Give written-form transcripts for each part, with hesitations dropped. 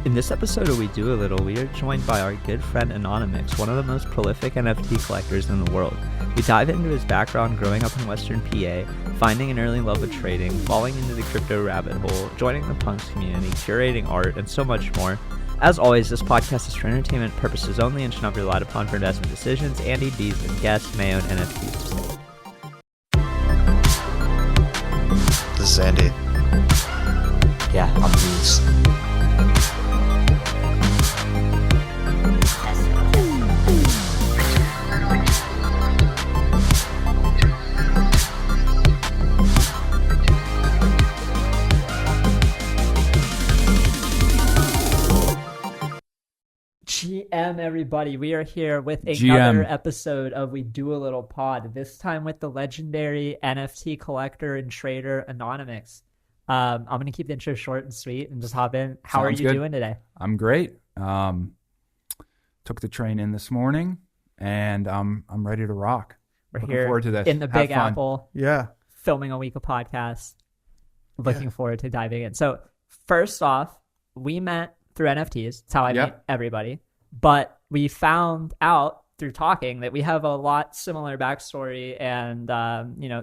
In this episode of We Do a Little, we are joined by our good friend Anonymoux, one of the most prolific NFT collectors in the world. We dive into his background growing up in Western PA, finding an early love of trading, falling into the crypto rabbit hole, joining the punks community, curating art, and so much more. As always, this podcast is for entertainment purposes only and should not be relied upon for investment decisions. Andy, D's, and guests may own NFTs to sell. This is Andy. Yeah, I'm D's. GM, everybody, we are here with another episode of We Do a Little Pod, this time with the legendary NFT collector and trader Anonymoux. I'm going to keep the intro short and sweet and just hop in. How are you doing today? I'm great. Took the train in this morning and I'm ready to rock. We're Looking here forward to this. in the Big fun. Apple. Yeah. Filming a week of podcasts. Looking forward to diving in. So first off, we met through NFTs. That's how I meet everybody. But we found out through talking that we have a lot similar backstory and,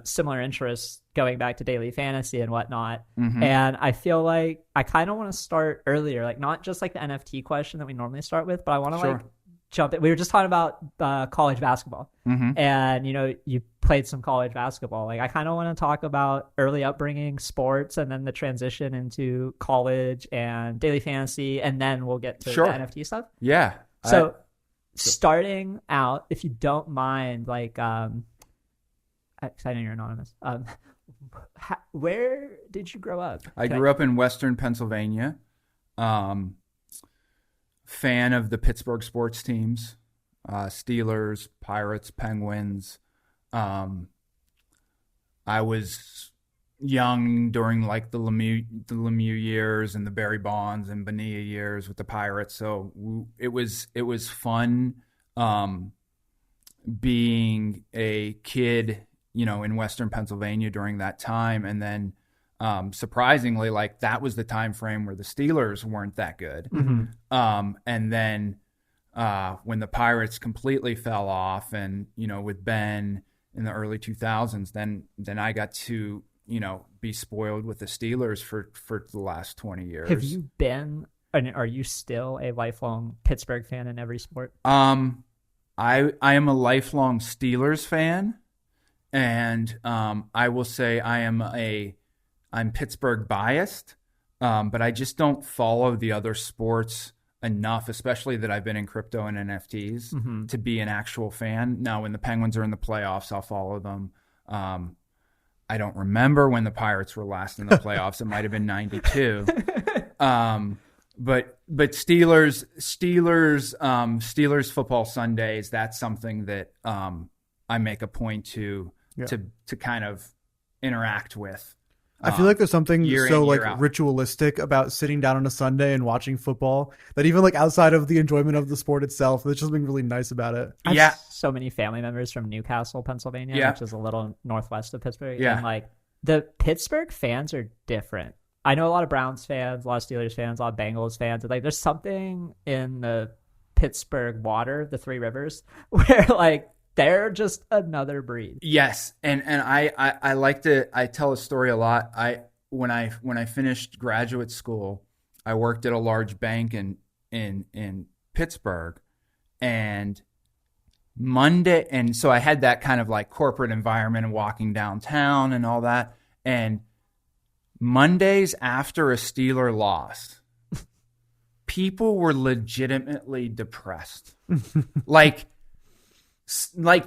similar interests going back to daily fantasy and whatnot. Mm-hmm. And I feel like I kind of want to start earlier, like not just like the NFT question that we normally start with, but I want to jump in. We were just talking about college basketball and, you played some college basketball. Like I kind of want to talk about early upbringing, sports, and then the transition into college and daily fantasy. And then we'll get to the NFT stuff. Yeah. So starting out, if you don't mind, like, I know you're anonymous. Where did you grow up? I grew up in Western Pennsylvania. Fan of the Pittsburgh sports teams, Steelers, Pirates, Penguins. I was young during like the Lemieux years and the Barry Bonds and Bonilla years with the Pirates. So it was fun being a kid, in Western Pennsylvania during that time. And then surprisingly, like that was the time frame where the Steelers weren't that good. Mm-hmm. And then when the Pirates completely fell off and, with Ben in the early 2000s, then I got to, be spoiled with the Steelers for the last 20 years. Have you been, and are you still a lifelong Pittsburgh fan in every sport? I am a lifelong Steelers fan, and I will say I'm Pittsburgh biased, but I just don't follow the other sports enough, especially that I've been in crypto and NFTs to be an actual fan. Now, when the Penguins are in the playoffs, I'll follow them. I don't remember when the Pirates were last in the playoffs. It might have been 92. But Steelers football Sundays, that's something that I make a point to kind of interact with. I feel like there's something so out. ritualistic about sitting down on a Sunday and watching football that even like outside of the enjoyment of the sport itself, there's just something really nice about it. I have so many family members from Newcastle, Pennsylvania, which is a little northwest of Pittsburgh. Yeah. And like the Pittsburgh fans are different. I know a lot of Browns fans, a lot of Steelers fans, a lot of Bengals fans. Like there's something in the Pittsburgh water, the Three Rivers, where like they're just another breed. Yes, and I like to. I tell a story a lot. When I finished graduate school, I worked at a large bank in Pittsburgh, and Monday, and so I had that kind of like corporate environment and walking downtown and all that. And Mondays after a Steeler loss, people were legitimately depressed, like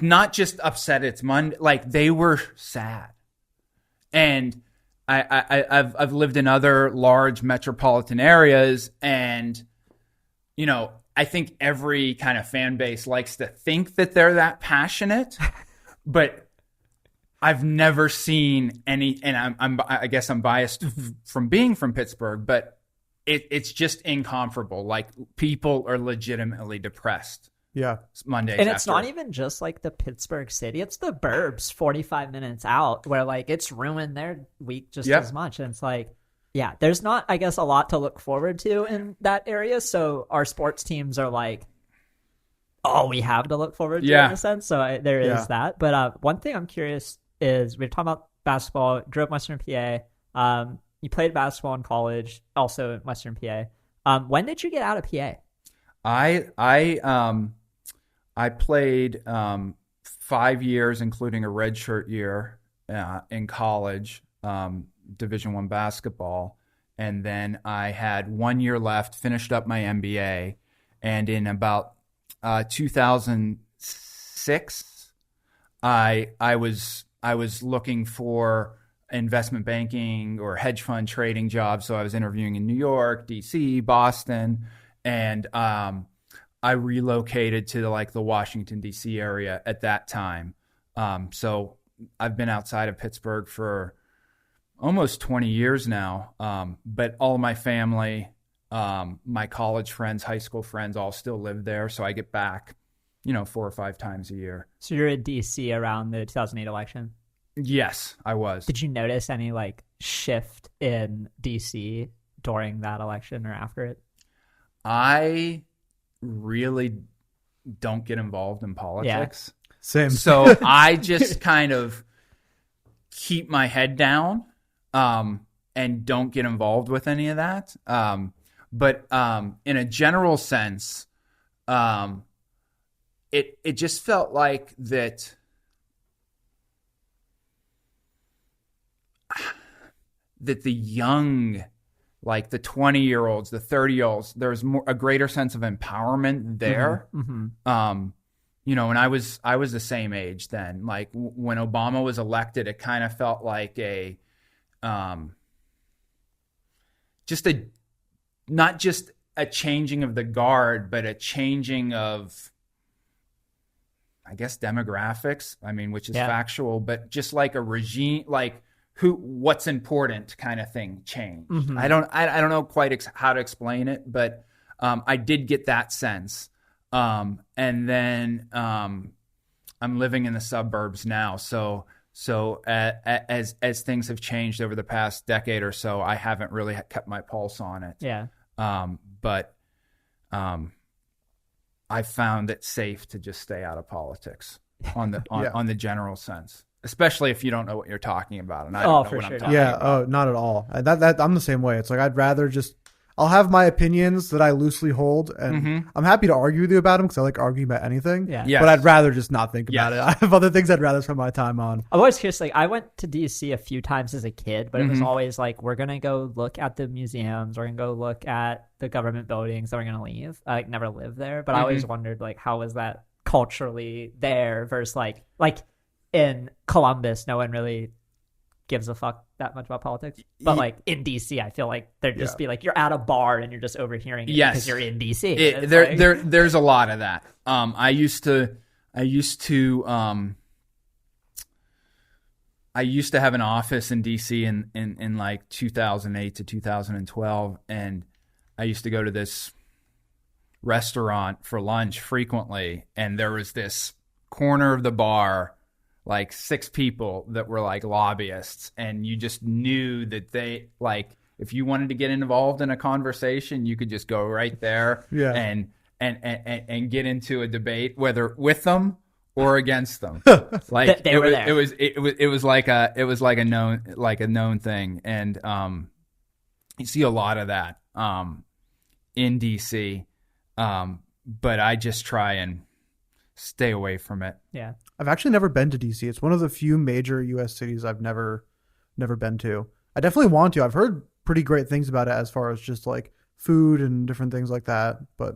not just upset it's Monday, like they were sad. And I've lived in other large metropolitan areas, and I think every kind of fan base likes to think that they're that passionate, but I've never seen any. And I guess I'm biased from being from Pittsburgh, but it's just incomparable. Like people are legitimately depressed. Yeah. Mondays. And it's not even just like the Pittsburgh city. It's the burbs 45 minutes out where like it's ruined their week just as much. And it's like, Yeah, there's not, I guess, a lot to look forward to in that area. So our sports teams are like, all we have to look forward to in a sense. So there is that. But one thing I'm curious is, we're talking about basketball. Grew up in Western PA. You played basketball in college, also in Western PA. When did you get out of PA? I played 5 years, including a redshirt year in college, Division I basketball, and then I had 1 year left. Finished up my MBA, and in about 2006, I was looking for investment banking or hedge fund trading jobs. So I was interviewing in New York, DC, Boston, and I relocated to the Washington DC area at that time. So I've been outside of Pittsburgh for almost 20 years now. But all of my family, my college friends, high school friends, all still live there. So I get back, 4 or 5 times a year. So you're in DC around the 2008 election? Yes, I was. Did you notice any shift in DC during that election or after it? I really don't get involved in politics. Yeah. Same. So I just kind of keep my head down and don't get involved with any of that. But in a general sense, it just felt like that the young, like the 20-year-olds, the 30-year-olds, there's a greater sense of empowerment there. Mm-hmm. And I was the same age then. Like when Obama was elected, it kind of felt like not just a changing of the guard, but a changing of, I guess, demographics. I mean, which is factual, but just like a regime, like what's important kind of thing changed. Mm-hmm. I don't know quite how to explain it, but I did get that sense. And then I'm living in the suburbs now, so as things have changed over the past decade or so, I haven't really kept my pulse on it. Yeah. But I found it safe to just stay out of politics on the general sense, especially if you don't know what you're talking about. And I don't know what I'm talking about. Oh, not at all. That I'm the same way. It's like I'd rather I'll have my opinions that I loosely hold, and I'm happy to argue with you about them because I like arguing about anything. Yeah. Yes. But I'd rather just not think about it. I have other things I'd rather spend my time on. I'm always curious. I went to DC a few times as a kid, but it was always like, we're going to go look at the museums. We're going to go look at the government buildings. Then we're going to leave. I never lived there, but I always wondered how was that culturally there versus like in Columbus, no one really gives a fuck that much about politics, but in DC, I feel like there'd just be you're at a bar and you're just overhearing it because you're in DC. There's a lot of that. I used to have an office in DC in like 2008 to 2012, and I used to go to this restaurant for lunch frequently, and there was this corner of the bar, like 6 people that were like lobbyists, and you just knew that they if you wanted to get involved in a conversation, you could just go right there and get into a debate, whether with them or against them. It was like a known thing, and you see a lot of that in DC, but I just try and stay away from it. Yeah. I've actually never been to DC. It's one of the few major U.S. cities I've never been to. I definitely want to. I've heard pretty great things about it as far as just food and different things like that, but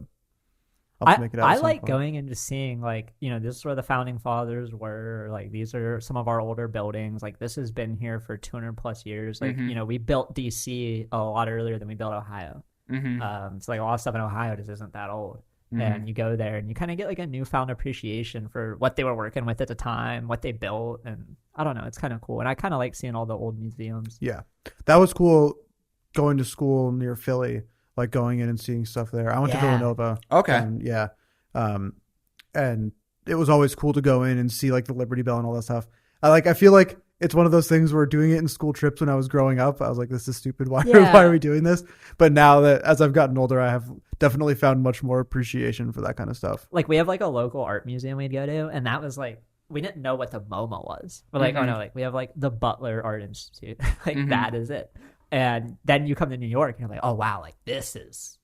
I'll have to make it out. I like going and just seeing this is where the founding fathers were. These are some of our older buildings. This has been here for 200 plus years. We built DC a lot earlier than we built Ohio. It's a lot of stuff in Ohio just isn't that old. And you go there and you kind of get a newfound appreciation for what they were working with at the time, what they built. And I don't know, it's kind of cool. And I kind of like seeing all the old museums. Yeah. That was cool going to school near Philly, going in and seeing stuff there. I went to Villanova. Okay. And it was always cool to go in and see the Liberty Bell and all that stuff. I feel like it's one of those things where doing it in school trips when I was growing up, I was like, this is stupid. Why Yeah. why are we doing this? But now that as I've gotten older, I have definitely found much more appreciation for that kind of stuff. Like we have like a local art museum we'd go to, and that was like, we didn't know what the MoMA was. We're like, oh no, like we have like the Butler Art Institute. Like that is it. And then you come to New York and you're like, oh wow, like this is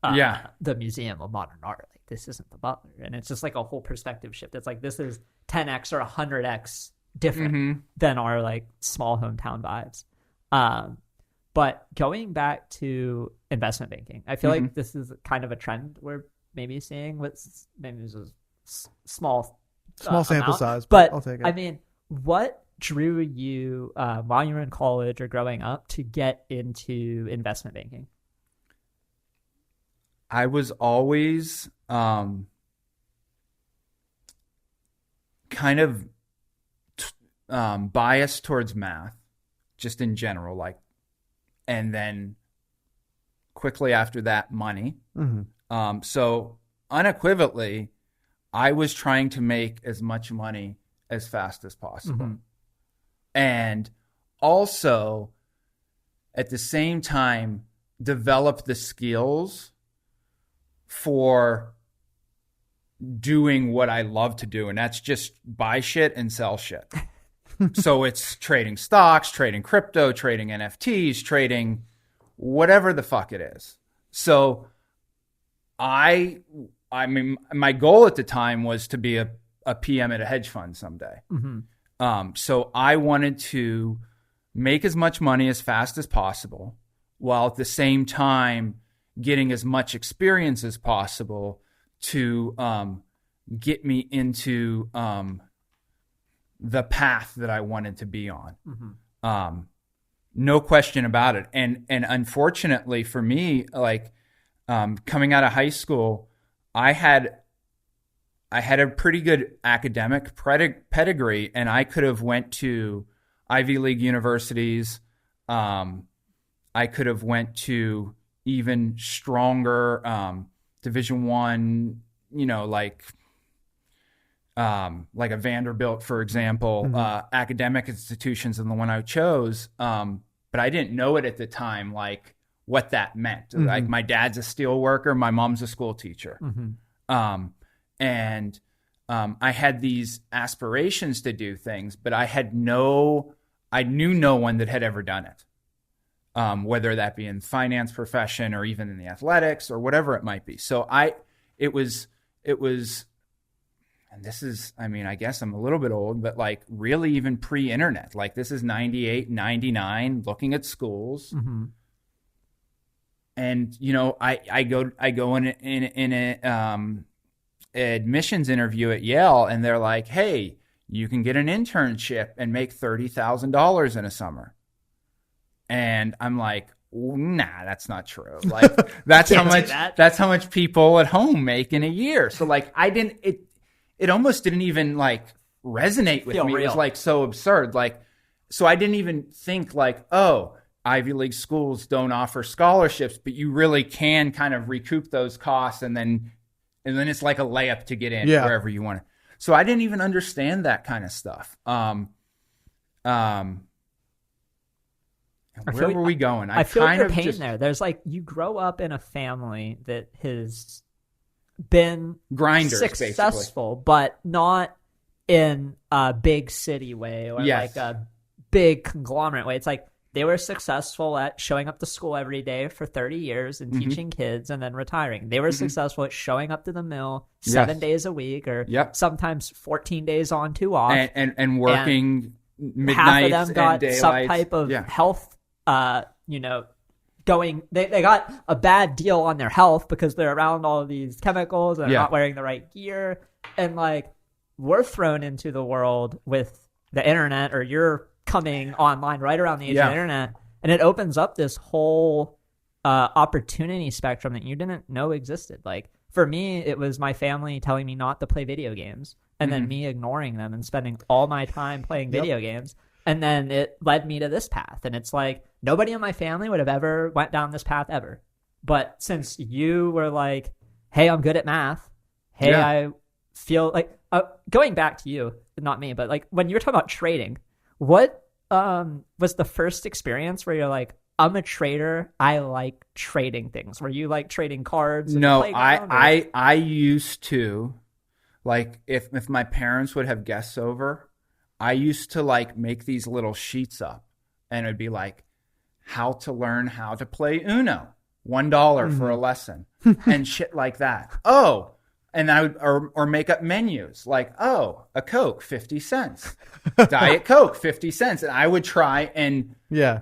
the Museum of Modern Art. Like this isn't the Butler. And it's just like a whole perspective shift. It's like this is 10x or 100x different than our like small hometown vibes. But going back to investment banking, I feel like this is kind of a trend we're maybe seeing with maybe this is small Sample amount. size, but I'll take it. I mean, what drew you while you were in college or growing up to get into investment banking? I was always kind of biased towards math, just in general, like, and then quickly after that, money. So unequivocally, I was trying to make as much money as fast as possible. And also, at the same time, develop the skills for doing what I love to do. And that's just buy shit and sell shit. So it's trading stocks, trading crypto, trading NFTs, trading whatever the fuck it is. So I mean, my goal at the time was to be a PM at a hedge fund someday. So I wanted to make as much money as fast as possible, while at the same time getting as much experience as possible to get me into the path that I wanted to be on. No question about it. And unfortunately for me, like coming out of high school, I had a pretty good academic pedigree, and I could have went to Ivy League universities. I could have went to even stronger Division I, like a Vanderbilt, for example, academic institutions, and the one I chose. But I didn't know it at the time, like what that meant. Like my dad's a steel worker, my mom's a school teacher. And I had these aspirations to do things, but I knew no one that had ever done it. Whether that be in finance profession or even in the athletics or whatever it might be. So it was, and this is, I mean, I guess I'm a little bit old, but like really even pre-internet, like this is 98, 99, looking at schools. And, I go in an admissions interview at Yale, and they're like, hey, you can get an internship and make $30,000 in a summer. And I'm like, nah, that's not true. Like that's how much people at home make in a year. So like it almost didn't even like resonate with me. Real. It was like so absurd. Like, so I didn't even think like, oh, Ivy League schools don't offer scholarships, but you really can kind of recoup those costs. And then it's like a layup to get in wherever you want to. So I didn't even understand that kind of stuff. Where were we going? I feel your pain there. There's like, you grow up in a family that has been grinders, successful, basically. But not in a big city way or like a big conglomerate way. It's like they were successful at showing up to school every day for 30 years and teaching kids and then retiring. They were successful at showing up to the mill 7 days a week or sometimes 14 days on, 2 off. And working midnights. Half of them got some type of health they got a bad deal on their health because they're around all of these chemicals and not wearing the right gear. And like, we're thrown into the world with the internet, or you're coming online right around the age of the internet, and it opens up this whole opportunity spectrum that you didn't know existed. Like for me, it was my family telling me not to play video games, and then me ignoring them and spending all my time playing video games. And then it led me to this path. And it's like, nobody in my family would have ever went down this path ever. But since you were like, hey, I'm good at math. Hey, I feel like, going back to you, not me, but like when you were talking about trading, What was the first experience where you're like, I'm a trader, I like trading things? Were you like trading cards? No, I used to, like, if my parents would have guests over, I used to like make these little sheets up, and it'd be like, how to learn how to play Uno, $1 for a lesson, and shit like that. Oh, and I would or make up menus like, oh, a Coke, 50 cents, Diet Coke, 50 cents, and I would try and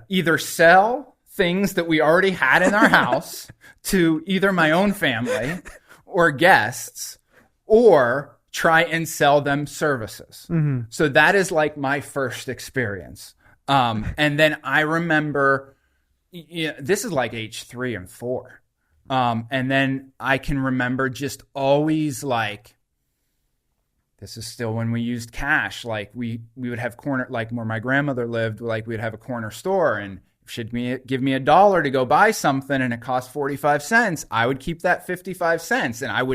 either sell things that we already had in our house to either my own family or guests, or try and sell them services. So that is like my first experience. And then I remember, this is like age 3 and 4. And then I can remember just always like, this is still when we used cash. Like we would have corner, like where my grandmother lived, like we'd have a corner store, and if she'd give me $1 to go buy something and it cost 45 cents, I would keep that 55 cents. And it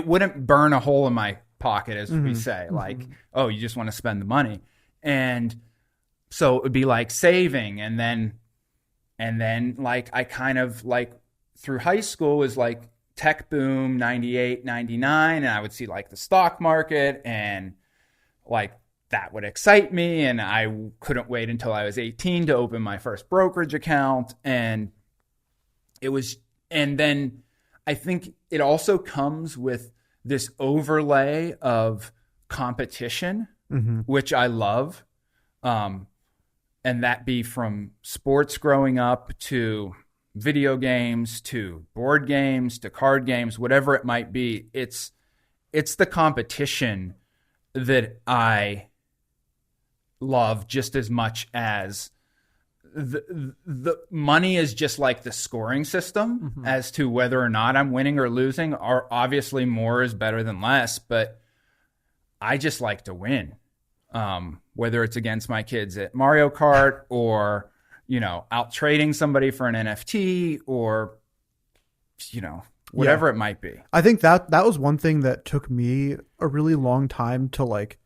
wouldn't burn a hole in my pocket, as we say, like, oh, you just want to spend the money. And so it would be like saving. And then like I kind of like through high school was like tech boom, 98, 99. And I would see like the stock market, and like that would excite me. And I couldn't wait until I was 18 to open my first brokerage account. And then I think it also comes with this overlay of competition, which I love. And that be from sports growing up to video games to board games to card games, whatever it might be. It's the competition that I love just as much as the money is just like the scoring system as to whether or not I'm winning or losing. Or obviously more is better than less, but I just like to win. Whether it's against my kids at Mario Kart or, out trading somebody for an NFT or, whatever it might be. I think that was one thing that took me a really long time to like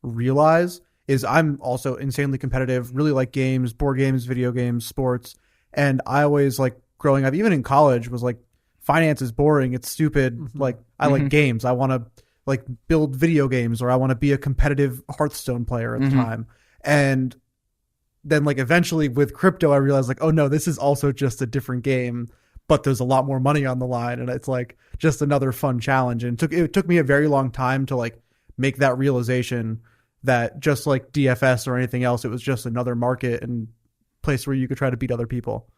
realize is I'm also insanely competitive, really like games, board games, video games, sports. And I always like growing up, even in college, was like, finance is boring. It's stupid. Like I like games. I want to like build video games, or I want to be a competitive Hearthstone player at the time. And then like eventually with crypto, I realized like, oh no, this is also just a different game, but there's a lot more money on the line. And it's like just another fun challenge. And it took me a very long time to like make that realization that just like DFS or anything else, it was just another market and place where you could try to beat other people.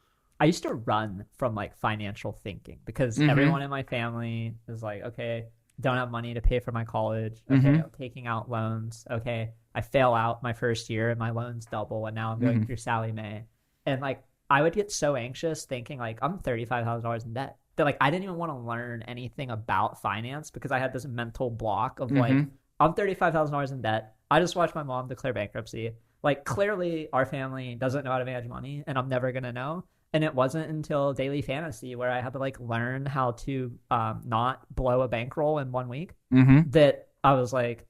I used to run from like financial thinking because everyone in my family is like, okay, don't have money to pay for my college. Okay, I'm taking out loans. Okay, I fail out my first year and my loans double, and now I'm going through Sally Mae. And like I would get so anxious thinking like I'm $35,000 in debt that like I didn't even want to learn anything about finance because I had this mental block of like I'm $35,000 in debt. I just watched my mom declare bankruptcy. Like clearly our family doesn't know how to manage money, and I'm never gonna know. And it wasn't until Daily Fantasy where I had to like learn how to not blow a bankroll in 1 week that I was like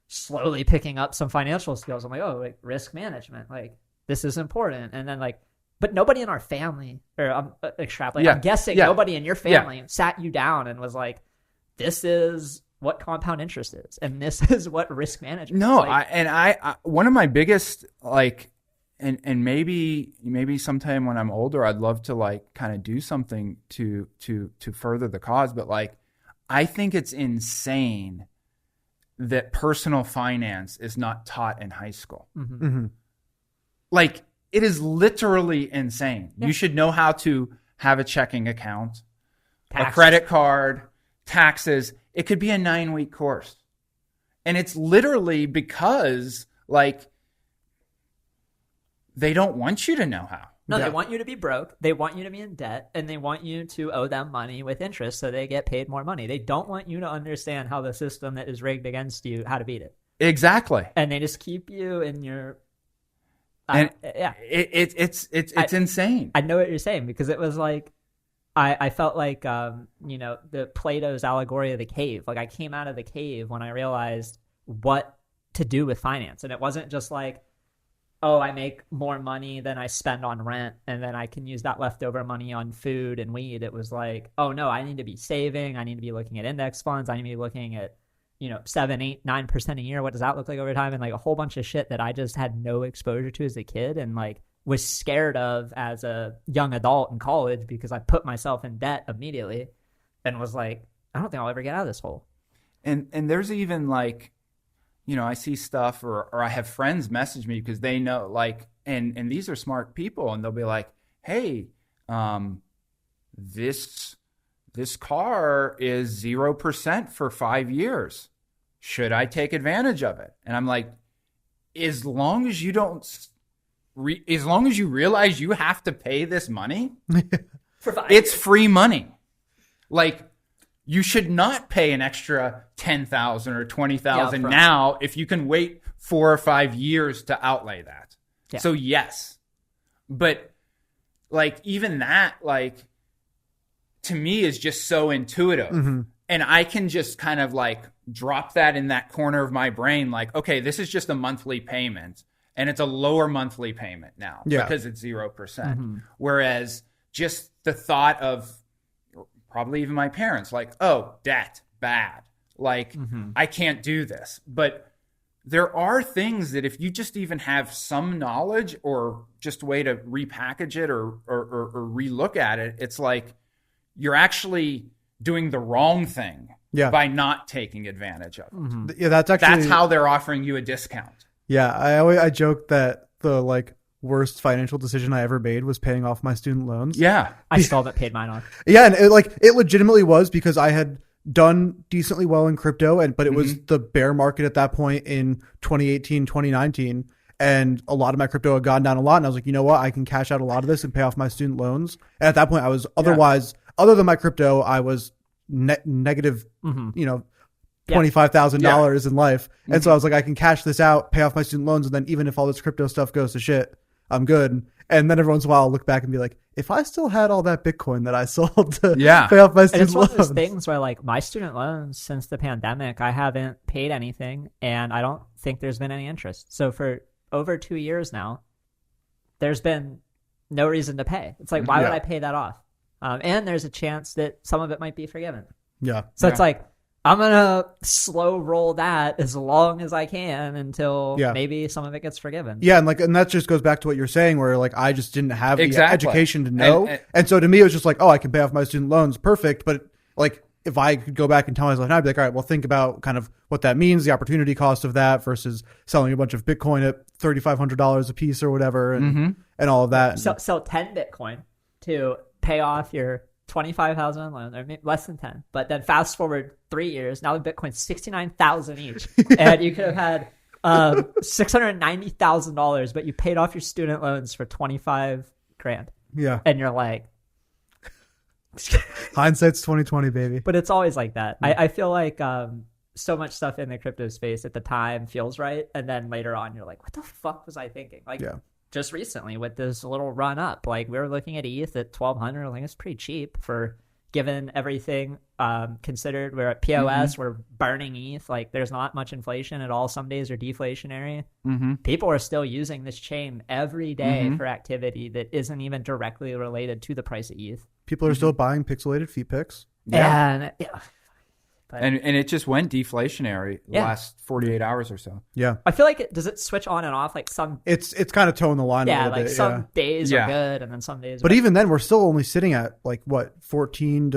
slowly picking up some financial skills. I'm like, oh, like risk management, like this is important. And then like, but nobody in our family, or I'm extrapolating, I'm guessing nobody in your family sat you down and was like, this is what compound interest is, and this is what risk management is. Like, I one of my biggest like, and maybe sometime when I'm older, I'd love to like kind of do something to further the cause. But like, I think it's insane that personal finance is not taught in high school. Like it is literally insane. You should know how to have a checking account, a credit card, taxes. It could be a 9-week course. And it's literally because like, they don't want you to know how. No, they want you to be broke. They want you to be in debt, and they want you to owe them money with interest so they get paid more money. They don't want you to understand how the system that is rigged against you, how to beat it. Exactly. And they just keep you in your... It's insane. I know what you're saying because it was like, I felt like, the Plato's allegory of the cave. Like I came out of the cave when I realized what to do with finance. And it wasn't just like, oh, I make more money than I spend on rent, and then I can use that leftover money on food and weed. It was like, oh no, I need to be saving. I need to be looking at index funds. I need to be looking at, 7, 8, 9% a year. What does that look like over time? And like a whole bunch of shit that I just had no exposure to as a kid, and like was scared of as a young adult in college because I put myself in debt immediately and was like, I don't think I'll ever get out of this hole. And there's even like, I see stuff or I have friends message me because they know like, and these are smart people, and they'll be like, hey, this car is 0% for 5 years. Should I take advantage of it? And I'm like, as long as you realize you have to pay this money, it's free money. Like, you should not pay an extra $10,000 or $20,000 now if you can wait 4 or 5 years to outlay that. Yeah. So yes, but like even that, like to me is just so intuitive, and I can just kind of like drop that in that corner of my brain. Like, okay, this is just a monthly payment, and it's a lower monthly payment now because it's 0%. Whereas just the thought of probably even my parents, like, oh, debt, bad. Like, I can't do this. But there are things that if you just even have some knowledge or just way to repackage it or relook at it, it's like you're actually doing the wrong thing by not taking advantage of it. Yeah, that's how they're offering you a discount. Yeah, I joke that the like worst financial decision I ever made was paying off my student loans. Yeah. I still haven't paid mine off. Yeah, and it legitimately was because I had done decently well in crypto, but it was the bear market at that point in 2018, 2019, and a lot of my crypto had gone down a lot, and I was like, you know what, I can cash out a lot of this and pay off my student loans. And at that point I was other than my crypto, I was negative, $25,000 in life. And so I was like, I can cash this out, pay off my student loans, and then even if all this crypto stuff goes to shit, I'm good. And then every once in a while I'll look back and be like, if I still had all that Bitcoin that I sold to pay off my student loans. And it's one of those things where like my student loans since the pandemic, I haven't paid anything, and I don't think there's been any interest. So for over 2 years now, there's been no reason to pay. It's like, why would I pay that off? And there's a chance that some of it might be forgiven. Yeah. So it's like, I'm going to slow roll that as long as I can until maybe some of it gets forgiven. Yeah. And that just goes back to what you're saying, where like, I just didn't have the education to know. And so to me, it was just like, oh, I can pay off my student loans. Perfect. But like, if I could go back and tell myself, I'd be like, all right, well, think about kind of what that means, the opportunity cost of that versus selling a bunch of Bitcoin at $3,500 a piece or whatever. And all of that. Sell 10 Bitcoin to pay off your 25,000 loan, or less than 10. But then fast forward 3 years, now the Bitcoin's 69,000 each, and you could have had $690,000, but you paid off your student loans for 25 grand. Yeah, and you're like, hindsight's 2020, baby. But it's always like that. I feel like so much stuff in the crypto space at the time feels right, and then later on you're like, what the fuck was I thinking? Like, just recently with this little run up, like we were looking at ETH at 1,200. I think it's pretty cheap for given everything considered. We're at POS, we're burning ETH. Like there's not much inflation at all. Some days are deflationary. People are still using this chain every day for activity that isn't even directly related to the price of ETH. People are still buying pixelated feet pics. And and it just went deflationary the last 48 hours or so. Yeah. I feel like does it switch on and off? Like some... It's kind of towing the line a little bit. Some days are good and then some days But even then, we're still only sitting at like, what, 14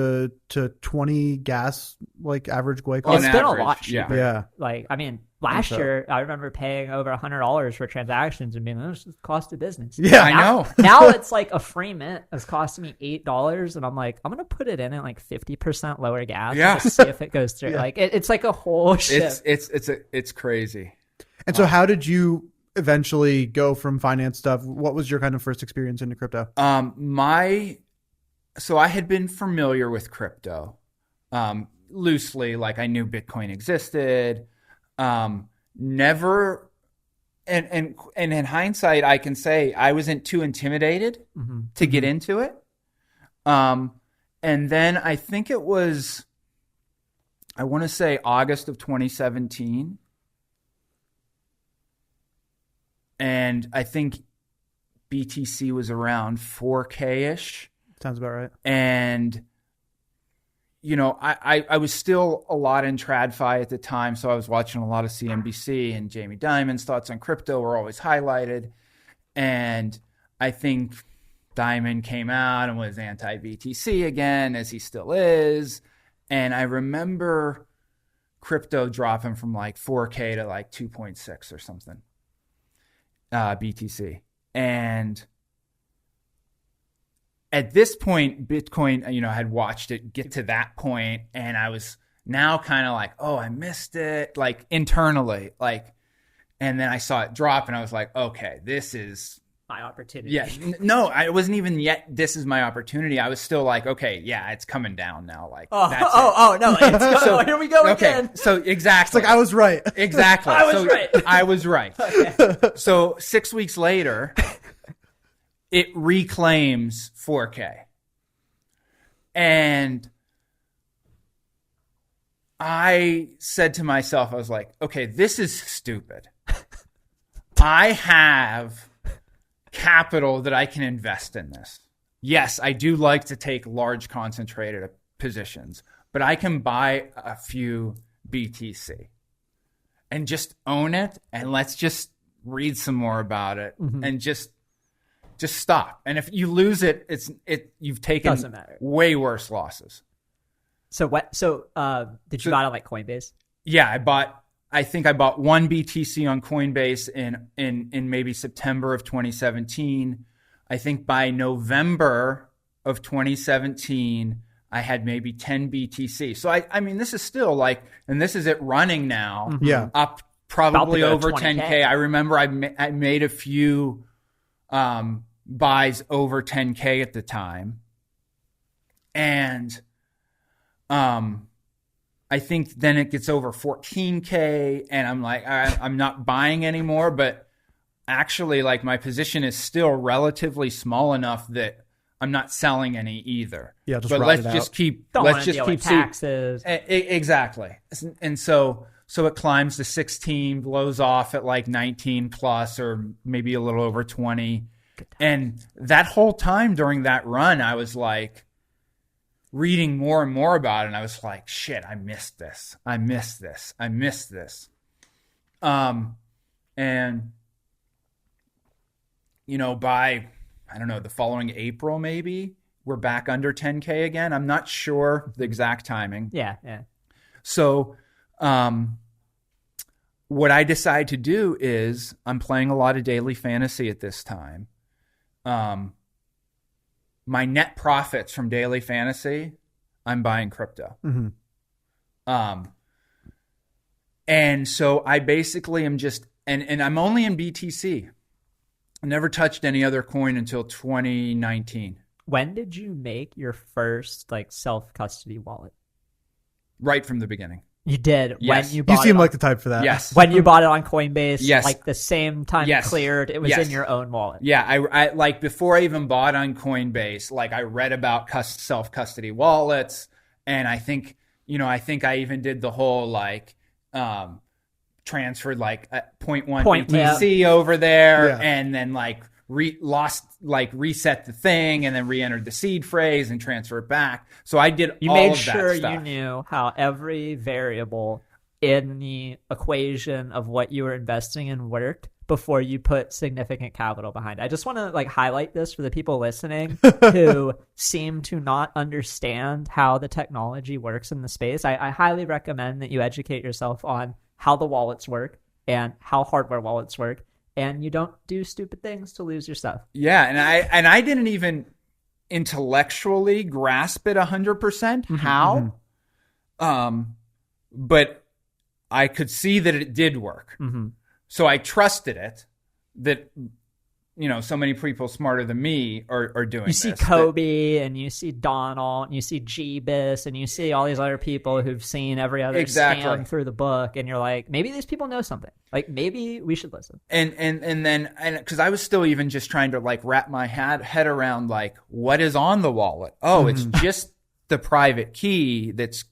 to 20 gas, like average Guay cost? It's been a lot cheaper. Yeah. Like, I mean, last year, I remember paying over $100 for transactions and being, this is the cost of business. Yeah, I know. Now it's like a free mint is costing me $8, and I'm like, I'm going to put it in at like 50% lower gas and just see if it goes through. Like, it's like a whole shit. It's crazy. And so how did you eventually go from finance stuff? What was your kind of first experience into crypto? So I had been familiar with crypto loosely, like I knew Bitcoin existed. Never, and in hindsight, I can say I wasn't too intimidated to get into it. And then I think it was, I want to say August of 2017. and I think BTC was around 4K ish. Sounds about right. And I was still a lot in TradFi at the time, so I was watching a lot of CNBC, and Jamie Dimon's thoughts on crypto were always highlighted. And I think Dimon came out and was anti-BTC again, as he still is. And I remember crypto dropping from like 4K to like 2.6 or something, BTC. And at this point, Bitcoin, I had watched it get to that point, and I was now kind of like, oh, I missed it, like internally, like, and then I saw it drop, and I was like, okay, this is my opportunity. Yeah, no, I wasn't even yet. This is my opportunity. I was still like, okay, yeah, it's coming down now. Like, no, here we go again. So exactly, It's like I was right. Exactly, I was right. Okay. So 6 weeks later, it reclaims 4K. And I said to myself, I was like, okay, this is stupid. I have capital that I can invest in this. Yes, I do like to take large concentrated positions, but I can buy a few BTC and just own it, and let's just read some more about it and just stop. And if you lose it, you've taken Doesn't matter. Way worse losses. So did you buy it on like Coinbase? Yeah, I think I bought one BTC on Coinbase in maybe September of 2017. I think by November of 2017, I had maybe 10 BTC. So I mean, this is still like, and this is it running now. Yeah. Up probably About to over go to 10K. I remember I made a few buys over 10K at the time. And I think then it gets over 14K, and I'm like, I'm not buying anymore. But actually, like, my position is still relatively small enough that I'm not selling any either. Yeah, just but ride let's it just out. keep Don't let's want to just deal keep with taxes. Exactly. And so it climbs to 16, blows off at like 19 plus, or maybe a little over 20. And that whole time during that run, I was like reading more and more about it, and I was like, shit, I missed this. And by, I don't know, the following April, maybe we're back under 10K again. I'm not sure the exact timing. Yeah. So what I decide to do is, I'm playing a lot of daily fantasy at this time. My net profits from daily fantasy, I'm buying crypto. And so I basically am just, and I'm only in BTC. I never touched any other coin until 2019. When did you make your first like self-custody wallet? Right from the beginning. You did. Yes. When you bought You seem it like the type for that. Yes. when you bought it on Coinbase, Yes. like the same time Yes. it cleared, it was Yes. in your own wallet. Yeah, I like, before I even bought on Coinbase, like, I read about self-custody wallets, and I think I even did the whole like transferred like 0.1 BTC over there, Yeah. and then like reset the thing, and then re-entered the seed phrase and transfer it back. So I did You all made of sure that stuff. you knew how every variable in the equation of what you were investing in worked before you put significant capital behind it. I just want to like highlight this for the people listening who seem to not understand how the technology works in the space. I highly recommend that you educate yourself on how the wallets work and how hardware wallets work, and you don't do stupid things to lose your stuff. Yeah, and I didn't even intellectually grasp it 100% how, but I could see that it did work. So I trusted it, that so many people smarter than me are doing this. You see Kobe, and you see Donald, and you see Jeebus, and you see all these other people who've seen every other scam through the book, and you're like, maybe these people know something. Like, maybe we should listen. And then because I was still even just trying to like wrap my head around like, what is on the wallet? Oh, it's just the private key that's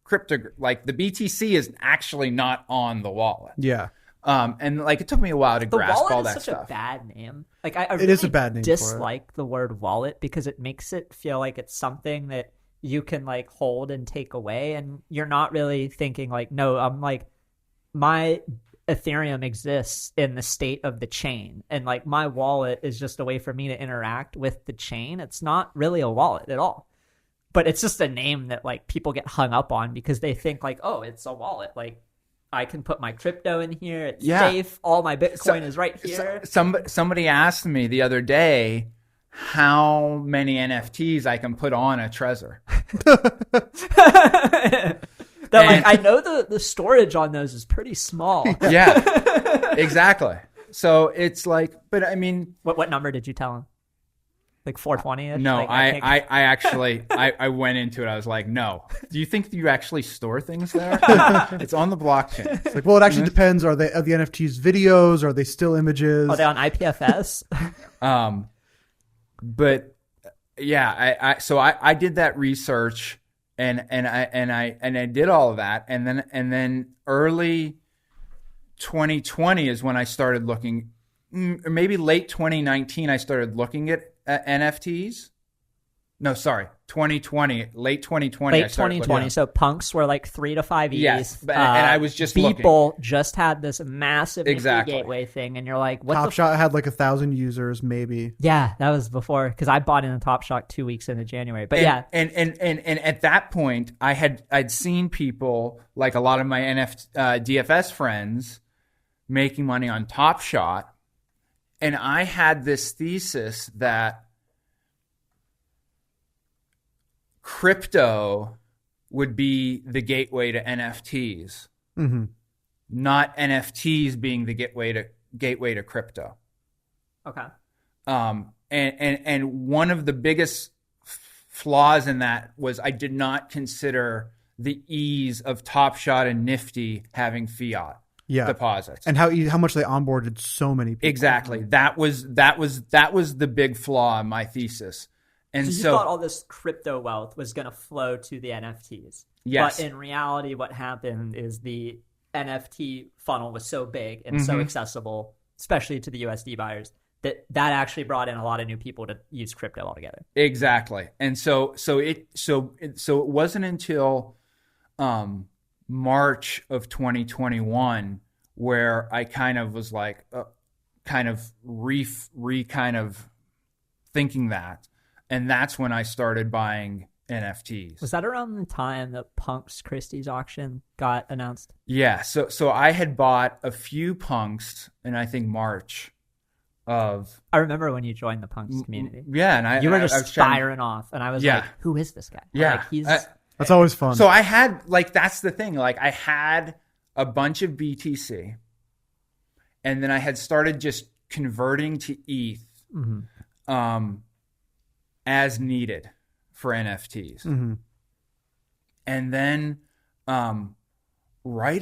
crypto. Like, the BTC is actually not on the wallet. Yeah. And like it took me a while to The grasp wallet all is that such stuff. a bad name. Like I It is really a bad name for it. dislike the word wallet because it makes it feel like it's something that you can like hold and take away, and you're not really thinking like, no, I'm like, my Ethereum exists in the state of the chain, and like my wallet is just a way for me to interact with the chain. It's not really a wallet at all. But it's just a name that like people get hung up on because they think like, oh, it's a wallet. Like I can put my crypto in here. It's safe. All my Bitcoin is right here. Somebody asked me the other day how many NFTs I can put on a Trezor. Like, I know the storage on those is pretty small. Yeah, exactly. So it's like, but I mean, What number did you tell him? Like 420? no, like, I actually, I went into it. I was like, no. Do you think you actually store things there? It's on the blockchain. It's like, well, it actually depends. Are the NFTs videos? Are they still images? Are they on IPFS? But yeah, so I did that research and I did all of that, and then early 2020 is when I started looking, or maybe late 2019 I started looking at NFTs. No, sorry, 2020, late 2020. Late 2020. So punks were like 3 to 5 ETH. Yes, and I was just people just had this massive Exactly. gateway thing, and you're like, what Top Shot had like 1,000 users, maybe. Yeah, that was before, because I bought in a Top Shot 2 weeks into January. But and at that point, I'd seen people like a lot of my DFS friends making money on Top Shot, and I had this thesis that crypto would be the gateway to NFTs, not NFTs being the gateway to crypto. Okay. And one of the biggest flaws in that was I did not consider the ease of Top Shot and Nifty having fiat deposits, and how much they onboarded so many people. Exactly. That was the big flaw in my thesis. And So you thought all this crypto wealth was going to flow to the NFTs. Yes. But in reality, what happened is the NFT funnel was so big and so accessible, especially to the USD buyers, that actually brought in a lot of new people to use crypto altogether. Exactly. And so it wasn't until March of 2021 where I kind of was like kind of thinking that. And that's when I started buying NFTs. Was that around the time that Punk's Christie's auction got announced? Yeah. So I had bought a few punks in, I think, March of... I remember when you joined the Punks community. Yeah. And you were just firing off. And I was like, who is this guy? Yeah. Like, That's always fun. So I had, like, that's the thing. Like, I had a bunch of BTC. And then I had started just converting to ETH. As needed for NFTs. And then right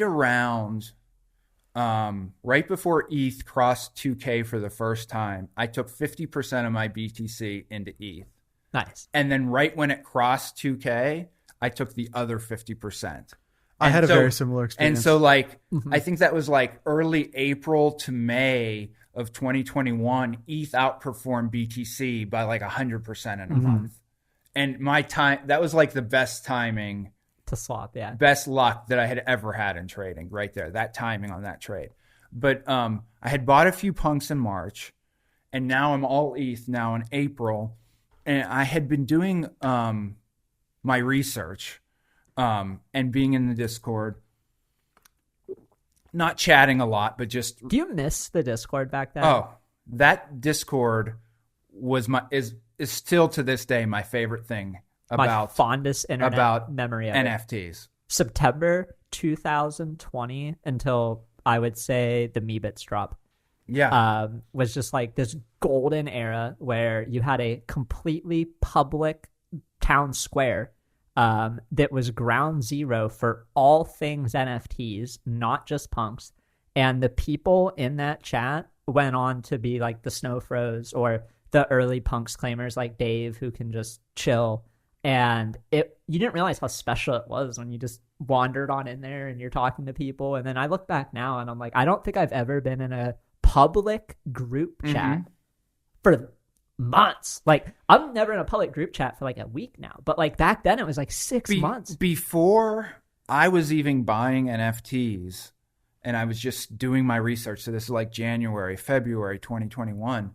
before ETH crossed 2K for the first time, I took 50% of my BTC into ETH. Nice. And then right when it crossed 2K, I took the other 50%. I had a very similar experience. And so like, I think that was like early April to May of 2021, ETH outperformed BTC by like 100% in a month. And my time, that was like the best timing to swap, best luck that I had ever had in trading right there, that timing on that trade. But I had bought a few punks in March, and now I'm all ETH now in April. And I had been doing my research and being in the Discord, not chatting a lot, but just... Do you miss the Discord back then? Oh, that Discord is still to this day my favorite thing about... My fondest internet memory of NFTs. September 2020 until, I would say, the Meebits drop. Yeah. Was just like this golden era where you had a completely public town square that was ground zero for all things NFTs, not just punks. And the people in that chat went on to be like the Snow Froze or the early punks claimers like Dave, who can just chill. And you didn't realize how special it was when you just wandered on in there and you're talking to people. And then I look back now and I'm like, I don't think I've ever been in a public group chat for months. Like, I'm never in a public group chat for like a week now. But like back then it was like 6 months. Before I was even buying NFTs and I was just doing my research. So this is like January, February 2021.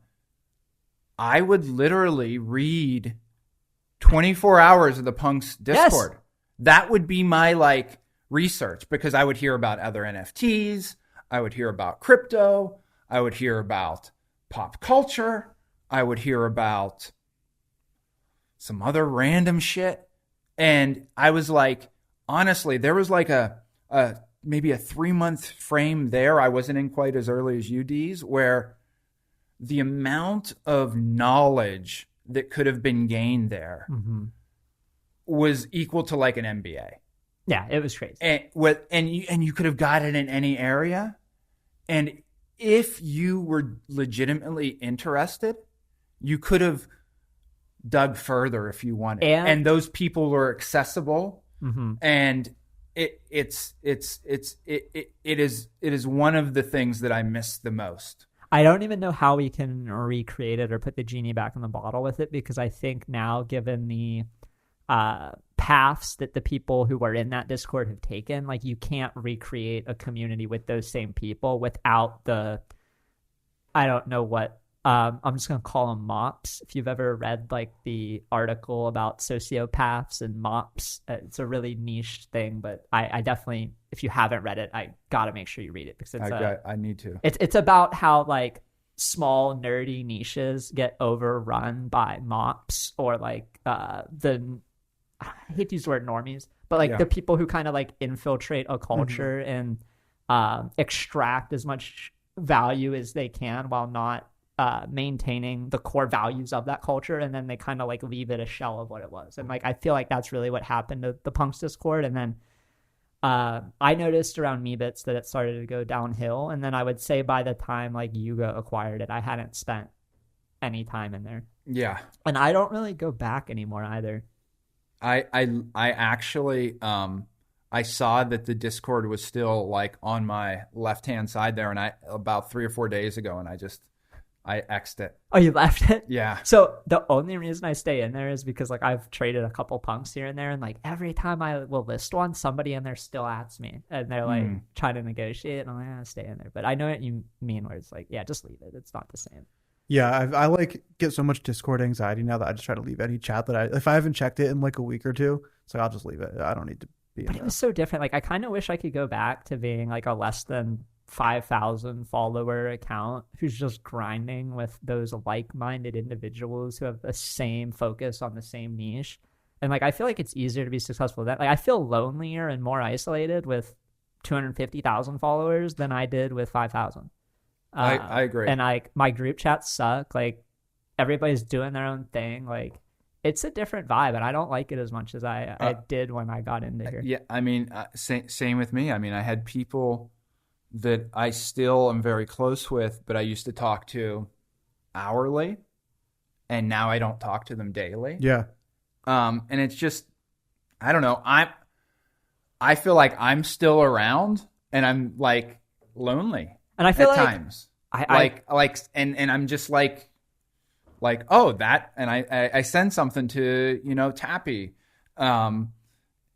I would literally read 24 hours of the Punks Discord. Yes. That would be my like research, because I would hear about other NFTs. I would hear about crypto. I would hear about pop culture. I would hear about some other random shit. And I was like, honestly, there was like a maybe a 3-month frame there. I wasn't in quite as early as UDs, where the amount of knowledge that could have been gained there was equal to like an MBA. Yeah, it was crazy. And you could have got it in any area. And if you were legitimately interested, you could have dug further if you wanted. And those people were accessible. And it is one of the things that I miss the most. I don't even know how we can recreate it or put the genie back in the bottle with it, because I think now, given the paths that the people who were in that Discord have taken, like, you can't recreate a community with those same people without the, I don't know what, I'm just going to call them mops. If you've ever read like the article about sociopaths and mops, it's a really niche thing, but I definitely, if you haven't read it, I got to make sure you read it, because I need to. It's about how like small nerdy niches get overrun by mops, or like I hate to use the word normies, but like the people who kind of like infiltrate a culture and extract as much value as they can while not maintaining the core values of that culture, and then they kind of like leave it a shell of what it was. And like I feel like that's really what happened to the Punks Discord. And then I noticed around Meebits that it started to go downhill, and then I would say by the time like Yuga acquired it, I hadn't spent any time in there. Yeah. And I don't really go back anymore either. I actually I saw that the Discord was still like on my left hand side there, and I about 3 or 4 days ago, and I X'd it. Oh, you left it? Yeah. So the only reason I stay in there is because like I've traded a couple punks here and there, and like every time I will list one, somebody in there still asks me, and they're like trying to negotiate, and I'm like, I'll stay in there. But I know what you mean, where it's like, yeah, just leave it. It's not the same. Yeah, I like get so much Discord anxiety now that I just try to leave any chat that if I haven't checked it in like a week or two, so I'll just leave it. I don't need to be in But it was so different. Like I kind of wish I could go back to being like a less than 5,000 follower account who's just grinding with those like-minded individuals who have the same focus on the same niche. And like I feel like it's easier to be successful with that. Like I feel lonelier and more isolated with 250,000 followers than I did with 5,000. I agree. And like my group chats suck. Like everybody's doing their own thing. Like it's a different vibe, and I don't like it as much as I did when I got into here. Yeah, I mean, same with me. I mean, I had people that I still am very close with, but I used to talk to hourly, and now I don't talk to them daily. Yeah. And it's just, I don't know. I feel like I'm still around, and I'm like lonely. And I feel at times, and I'm just like, oh, that, and I send something to, Tappy,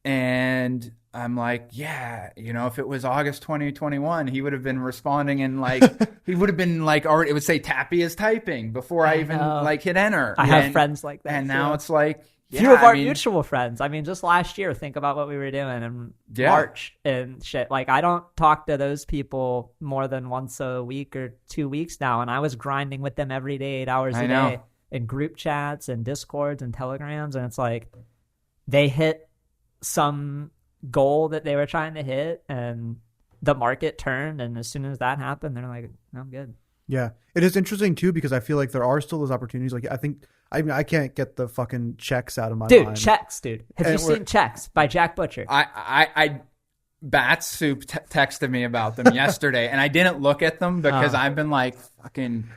and I'm like, yeah, if it was August 2021, he would have been responding, and like, he would have been like, already, it would say Tappy is typing before I even like hit enter. I have friends like that. And now it's like, few of our mutual friends. I mean, just last year, think about what we were doing in March and shit. Like, I don't talk to those people more than once a week or 2 weeks now. And I was grinding with them every day, 8 hours a day in group chats and Discords and Telegrams. And it's like they hit some goal that they were trying to hit, and the market turned. And as soon as that happened, they're like, I'm good. Yeah. It is interesting, too, because I feel like there are still those opportunities. Like, I mean, I can't get the fucking checks out of my mind. Checks, dude. Have you seen Checks by Jack Butcher? Bat Soup texted me about them yesterday, and I didn't look at them because I've been like fucking.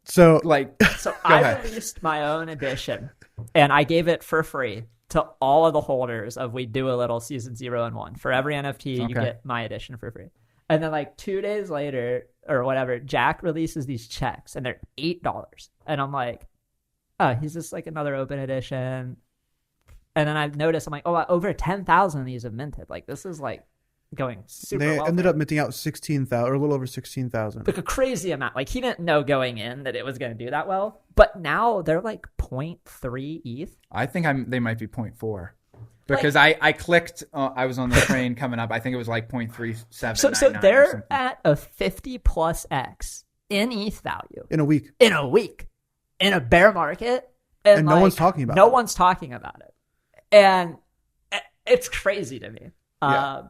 So I released my own edition, and I gave it for free to all of the holders of We Do A Little Season 0 and 1. For every NFT, you get my edition for free. And then like 2 days later or whatever, Jack releases these checks and they're $8. And I'm like, oh, he's just like another open edition. And then I've noticed, I'm like, oh, over 10,000 of these have minted. Like, this is like going super They well. ended up minting out 16,000 or a little over 16,000. Like a crazy amount. Like, he didn't know going in that it was going to do that well. But now they're like 0.3 ETH. I think they might be 0.4. Because I clicked, I was on the train coming up. I think it was like 0.37. So they're at a 50 plus X in ETH value. In a week. In a bear market. And no one's talking about it. No one's talking about it. And it's crazy to me. Yeah.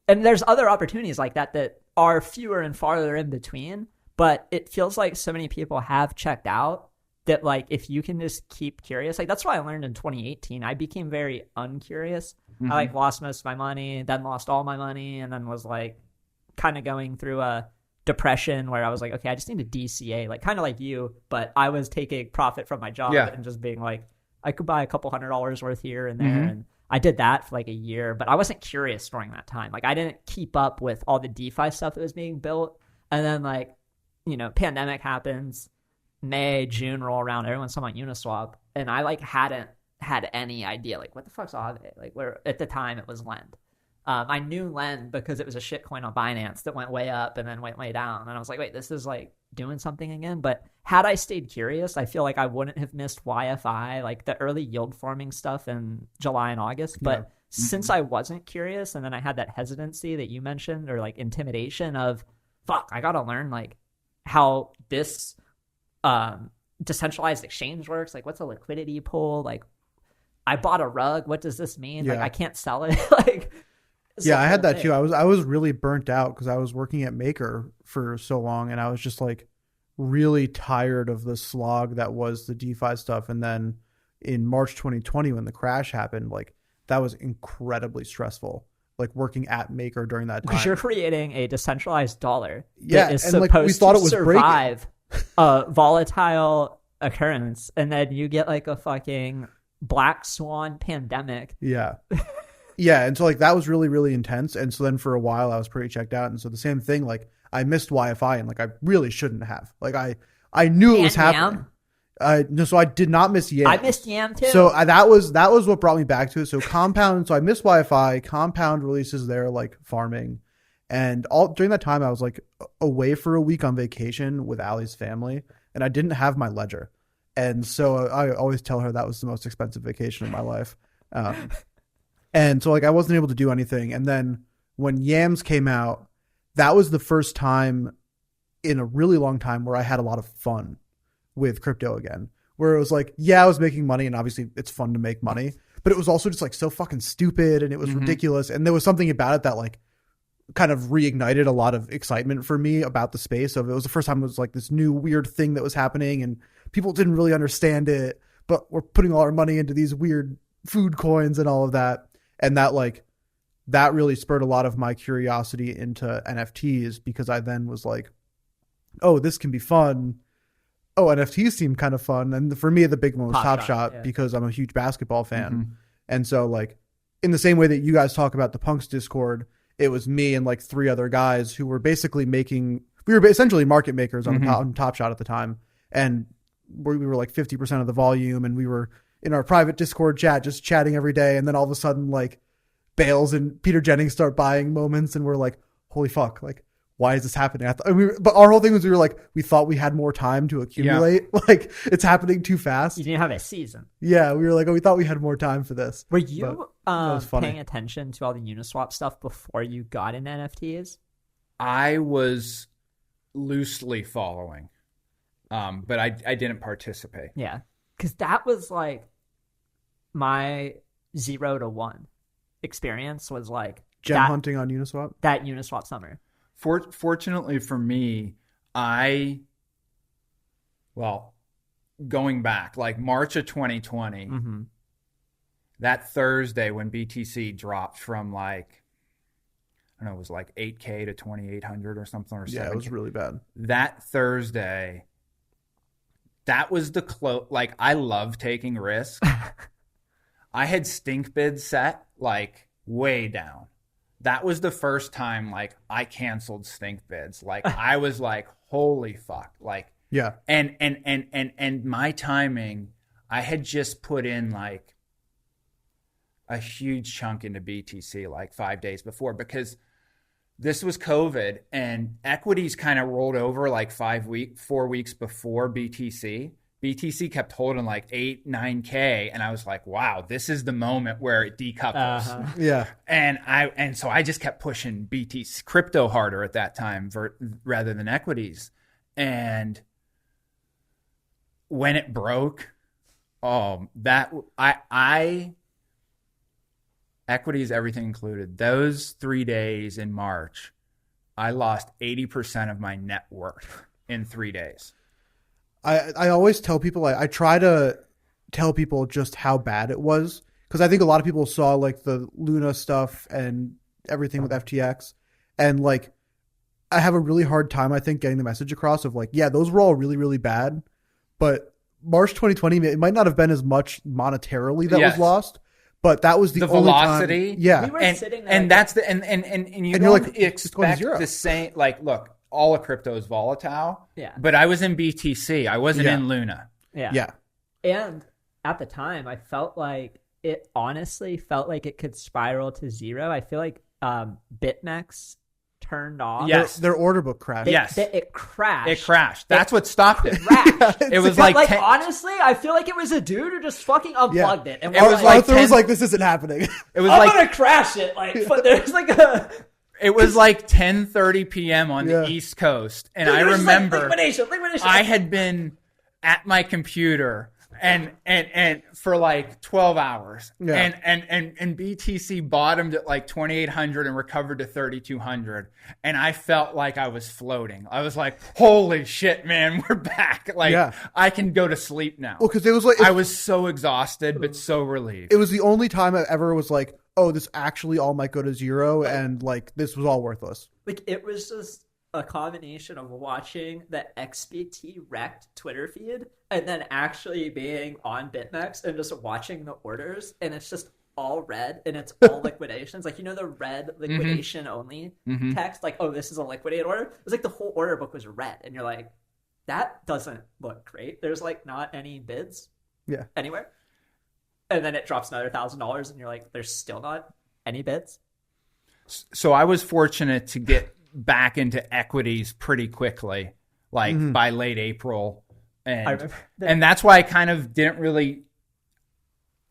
And there's other opportunities like that are fewer and farther in between. But it feels like so many people have checked out that, like, if you can just keep curious, like, that's what I learned in 2018. I became very uncurious. I like lost most of my money, then lost all my money, and then was like kind of going through a depression where I was like, okay, I just need to DCA, like kind of like you, but I was taking profit from my job and just being like, I could buy a couple $100 worth here and there. And I did that for like a year, but I wasn't curious during that time. Like, I didn't keep up with all the DeFi stuff that was being built. And then, like, you know, pandemic happens. May, June roll around, everyone's talking about Uniswap, and I like hadn't had any idea, like, what the fuck's Aave? Like, where at the time it was Lend. I knew Lend because it was a shit coin on Binance that went way up and then went way down, and I was like, wait, this is like doing something again. But had I stayed curious, I feel like I wouldn't have missed YFI, like the early yield forming stuff in July and August. But since I wasn't curious, and then I had that hesitancy that you mentioned, or like intimidation of, fuck, I gotta learn like how this decentralized exchange works, like what's a liquidity pool, like I bought a rug, what does this mean? Like, I can't sell it. Like, I had that too. I was really burnt out because I was working at Maker for so long, and I was just like really tired of the slog that was the DeFi stuff. And then in March 2020, when the crash happened, like, that was incredibly stressful, like working at Maker during that time, because you're creating a decentralized dollar that is and supposed like we thought to it was survive a volatile occurrence, and then you get like a fucking black swan pandemic. Yeah. And so like that was really, really intense. And so then for a while I was pretty checked out. And so the same thing, like I missed YFI, and like I really shouldn't have. Like I knew it was happening. No, so I did not miss Yam. I missed Yam too. So that was what brought me back to it. So Compound. So I missed YFI. Compound releases their like farming. And all during that time, I was like away for a week on vacation with Allie's family, and I didn't have my ledger. And so I always tell her that was the most expensive vacation of my life. And so like I wasn't able to do anything. And then when Yams came out, that was the first time in a really long time where I had a lot of fun with crypto again, where it was like, yeah, I was making money, and obviously it's fun to make money, but it was also just like so fucking stupid, and it was ridiculous. And there was something about it that like kind of reignited a lot of excitement for me about the space. So it was the first time it was like this new weird thing that was happening, and people didn't really understand it, but we're putting all our money into these weird food coins and all of that. And that really spurred a lot of my curiosity into NFTs, because I then was like, oh, this can be fun. Oh, NFTs seem kind of fun. And for me, the big one was Top Shot, because I'm a huge basketball fan. And so like in the same way that you guys talk about the Punks Discord, it was me and like 3 other guys who were basically we were essentially market makers on Top Shot at the time. And we were like 50% of the volume, and we were in our private Discord chat just chatting every day. And then all of a sudden, like, Bales and Peter Jennings start buying moments, and we're like, holy fuck, like, why is this happening? But our whole thing was we thought we had more time to accumulate. Yeah. Like, it's happening too fast. You didn't have a season. Yeah, we were like, we thought we had more time for this. Were you paying attention to all the Uniswap stuff before you got into NFTs? I was loosely following, but I didn't participate. Yeah, because that was like my 0 to 1 experience was like gem hunting on Uniswap. That Uniswap summer. Fortunately for me, going back like March of 2020, that Thursday when BTC dropped from like, I don't know, it was like 8K to 2,800 or something, or yeah, 7K. It was really bad. That Thursday, that was the like, I love taking risks. I had stink bids set like way down. That was the first time like I canceled stink bids. Like I was like, holy fuck. Like, Yeah. and my timing, I had just put in like a huge chunk into BTC like 5 days before, because this was COVID and equities kind of rolled over like 4 weeks before BTC. BTC kept holding like 8, 9K. And I was like, wow, this is the moment where it decouples. Yeah. And so I just kept pushing BTC crypto harder at that time rather than equities. And when it broke, equities, everything included, those 3 days in March, I lost 80% of my net worth in 3 days. I always tell people, I try to tell people just how bad it was, because I think a lot of people saw like the Luna stuff and everything with FTX, and like I have a really hard time, I think, getting the message across of like, yeah, those were all really, really bad, but March 2020, it might not have been as much monetarily that was lost, but that was the only velocity. Time. Yeah, We were sitting there, and that's the and you and don't you're like, expect the same. Like, look, all of crypto is volatile. Yeah. But I was in BTC. I wasn't in Luna. Yeah. And at the time, I felt like it honestly felt like it could spiral to zero. I feel like BitMEX turned off. Yes. Their order book crashed. It crashed. It crashed. That's what stopped it. Crashed. It was But like honestly, I feel like it was a dude who just fucking unplugged it. And It was like Arthur was like, this isn't happening. it was I'm like gonna crash it. Like, but there's like a. it was like 10:30 p.m. on the East Coast, and I There's remember like liquidation. I had been at my computer and for like 12 hours, and BTC bottomed at like 2,800 and recovered to 3,200, and I felt like I was floating. I was like, holy shit, man, we're back. Like I can go to sleep now. Well, because it was like I was so exhausted but so relieved. it was the only time I ever was like, oh, this actually all might go to zero, and like this was all worthless. Like, it was just a combination of watching the XBT wrecked Twitter feed and then actually being on BitMEX and just watching the orders, and it's just all red and it's all liquidations. Like, you know, the red liquidation only text, like, oh, this is a liquidated order. It was like the whole order book was red, and you're like, that doesn't look great. There's like not any bids anywhere. And then it drops another $1,000, and you're like, there's still not any bids. So I was fortunate to get back into equities pretty quickly, like by late April. And that's why I kind of didn't really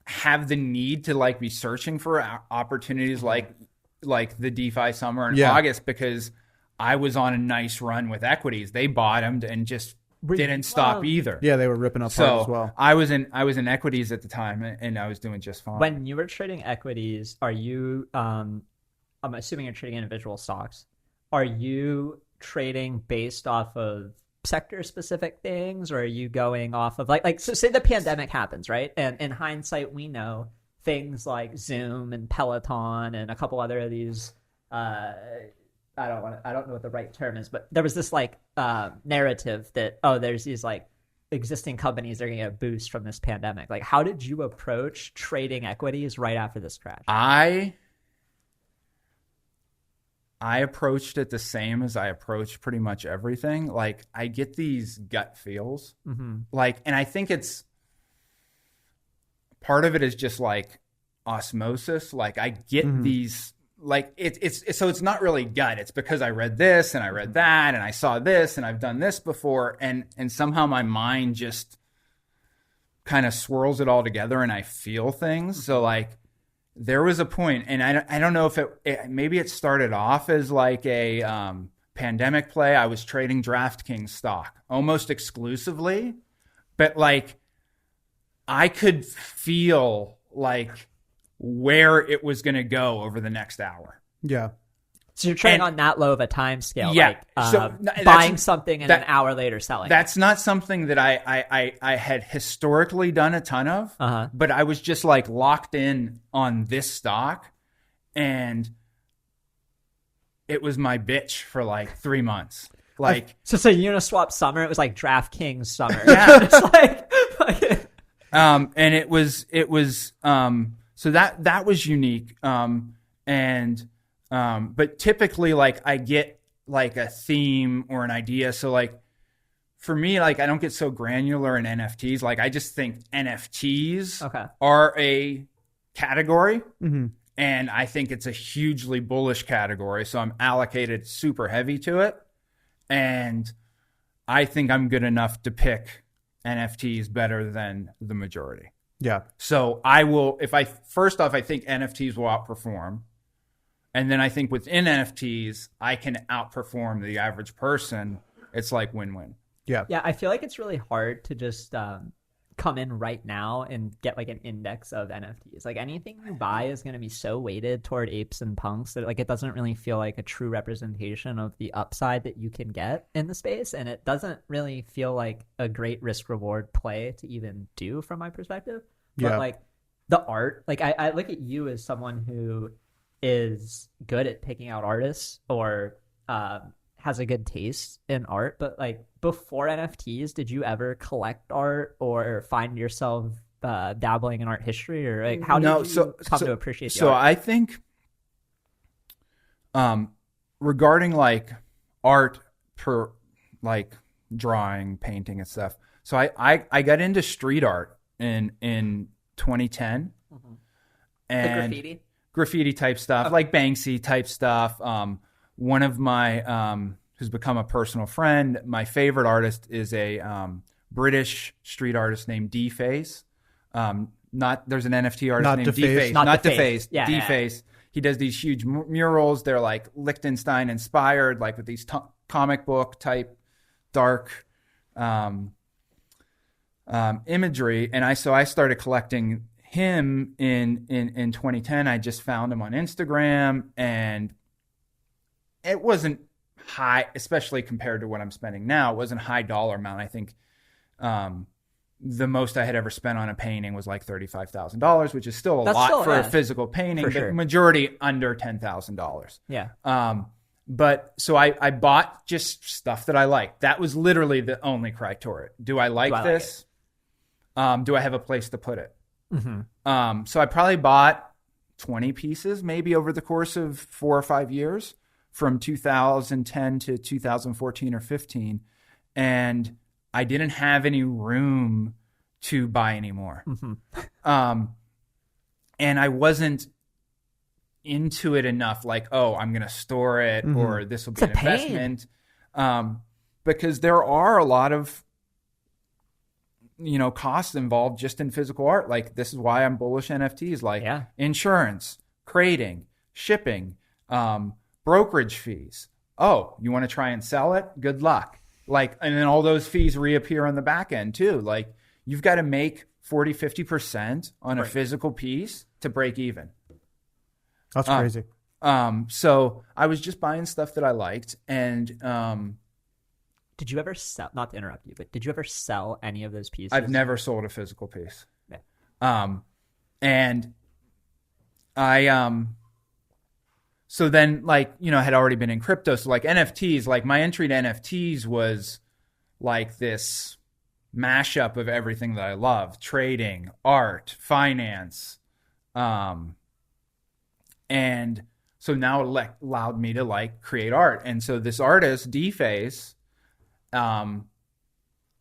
have the need to like be searching for opportunities like the DeFi summer in August, because I was on a nice run with equities. They bottomed and just didn't stop either. Yeah, they were ripping up hard as well. I was in equities at the time, and I was doing just fine. When you were trading equities, are you I'm assuming you're trading individual stocks. Are you trading based off of sector specific things, or are you going off of like so say the pandemic happens, right? And in hindsight, we know things like Zoom and Peloton and a couple other of these I don't know what the right term is, but there was this like narrative that, oh, there's these like existing companies that are going to get a boost from this pandemic. Like, how did you approach trading equities right after this crash? I approached it the same as I approach pretty much everything. Like, I get these gut feels, like, and I think it's part of it is just like osmosis. Like, I get these. Like it's not really gut. It's because I read this and I read that and I saw this and I've done this before, and somehow my mind just kind of swirls it all together and I feel things. So like there was a point, and I don't know if it maybe it started off as like a pandemic play. I was trading DraftKings stock almost exclusively, but like I could feel like where it was going to go over the next hour. Yeah. So you're trading on that low of a time scale. Yeah. Like, buying something and an hour later selling. That's not something that I had historically done a ton of, but I was just like locked in on this stock, and it was my bitch for like 3 months. Like, so Uniswap summer, it was like DraftKings summer. Yeah. It's like And it was so that was unique. But typically, like, I get like a theme or an idea. So like for me, like, I don't get so granular in NFTs. Like, I just think NFTs are a category. Mm-hmm. And I think it's a hugely bullish category. So I'm allocated super heavy to it. And I think I'm good enough to pick NFTs better than the majority. Yeah. So I will, first off, I think NFTs will outperform. And then I think within NFTs, I can outperform the average person. It's like win-win. Yeah. Yeah, I feel like it's really hard to just come in right now and get like an index of NFTs. Like anything you buy is going to be so weighted toward apes and punks that like it doesn't really feel like a true representation of the upside that you can get in the space, and it doesn't really feel like a great risk reward play to even do from my perspective. But like the art, like I look at you as someone who is good at picking out artists or has a good taste in art, but like before NFTs, did you ever collect art or find yourself dabbling in art history, or like how did you come to appreciate the art? So I think regarding like art per like drawing, painting and stuff. So I got into street art in 2010. Mm-hmm. And the graffiti type stuff, like Banksy type stuff. One of my who's become a personal friend, my favorite artist is a British street artist named Deface. There's an NFT artist named Deface, not Deface. Yeah, Deface. Yeah. He does these huge murals. They're like Liechtenstein inspired, like with these comic book type dark imagery. And I started collecting him in 2010. I just found him on Instagram, and it wasn't high, especially compared to what I'm spending now. It wasn't a high dollar amount. I think the most I had ever spent on a painting was like $35,000, which is still a lot for a physical painting, but sure. Majority under $10,000. Yeah. But so I bought just stuff that I liked. That was literally the only criteria. Do I like this? Do I have a place to put it? Mm-hmm. So I probably bought 20 pieces maybe over the course of 4 or 5 years from 2010 to 2014 or 15. And I didn't have any room to buy anymore. Mm-hmm. And I wasn't into it enough, like, oh, I'm going to store it or this will be an investment. Because there are a lot of costs involved just in physical art. Like, this is why I'm bullish NFTs, like insurance, crating, shipping, brokerage fees. Oh, you want to try and sell it? Good luck. Like, and then all those fees reappear on the back end too. Like, you've got to make 40-50% on a physical piece to break even. That's crazy. So I was just buying stuff that I liked. And did you ever sell, not to interrupt you, but did you ever sell any of those pieces? I've never sold a physical piece. Yeah. And I so then, like, I had already been in crypto. So like NFTs, like my entry to NFTs was like this mashup of everything that I love: trading, art, finance. And so now it allowed me to like create art. And so this artist, Deface,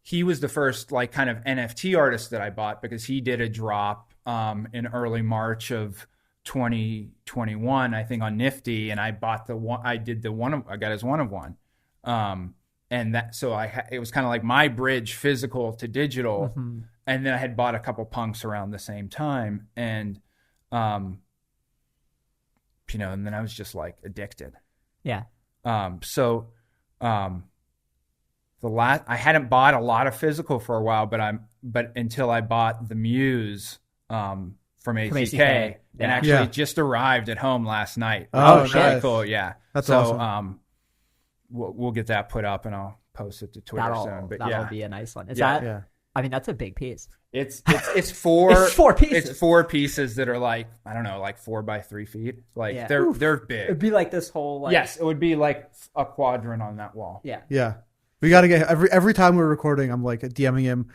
he was the first like kind of NFT artist that I bought, because he did a drop in early March of 2021, I think, on Nifty, and I bought I got his one of one. And that, so it was kind of like my bridge, physical to digital. Mm-hmm. And then I had bought a couple punks around the same time. And, and then I was just like addicted. Yeah. I hadn't bought a lot of physical for a while, but until I bought the Muse, from ACK. And actually just arrived at home last night. Oh, really nice. cool. Yeah. That's awesome. We'll get that put up and I'll post it to Twitter soon. But that'll be a nice one. Is that? Yeah. I mean, that's a big piece. It's four. It's 4 pieces. It's 4 pieces that are like, I don't know, like 4 by 3 feet. Like they're big. It'd be like this whole like. Yes, it would be like a quadrant on that wall. Yeah. Yeah. We got to get every time we're recording, I'm like DMing him,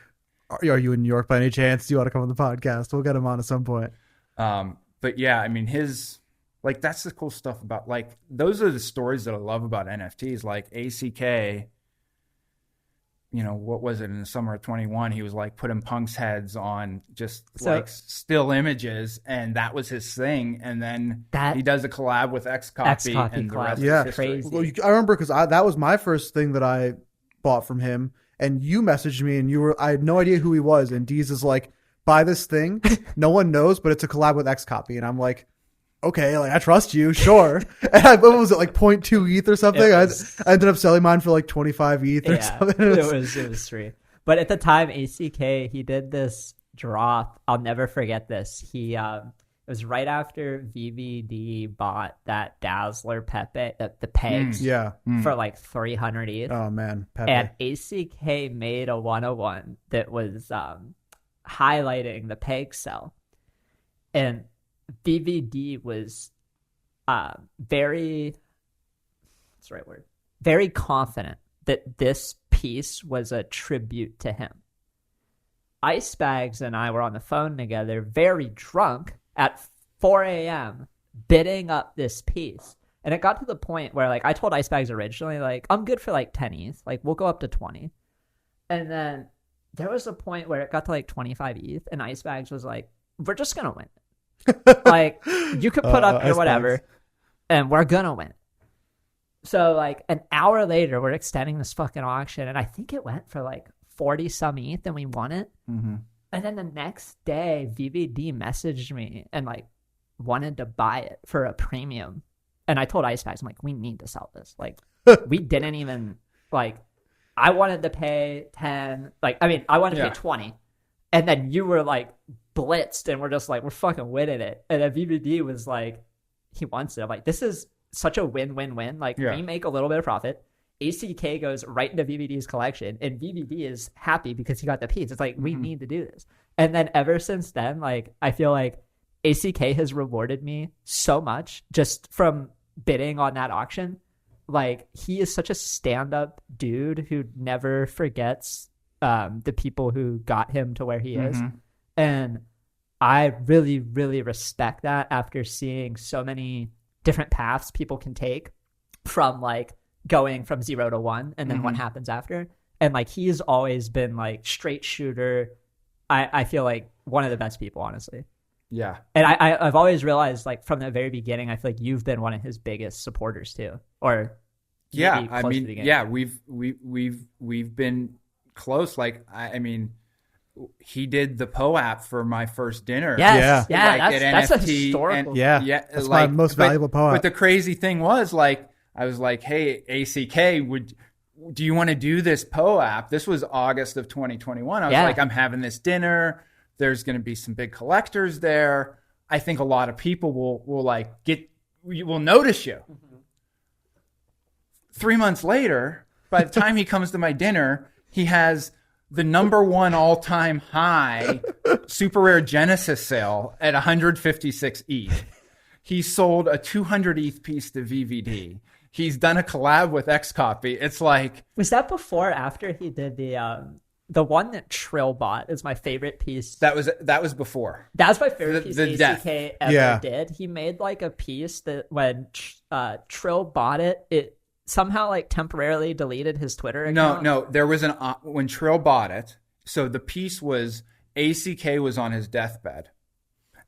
Are you in New York by any chance? Do you want to come on the podcast? We'll get him on at some point. But yeah, I mean, that's the cool stuff about, like, those are the stories that I love about NFTs. Like ACK, you know, what was it, in the summer of 21? He was like putting punks' heads on just like still images, and that was his thing. And then he does a collab with Xcopy, and the rest is history. Crazy. Well, I remember because that was my first thing that I bought from him, and you messaged me, and I had no idea who he was, and Deez is like, buy this thing, no one knows, but it's a collab with Xcopy, and I'm like, okay, like I trust you, sure. And what was it, like 0.2 ETH or something? I ended up selling mine for like 25 ETH or something. It was free. But at the time, ACK, he did this drop. I'll never forget this. It was right after VVD bought that Dazzler Pepe, the pegs, for like 300 ETH. Oh man, Pepe. And ACK made a 101 that was highlighting the peg cell, and VVD was very confident that this piece was a tribute to him. Icebags and I were on the phone together, very drunk, at 4 a.m. bidding up this piece. And it got to the point where, like, I told Icebags originally, like, I'm good for like 10 ETH. Like, we'll go up to 20. And then there was a point where it got to like 25 ETH, and Icebags was like, we're just going to win. Like, you could put up your whatever, and we're gonna win. So like an hour later, we're extending this fucking auction, and I think it went for like 40 some ETH, and we won it. Mm-hmm. And then the next day, VVD messaged me and like wanted to buy it for a premium. And I told Icebags, I'm like, we need to sell this. Like, we didn't even, like, I wanted to pay 10. Like, I mean, I wanted to pay 20, and then you were like blitzed, and we're just like, we're fucking winning it. And then VVD was like, he wants it. I'm like, this is such a win-win-win. Like, we make a little bit of profit. ACK goes right into VVD's collection, and VVD is happy because he got the piece. It's like, we need to do this. And then ever since then, like, I feel like ACK has rewarded me so much just from bidding on that auction. Like, he is such a stand-up dude who never forgets the people who got him to where he is. And I really, really respect that after seeing so many different paths people can take from like going from 0 to 1 and then what happens after. And like, he's always been like straight shooter. I feel like one of the best people, honestly. Yeah. And I've always realized, like, from the very beginning, I feel like you've been one of his biggest supporters too. Or I mean, we've been close. Like, I mean, he did the Poe app for my first dinner. Yes. Yeah. Like, that's a historical. That's like, my most valuable Poe app. But the crazy thing was, like, I was like, hey, ACK, do you want to do this Poe app? This was August of 2021. I was like, I'm having this dinner. There's going to be some big collectors there. I think a lot of people will notice you. 3 months later, by the time he comes to my dinner, he has the #1 all-time high super rare Genesis sale at 156 ETH. He sold a 200 ETH piece to VVD. He's done a collab with Xcopy. It's like, was that before or after he did the one that Trill bought? Is my favorite piece. That was before. That was my favorite piece the ACK ever did. He made like a piece that when Trill bought it somehow like temporarily deleted his Twitter account. No, there was when Trill bought it. So the piece was ACK was on his deathbed,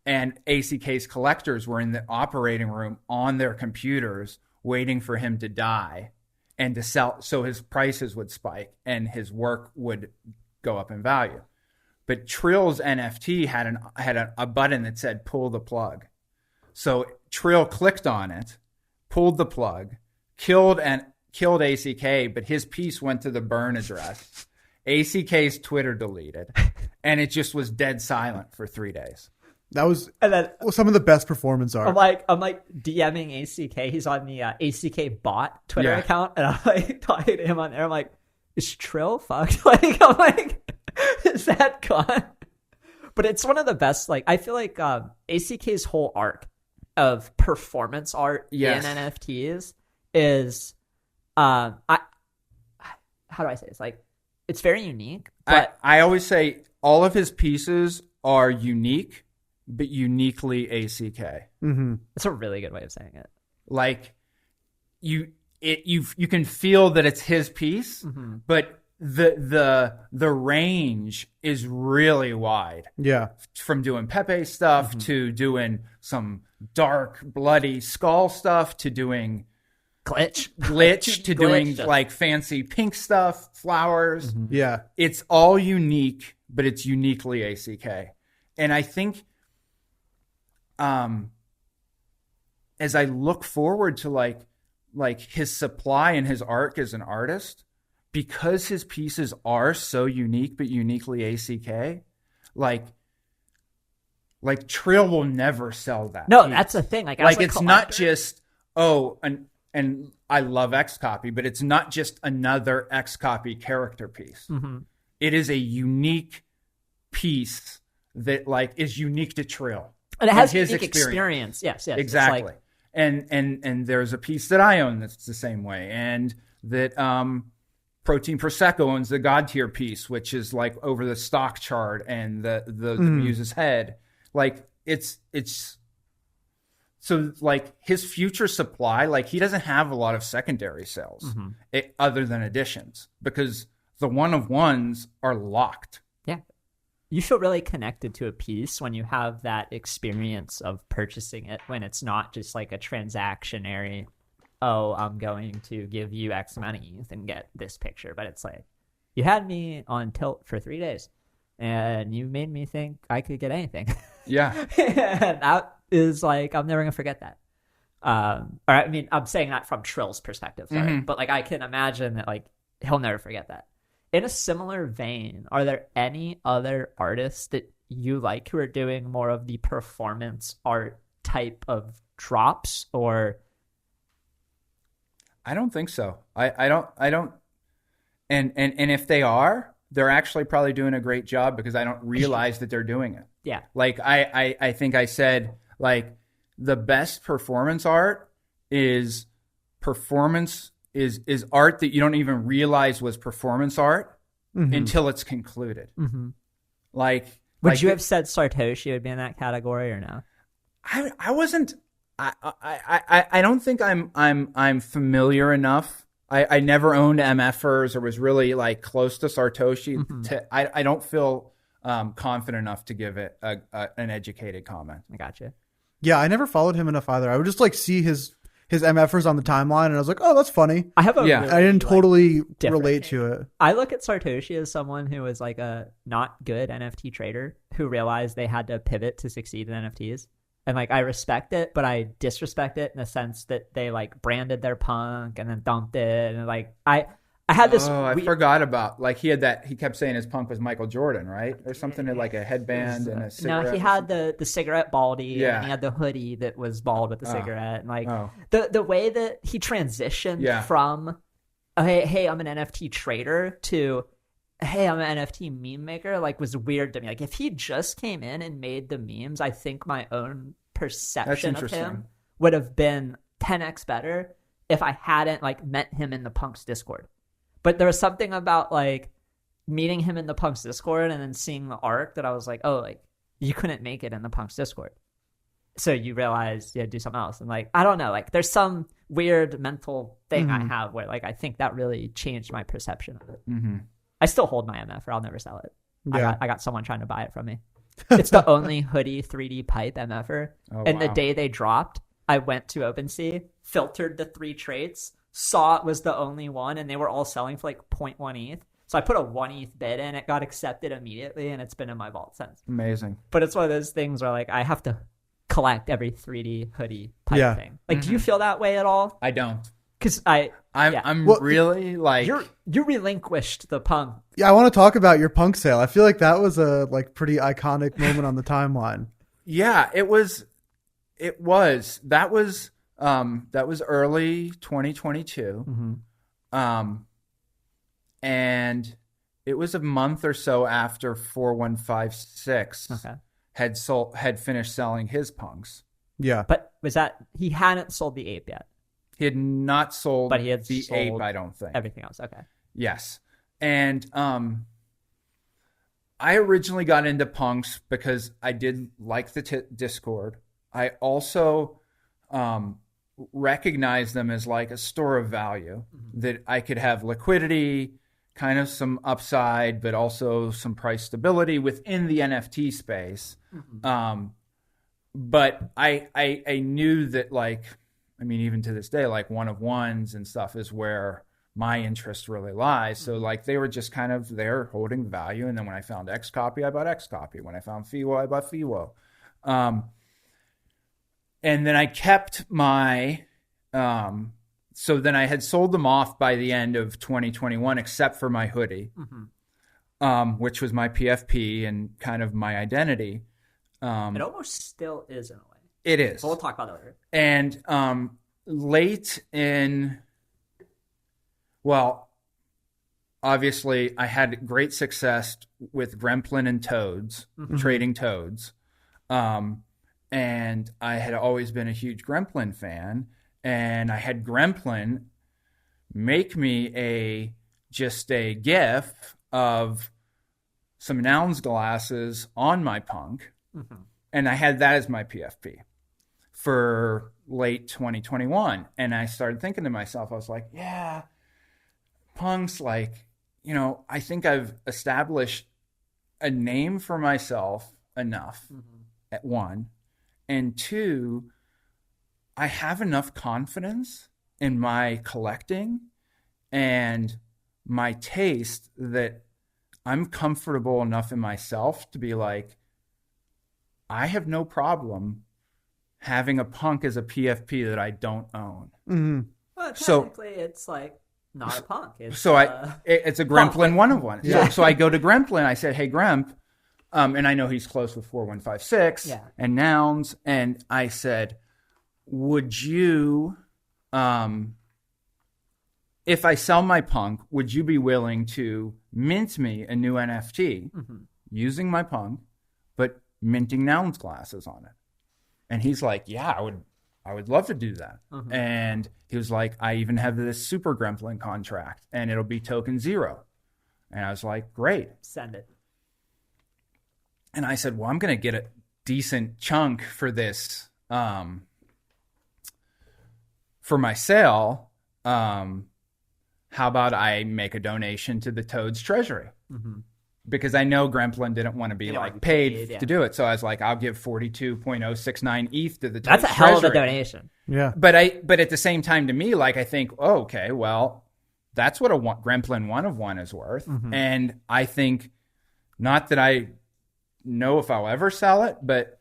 and ACK's collectors were in the operating room on their computers waiting for him to die and to sell, so his prices would spike and his work would go up in value. But Trill's NFT had a button that said pull the plug. So Trill clicked on it, pulled the plug, killed ACK, but his piece went to the burn address. ACK's Twitter deleted, and it just was dead silent for 3 days. That was some of the best performance art. I'm like DMing ACK. He's on the ACK bot Twitter account, and I'm like talking to him on there. I'm like, is Trill fucked? Like, I'm like, is that gone? But it's one of the best. Like, I feel like ACK's whole arc of performance art in NFTs is, how do I say this? Like, it's very unique. But I always say, all of his pieces are unique, but uniquely ACK. Mm-hmm. That's a really good way of saying it. Like you can feel that it's his piece, but the range is really wide. Yeah. From doing Pepe stuff to doing some dark, bloody skull stuff to doing glitch to doing like fancy pink stuff, flowers. Yeah. It's all unique, but it's uniquely ACK. And I think as I look forward to like his supply and his arc as an artist, because his pieces are so unique but uniquely ACK, like Trill will never sell that. No, piece. that's the thing. Like It's not just and I love X copy, but it's not just another X copy character piece. It is a unique piece that like is unique to Trill. And it has his unique experience. Yes. Exactly. Like, and there's a piece that I own that's the same way, and that Protein Prosecco owns the God Tier piece, which is like over the stock chart and the muse's head. Like it's so like his future supply, like he doesn't have a lot of secondary sales other than editions, because the one of ones are locked. Yeah. You feel really connected to a piece when you have that experience of purchasing it, when it's not just like a transactionary, oh, I'm going to give you X amount of ETH and get this picture. But it's like, you had me on tilt for 3 days and you made me think I could get anything. Yeah. And that is like, I'm never going to forget that. Or I mean, I'm saying that from Trill's perspective, sorry. But like, I can imagine that like, he'll never forget that. In a similar vein, are there any other artists that you like who are doing more of the performance art type of drops, or? I don't think so. I don't. And if they are, they're actually probably doing a great job, because I don't realize that they're doing it. Yeah. Like I think I said, like, the best performance art is art that you don't even realize was performance art until it's concluded. Like, would you have said Sartoshi would be in that category or no? I wasn't. I don't think I'm familiar enough. I never owned MFers or was really like close to Sartoshi. I don't feel confident enough to give it an educated comment. I gotcha. Yeah, I never followed him enough either. I would just like see his MFers on the timeline, and I was like, oh, that's funny. I have a Yeah. really, I didn't totally different relate to it. I look at Sartoshi as someone who was like a not good NFT trader who realized they had to pivot to succeed in NFTs. And like, I respect it, but I disrespect it in the sense that they like branded their punk and then dumped it. And like, I had this. Oh, I forgot about, like, he kept saying his punk was Michael Jordan, right? Or something, like a headband and a cigarette. No, he had the cigarette baldy, Yeah. and he had the hoodie that was bald with the cigarette. And like, Oh. the way that he transitioned from, hey, I'm an NFT trader, to, hey, I'm an NFT meme maker, like, was weird to me. Like, if he just came in and made the memes, I think my own perception of him would have been 10x better if I hadn't like met him in the Punks Discord. But there was something about like meeting him in the Punks Discord and then seeing the arc that I was like, oh, like, you couldn't make it in the Punks Discord, so you realize you had to do something else. And like, I don't know, like, there's some weird mental thing I have where like, I think that really changed my perception of it. I still hold my MF, or I'll never sell it. Yeah. I got someone trying to buy it from me. It's the only hoodie 3D pipe MFer. And the day they dropped, I went to OpenSea, filtered the 3 traits, saw it was the only one, and they were all selling for like 0.1 ETH. So I put a 1 ETH bid in, it got accepted immediately, and it's been in my vault since. Amazing. But it's one of those things where like, I have to collect every 3D hoodie pipe thing. Like, do you feel that way at all? I don't. Because I'm Well, really like, you relinquished the punk. Yeah, I want to talk about your punk sale. I feel like that was a like pretty iconic moment on the timeline. yeah, it was that was early 2022. And it was a month or so after 4156 had finished selling his punks. Yeah. But was that, he hadn't sold the ape yet? He had not sold But he had the sold ape, I don't think. Everything else, okay. Yes. And I originally got into punks because I did like the Discord. I also recognized them as like a store of value, that I could have liquidity, kind of some upside, but also some price stability within the NFT space. But I knew that, like, I mean, even to this day, like one of ones and stuff is where my interest really lies. So like they were just kind of there holding value. And then when I found X copy, I bought X copy. When I found FIWO, I bought FIWO. And then I kept my, so then I had sold them off by the end of 2021, except for my hoodie, which was my PFP and kind of my identity. It almost still is in a way. It is. But we'll talk about that later. And late in, well, obviously I had great success with Gremplin and Toads, trading Toads. And I had always been a huge Gremplin fan. And I had Gremplin make me just a GIF of some Nouns glasses on my punk. And I had that as my PFP for late 2021. And I started thinking to myself, I was like, yeah, punks, like, you know, I think I've established a name for myself enough at one. And two, I have enough confidence in my collecting and my taste that I'm comfortable enough in myself to be like, I have no problem having a punk as a PFP that I don't own. Well, technically, it's like not a punk. It's, it's a Gremplin one of one. Yeah. So I go to Gremplin. I said, hey, Gremp. And I know he's close with 4156 and Nouns. And I said, would you, if I sell my punk, would you be willing to mint me a new NFT using my punk, but minting Nouns glasses on it? And he's like, yeah, I would love to do that. And he was like, I even have this super Gremplin contract and it'll be token 0. And I was like, great. Send it. And I said, well, I'm going to get a decent chunk for this, for my sale. How about I make a donation to the Toads Treasury? Because I know Gremplin didn't want to be paid to do it. So I was like, I'll give 42.069 ETH to the Toads Treasury. That's a hell of a donation. Yeah. But at the same time to me, like, I think, oh, okay, well, that's what a Gremplin one of one is worth. And I think, not that I know if I'll ever sell it, but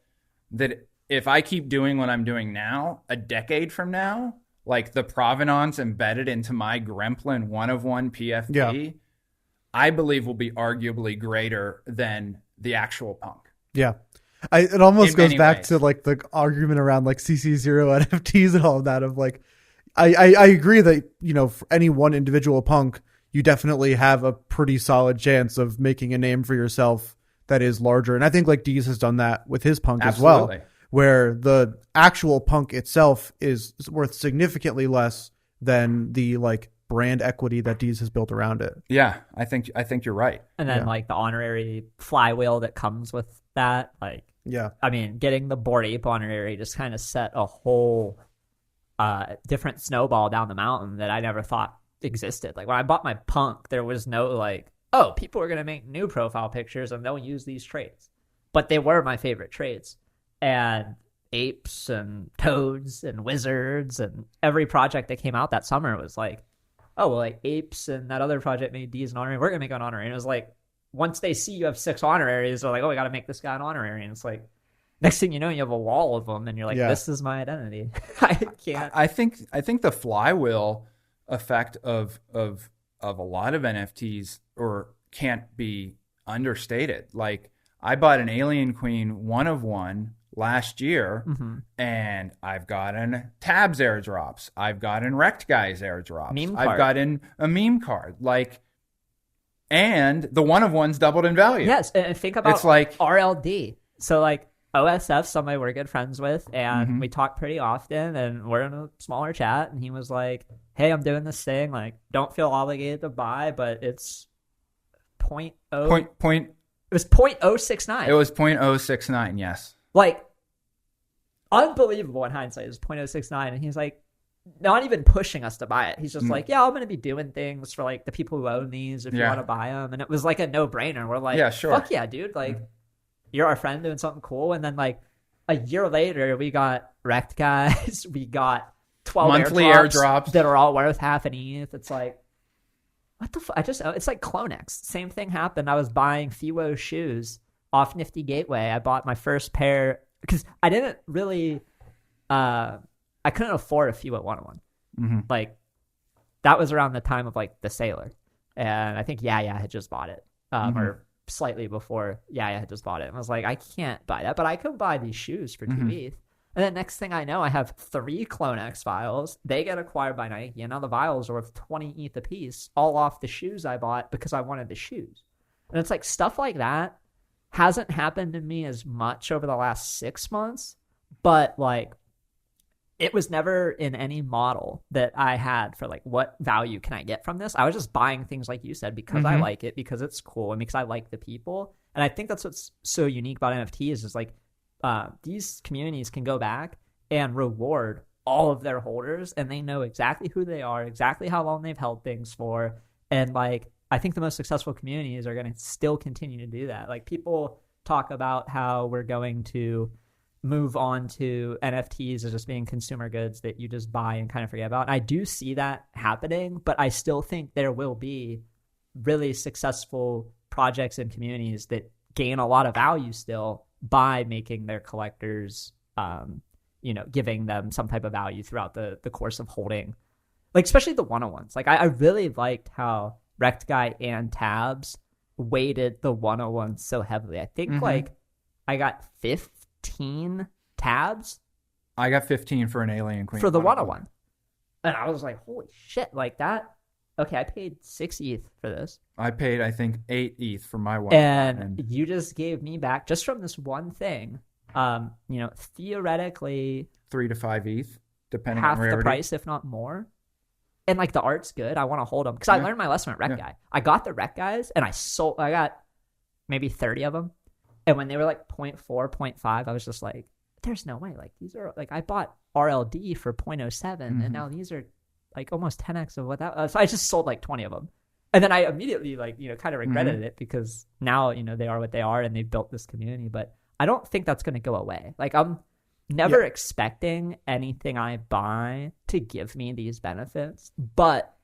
that if I keep doing what I'm doing now, a decade from now, like the provenance embedded into my Gremplin one of one PFP, I believe will be arguably greater than the actual punk. Yeah. It almost goes back ways. to like the argument around like CC0 NFTs and all of that, of like, I agree that, you know, for any one individual punk, you definitely have a pretty solid chance of making a name for yourself that is larger. And I think like Deez has done that with his punk as well, where the actual punk itself is worth significantly less than the like brand equity that Deez has built around it. Yeah, I think you're right. And then like the honorary flywheel that comes with that, like, I mean, getting the Bored Ape honorary just kind of set a whole different snowball down the mountain that I never thought existed. Like when I bought my punk, there was no like, oh, people are going to make new profile pictures and they'll use these traits. But they were my favorite traits. And apes and toads and wizards and every project that came out that summer was like, oh, well, like apes and that other project made Deez an honorary. We're going to make an honorary. And it was like, once they see you have 6 honoraries, they're like, oh, we got to make this guy an honorary. And it's like, next thing you know, you have a wall of them and you're like, this is my identity. I can't. I think the flywheel effect of a lot of NFTs can't be understated. Like I bought an Alien Queen one of one last year and I've gotten Tabs airdrops. I've gotten Wrecked Guys airdrops. I've gotten a meme card. Like, and the one of ones doubled in value. Yes. And think about it's like RLD. So like OSF, somebody we're good friends with, and we talk pretty often and we're in a smaller chat and he was like, hey, I'm doing this thing. Like, don't feel obligated to buy, but it's 0.0 It was 0.069. It was 0.069. Yes. Like, unbelievable in hindsight. It was 0.069. And he's like, not even pushing us to buy it. He's just like, yeah, I'm going to be doing things for like the people who own these if you want to buy them. And it was like a no-brainer. We're like, yeah, sure. Fuck yeah, dude. Like, you're our friend doing something cool. And then like a year later, we got wrecked guys. We got 12 monthly airdrops that are all worth half an ETH. It's like, what the fuck? It's like Clonex. Same thing happened. I was buying Fiwo shoes off Nifty Gateway. I bought my first pair because I didn't really, I couldn't afford a Fiwo 101. Mm-hmm. Like, that was around the time of like the Sailor. And I think Yaya had just bought it, or slightly before Yaya had just bought it. And I was like, I can't buy that, but I could buy these shoes for 2 ETH. And then next thing I know, I have 3 Clonex vials. They get acquired by Nike, and now the vials are worth 20 ETH a piece, all off the shoes I bought because I wanted the shoes. And it's like stuff like that hasn't happened to me as much over the last 6 months, but like it was never in any model that I had for like what value can I get from this. I was just buying things like you said because I like it, because it's cool, and because I like the people. And I think that's what's so unique about NFTs is like these communities can go back and reward all of their holders, and they know exactly who they are, exactly how long they've held things for. And like, I think the most successful communities are going to still continue to do that. Like, people talk about how we're going to move on to NFTs as just being consumer goods that you just buy and kind of forget about. And I do see that happening, but I still think there will be really successful projects and communities that gain a lot of value still by making their collectors, giving them some type of value throughout the course of holding, like especially the one-on-ones. Like I really liked how Wrecked Guy and Tabs weighted the one-on-ones so heavily. I think like I got 15 Tabs. I got 15 for an Alien Queen for the one-on-one, and I was like, holy shit, like that. Okay, I paid 6 ETH for this. I paid, I think, 8 ETH for my one. And you just gave me back, just from this one thing, theoretically 3 to 5 ETH, depending half on rarity. the price, if not more. And like the art's good. I want to hold them because I learned my lesson at Wreck Guy. I got the Wreck Guys, and I got maybe 30 of them. And when they were like 0.4, 0.5, I was just like, there's no way. Like, these are like, I bought RLD for 0.07, and now these are like almost 10x of what that was. So I just sold like 20 of them. And then I immediately kind of regretted it, because now, they are what they are and they've built this community. But I don't think that's going to go away. Like, I'm never expecting anything I buy to give me these benefits, but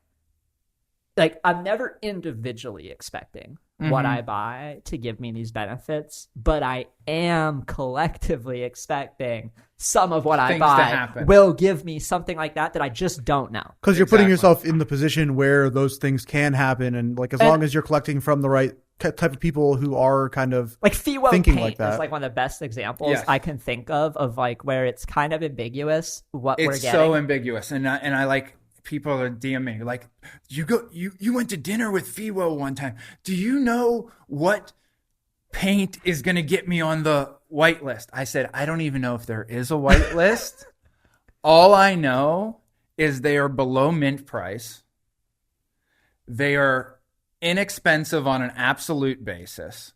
like, I'm never individually expecting what I buy to give me these benefits, but I am collectively expecting some of what I buy will give me something like that I just don't know. Because you're putting yourself in the position where those things can happen, and like as long as you're collecting from the right type of people who are kind of like Fiwo thinking Paint like that. Is like one of the best examples I can think of like where it's kind of ambiguous what we're getting. It's so ambiguous, and I like. People are DMing like, you went to dinner with Fiwo one time. Do you know what paint is going to get me on the white list? I said, I don't even know if there is a white list. All I know is they are below mint price. They are inexpensive on an absolute basis.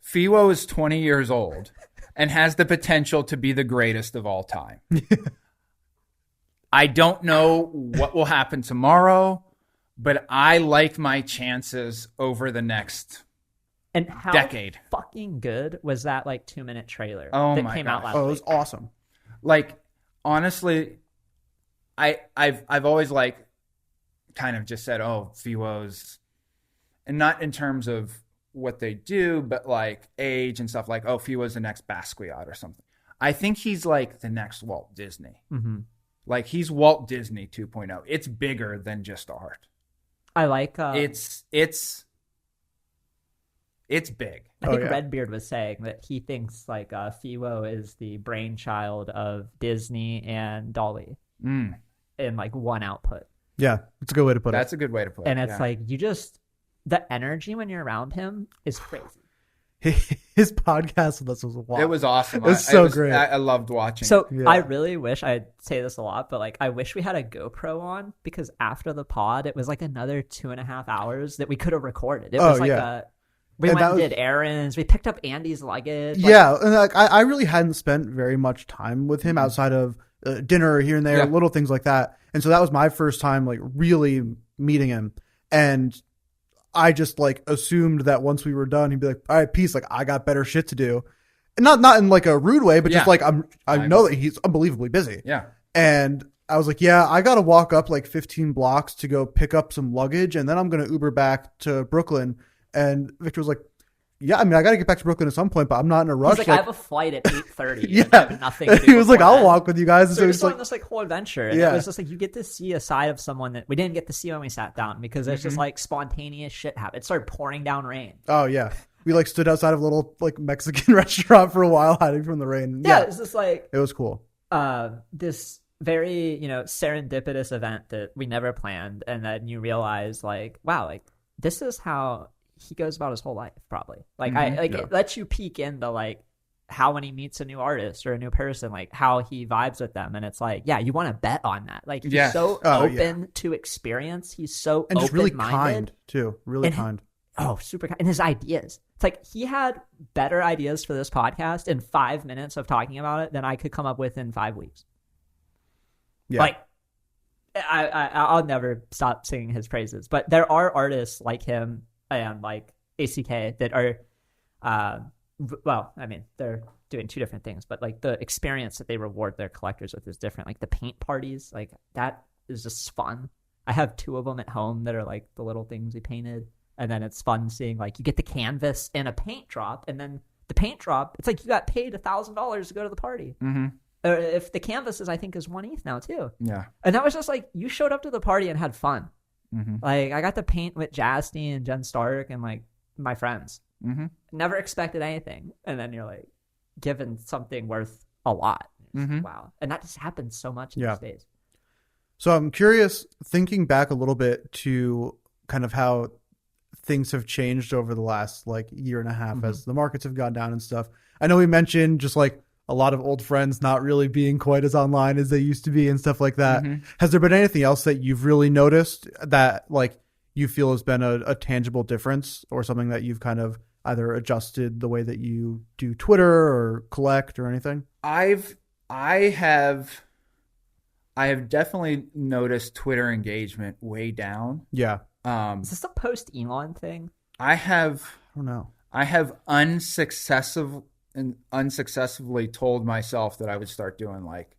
Fiwo is 20 years old and has the potential to be the greatest of all time. I don't know what will happen tomorrow, but I like my chances over the next decade. Fucking good was that like 2-minute trailer that came out last week? It was awesome. Like, honestly, I've always like kind of just said, oh, Fiwo's, and not in terms of what they do, but like age and stuff, like, oh, Fiwo's the next Basquiat or something. I think he's like the next Walt Disney. Like, he's Walt Disney 2.0. It's bigger than just art. I like it's big. I think Redbeard was saying that he thinks like Fiwo is the brainchild of Disney and Dolly in like one output. Yeah, it's a good way to put it. That's a good way to put it. And it's like, the energy when you're around him is crazy. His podcast with us was wild. It was awesome. It was so great. I loved watching. So I really wish, I say this a lot, but like, I wish we had a GoPro on, because after the pod, it was like another 2.5 hours that we could have recorded. It was like We And went that and was- did errands. We picked up Andy's luggage. Like, Yeah, and like I really hadn't spent very much time with him outside of dinner here and there, Yeah. little things like that. And so that was my first time like really meeting him. And I just like assumed that once we were done, he'd be like, "All right, peace. Like I got better shit to do," and not in like a rude way, but just Yeah. like I know that he's unbelievably busy. Yeah. And I was like, "Yeah, I got to walk up like 15 blocks to go pick up some luggage, and then I'm gonna Uber back to Brooklyn." And Victor was like, "Yeah, I mean, I got to get back to Brooklyn at some point, but I'm not in a rush." He's like, I have a flight at 8:30. Yeah. I have nothing to do he was like, before "I'll then." walk with you guys." And So so we he's just went like, on this like whole adventure, and Yeah. it was just like you get to see a side of someone that we didn't get to see when we sat down because there's just like spontaneous shit happen. It started pouring down rain. "Oh yeah." We like stood outside of a little like Mexican restaurant for a while, hiding from the rain. Yeah, it's just like it was cool. this very serendipitous event that we never planned, and then you realize like, wow, like this is how he goes about his whole life, probably. Like it lets you peek into like how when he meets a new artist or a new person, like how he vibes with them, and it's like, yeah, you want to bet on that. Like he's so open to experience. He's so And just really open-minded. kind too. Really kind. Oh, super kind. And his ideas. It's like he had better ideas for this podcast in 5 minutes of talking about it than I could come up with in 5 weeks. Yeah. Like, I'll never stop singing his praises. But there are artists like him and like ACK that are, well, I mean, they're doing two different things, but like the experience that they reward their collectors with is different. Like the paint parties, like that is just fun. I have 2 of them at home that are like the little things he painted. And then it's fun seeing like you get the canvas and a paint drop, and then the paint drop, it's like you got paid $1,000 to go to the party. Mm-hmm. Or if the canvas is, I think, is 1 ETH now too. Yeah. And that was just like you showed up to the party and had fun. Mm-hmm. Like I got to paint with Jasty and Jen Stark and like my friends. Mm-hmm. Never expected anything, and then you're like given something worth a lot. Mm-hmm. Wow, and that just happens so much Yeah. these days. So I'm curious, thinking back a little bit to kind of how things have changed over the last like year and a half as the markets have gone down and stuff. I know we mentioned just like a lot of old friends not really being quite as online as they used to be and stuff like that. Has there been anything else that you've really noticed that like you feel has been a tangible difference, or something that you've kind of either adjusted the way that you do Twitter or collect or anything? I have definitely noticed Twitter engagement way down. Yeah. Is this a post Elon thing? I have I don't know. unsuccessfully told myself that I would start doing like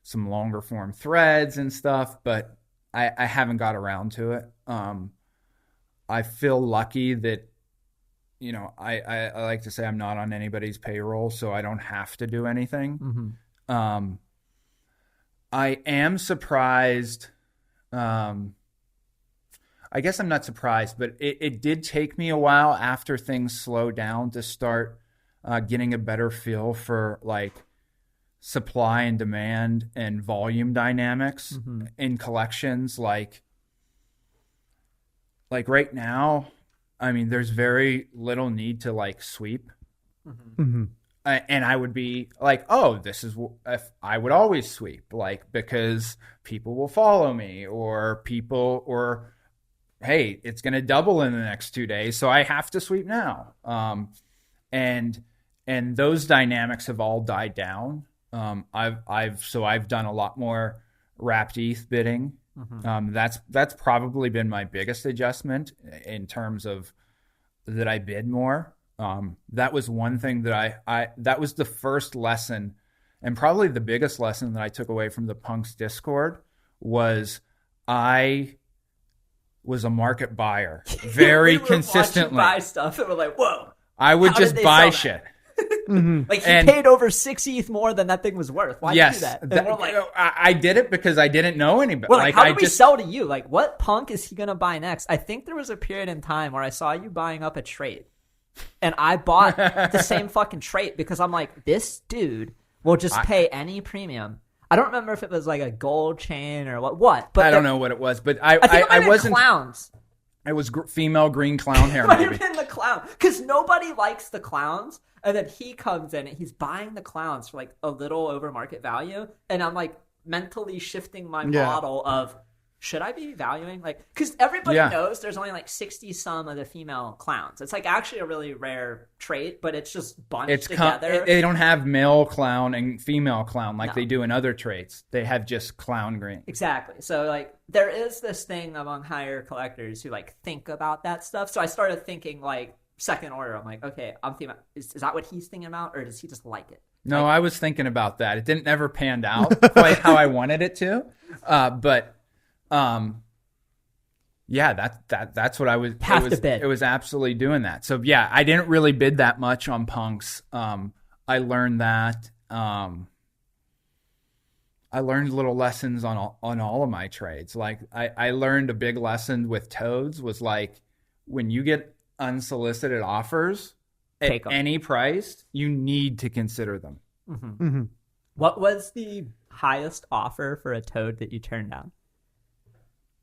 some longer form threads and stuff, but I haven't got around to it. I feel lucky that, I like to say I'm not on anybody's payroll, so I don't have to do anything. I am surprised. I guess I'm not surprised, but it did take me a while after things slowed down to start getting a better feel for like supply and demand and volume dynamics in collections. Like right now, I mean, there's very little need to like sweep. And I would be like, oh, this is if I would always sweep, like, because people will follow me, or hey, it's going to double in the next 2 days, so I have to sweep now. And those dynamics have all died down. I've done a lot more wrapped ETH bidding. That's probably been my biggest adjustment in terms of that I bid more. That was one thing that that was the first lesson, and probably the biggest lesson that I took away from the Punks Discord was I was a market buyer very consistently. Buy stuff and we're like, whoa. I would just buy shit. Like he paid over 6 ETH more than that thing was worth. Why yes, do that? And we're like, I did it because I didn't know anybody. well, like, how did we sell to you? Like, what punk is he gonna buy next? I think there was a period in time where I saw you buying up a trait, and I bought the same fucking trait because I'm like, this dude will just pay any premium. I don't remember if it was like a gold chain or what. But I don't know what it was, but I think it wasn't clowns. It was female green clown hair. Might Maybe have been the clown, because nobody likes the clowns, and then he comes in and he's buying the clowns for like a little over market value, and I'm like mentally shifting my model of should I be valuing because everybody knows there's only like 60 some of the female clowns. It's like actually a really rare trait, but it's just bunched together. They don't have male clown and female clown like they do in other traits. They have just clown green. Exactly. So like there is this thing among higher collectors who like think about that stuff. So I started thinking like second order. I'm like, okay, I'm thinking about, is that what he's thinking about, or does he just like it? No, I was thinking about that. It didn't ever panned out quite how I wanted it to. But that's what I was. To bid. It was absolutely doing that. So yeah, I didn't really bid that much on punks. I learned that. I learned little lessons on all of my trades. Like I learned a big lesson with toads was like when you get unsolicited offers at any price, you need to consider them. Mm-hmm. Mm-hmm. What was the highest offer for a toad that you turned down?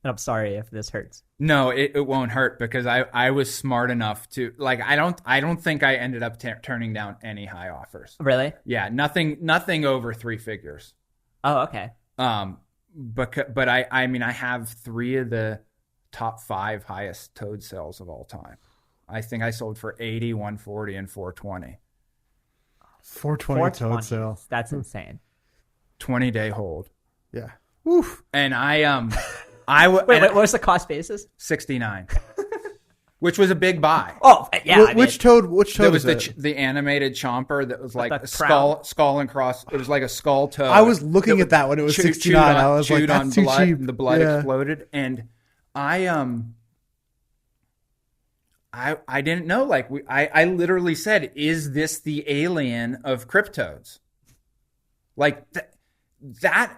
And I'm sorry if this hurts. No, it won't hurt because I was smart enough to like I don't think I ended up turning down any high offers. Really? Yeah, nothing over 3 figures. Oh, okay. But I mean I have 3 of the top 5 highest toad sales of all time. I think I sold for 80, 140, and 420. 420 toad sale. That's insane. 20-day hold. Yeah. Oof. And Wait, what was the cost basis? 69, which was a big buy. Oh, yeah. Which toad? There was the animated chomper that was like a skull and cross. It was like a skull toad. I was looking at that when it was 69. I was like, that's too cheap. And the blood exploded, and I didn't know. Like I literally said, "Is this the alien of Cryptoadz?" Like that.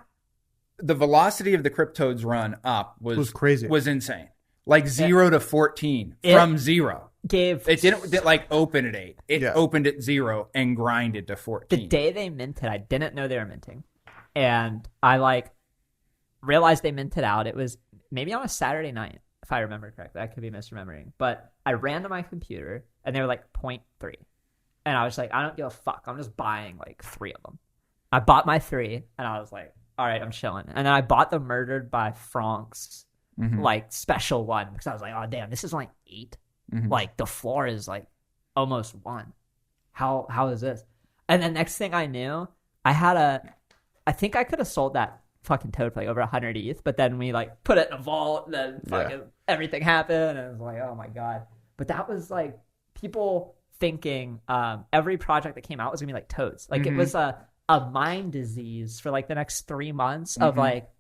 The velocity of the Cryptoadz run up was crazy. Was insane. Like 0 to 14 from 0. It didn't like open at 8. It opened at 0 and grinded to 14. The day they minted, I didn't know they were minting, and I like realized they minted out. It was maybe on a Saturday night, if I remember correctly. I could be misremembering, but I ran to my computer and they were like 0.3, and I was like, I don't give a fuck. I'm just buying like 3 of them. I bought my 3, and I was like, all right, I'm chilling. And then I bought the Murdered by Franck's like special one because I was like, oh damn, this is like 8. Mm-hmm. Like the floor is like almost 1. How is this? And then next thing I knew, I think I could have sold that fucking toad for like over 100 ETH, but then we like put it in a vault, and then fucking everything happened, and it was like, oh my god. But that was like people thinking every project that came out was gonna be like toads. Like it was a mind disease for like the next 3 months of like,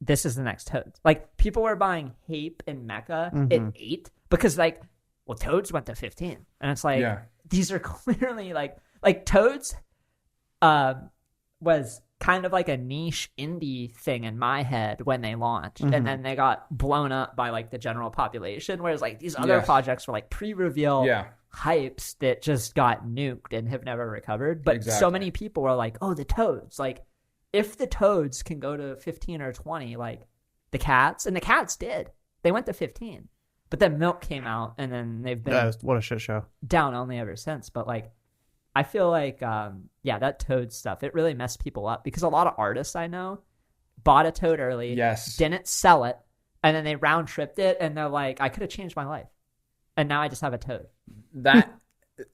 this is the next toads. Like people were buying Hape and Mecca at 8 because like, well, toads went to 15, and it's like these are clearly like toads was kind of like a niche indie thing in my head when they launched, and then they got blown up by like the general population, whereas like these other projects were like pre-reveal hypes that just got nuked and have never recovered. But so many people were like, oh, the toads, like if the toads can go to 15 or 20, like the cats did, they went to 15, but then milk came out, and then they've been what a shit show down only ever since. But like I feel like that toad stuff, it really messed people up because a lot of artists I know bought a toad early, didn't sell it, and then they round tripped it, and they're like, I could have changed my life, and now I just have a toad. That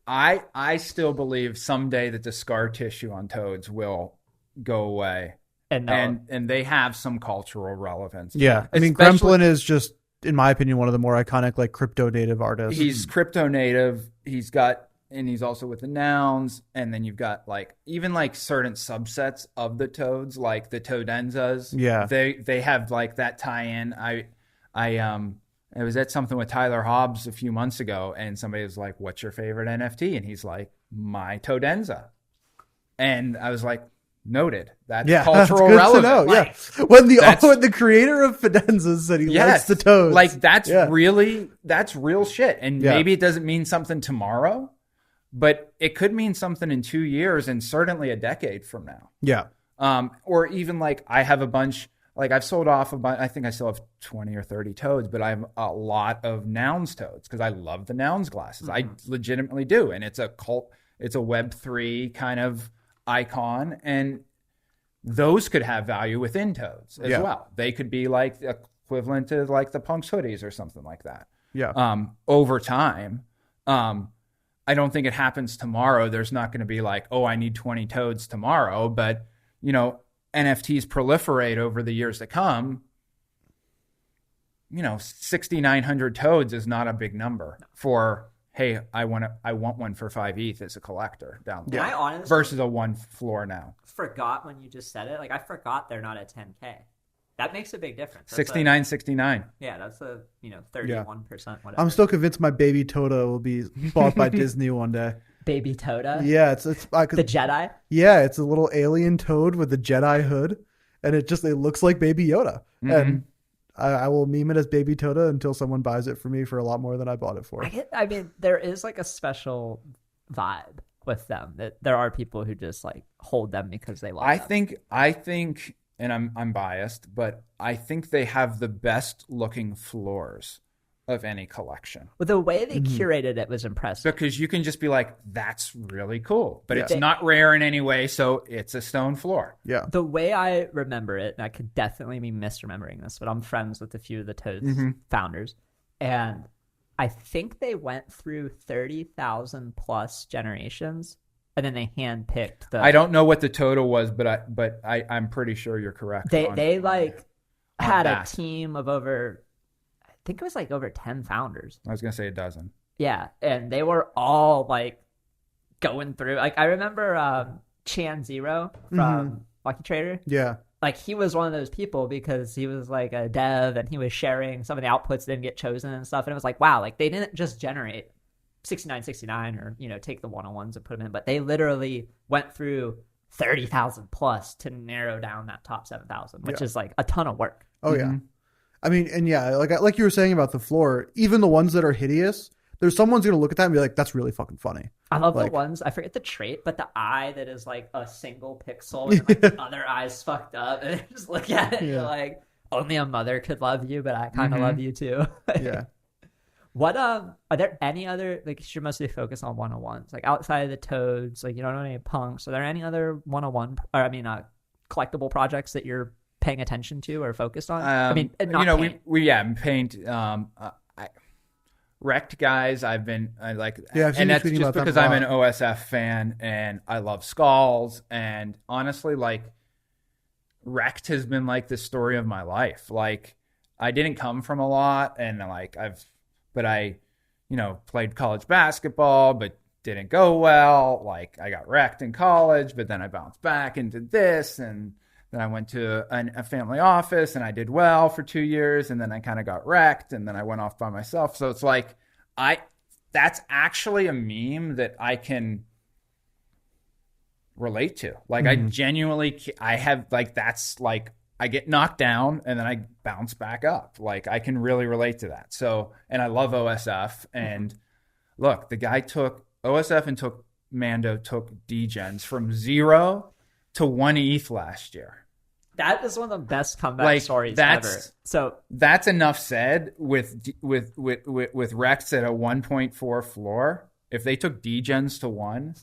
I still believe someday that the scar tissue on toads will go away, and they have some cultural relevance. Yeah, I mean, Gremplin is just, in my opinion, one of the more iconic like crypto native artists. He's crypto native. And he's also with the nouns, and then you've got like even like certain subsets of the toads, like the Toadenzas. Yeah, they have like that tie-in. I was at something with Tyler Hobbs a few months ago, and somebody was like, "What's your favorite NFT?" And he's like, "My Toadenza," and I was like, "Noted. That's cultural relevance." Like, when the creator of Fidenza said he likes the toads, like that's real shit. And maybe it doesn't mean something tomorrow, but it could mean something in 2 years and certainly a decade from now. Yeah. Or even like I have a bunch, like I've sold off a bunch, I think I still have 20 or 30 toads, but I have a lot of nouns toads because I love the nouns glasses. I legitimately do. And it's a Web3 kind of icon. And those could have value within toads as well. They could be like equivalent to like the Punks hoodies or something like that. Yeah. Over time. I don't think it happens tomorrow. There's not going to be like, oh, I need 20 toads tomorrow. But, you know, NFTs proliferate over the years to come. You know, 6,900 toads is not a big number for, hey, I want one for 5 ETH as a collector down there. I honestly versus a 1 floor now. forgot when you just said it. Like, I forgot they're not at 10K. That makes a big difference. 69.69. Yeah, that's a 31%. Whatever. I'm still convinced my baby Toda will be bought by Disney one day. Baby Toda. Yeah, it's the Jedi. Yeah, it's a little alien toad with a Jedi hood, and it looks like Baby Yoda. Mm-hmm. And I will meme it as Baby Toda until someone buys it for me for a lot more than I bought it for. I mean, there is like a special vibe with them. That there are people who just like hold them because they love them. I think, and I'm biased, but I think they have the best looking floors of any collection. Well, the way they curated it was impressive. Because you can just be like, that's really cool. But Yeah. it's not rare in any way, so it's a stone floor. Yeah. The way I remember it, and I could definitely be misremembering this, but I'm friends with a few of the Toads founders, and I think they went through 30,000 plus generations, and then they handpicked the. I don't know what the total was, but I'm pretty sure you're correct. They on had that. a team of over, I think it was like over 10 founders. I was gonna say a dozen. Yeah, and they were all like going through. Like I remember Chan Zero from Lucky Trader. Yeah. Like he was one of those people because he was like a dev and he was sharing some of the outputs didn't get chosen and stuff. And it was like, wow, like they didn't just generate 6969 or, take the 101s and put them in, but they literally went through 30,000 plus to narrow down that top 7,000, which is like a ton of work. Oh yeah. I mean, and yeah, like you were saying about the floor, even the ones that are hideous, there's someone's gonna look at that and be like, "That's really fucking funny." I love the ones, I forget the trait, but the eye that is like a single pixel and like the other eye's fucked up, and you just look at it and you're like, only a mother could love you, but I kind of love you too. Yeah. What are there any other, like, you're mostly focused on 101s, like outside of the Toads, like you don't know any punks, are there any other 101 or collectible projects that you're paying attention to or focused on? I mean, not paint. we paint. Wrecked guys. I like, Yeah, I've seen and you that's tweeting just about that because a I'm lot. an OSF fan and I love skulls. And honestly, like, Wrecked has been like the story of my life. Like, I didn't come from a lot, and like I played college basketball, but didn't go well. Like, I got wrecked in college, but then I bounced back into this, and then I went to a family office and I did well for 2 years, and then I kind of got wrecked, and then I went off by myself. So it's like, that's actually a meme that I can relate to. Like, I genuinely, I have, like, that's like, I get knocked down and then I bounce back up. Like, I can really relate to that. So, and I love OSF. And look, the guy took OSF and Mando took degens from 0 to 1 ETH last year. That is one of the best comeback stories ever. So that's enough said with Rex at a 1.4 floor. If they took degens to 1,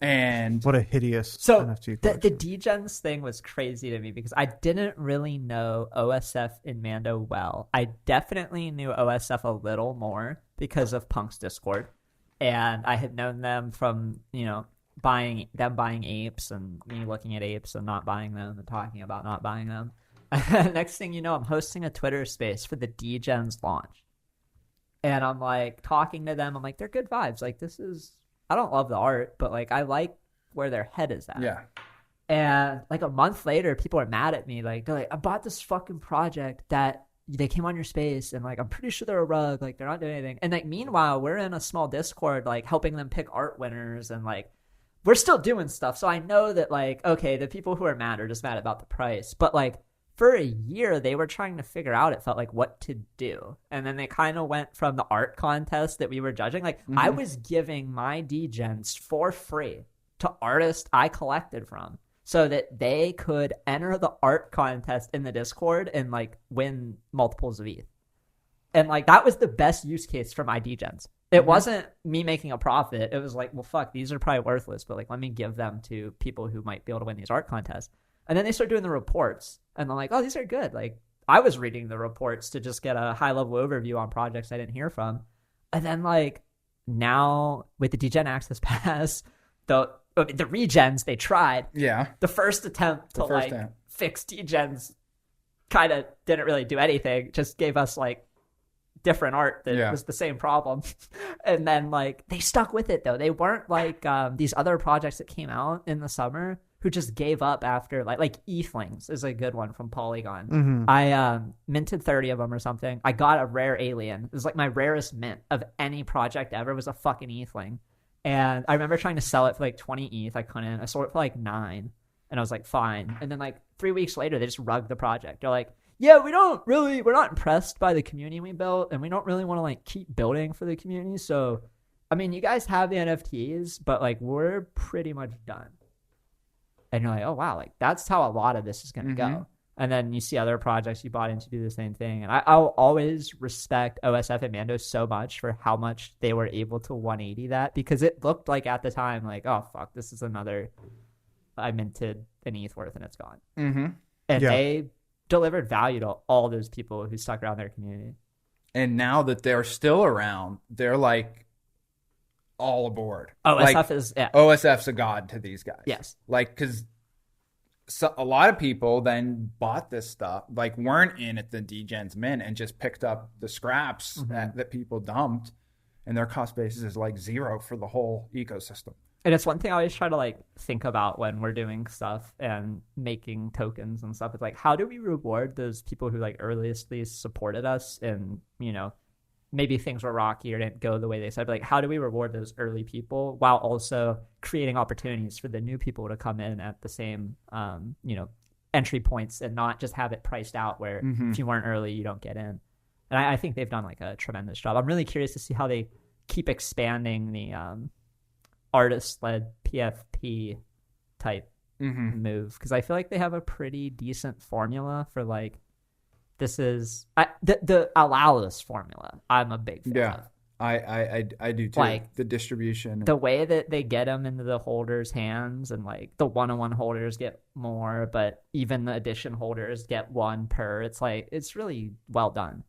and What a hideous So NFT the collection. degens thing was crazy to me because I didn't really know OSF and Mando well. I definitely knew OSF a little more because of Punk's Discord, and I had known them from buying apes and me looking at apes and not buying them and talking about not buying them. Next thing you know, I'm hosting a Twitter space for the degens launch, and I'm like talking to them. I'm like, they're good vibes. Like, this is. I don't love the art, but like I like where their head is at. yeah. And like a month later, people are mad at me. Like, they're like, I bought this fucking project that they came on your space, and like I'm pretty sure they're a rug. Like, they're not doing anything. And like meanwhile, we're in a small Discord, like helping them pick art winners, and like we're still doing stuff. So I know that like, okay, the people who are mad are just mad about the price, but like for a year they were trying to figure out, it felt like, what to do. And then they kind of went from the art contest that we were judging. Like I was giving my degens for free to artists I collected from so that they could enter the art contest in the Discord and like win multiples of ETH. And like that was the best use case for my degens. It wasn't me making a profit. It was like, well, fuck, these are probably worthless, but like let me give them to people who might be able to win these art contests. And then they start doing the reports, and they're like, oh, these are good. Like, I was reading the reports to just get a high level overview on projects I didn't hear from. And then like now with the Degen Access Pass, the regens they tried. Yeah. The first attempt to fix degens kind of didn't really do anything. Just gave us like different art that was the same problem. And then like they stuck with it though. They weren't like these other projects that came out in the summer who just gave up after like Ethlings is a good one from Polygon. Mm-hmm. I minted 30 of them or something. I got a rare alien. It was like my rarest mint of any project ever was a fucking Ethling. And I remember trying to sell it for like 20 ETH. I couldn't. I sold it for like 9. And I was like, fine. And then like 3 weeks later, they just rugged the project. They're like, yeah, we're not impressed by the community we built. And we don't really want to like keep building for the community. So, I mean, you guys have the NFTs, but like we're pretty much done. And you're like, oh, wow, like that's how a lot of this is going to go. And then you see other projects you bought into do the same thing. And I'll always respect OSF and Mando so much for how much they were able to 180 that, because it looked like at the time, like, oh, fuck, this is another, I minted an ETH worth and it's gone. Mm-hmm. And they delivered value to all those people who stuck around their community. And now that they're still around, they're like all aboard. OSF's a god to these guys. Yes. Like, because a lot of people then bought this stuff, like weren't in at the Degens mint and just picked up the scraps that people dumped, and their cost basis is like 0 for the whole ecosystem. And it's one thing I always try to like think about when we're doing stuff and making tokens and stuff. It's like, how do we reward those people who like earliestly supported us and, you know, maybe things were rocky or didn't go the way they said, but like, how do we reward those early people while also creating opportunities for the new people to come in at the same, you know, entry points and not just have it priced out where if you weren't early, you don't get in. And I think they've done like a tremendous job. I'm really curious to see how they keep expanding the artist-led PFP type move, because I feel like they have a pretty decent formula for like, this is the allowless formula. I'm a big fan of. I do too. Like the distribution, the way that they get them into the holders' hands, and like the one-on-one holders get more, but even the edition holders get 1 per. It's like, it's really well done.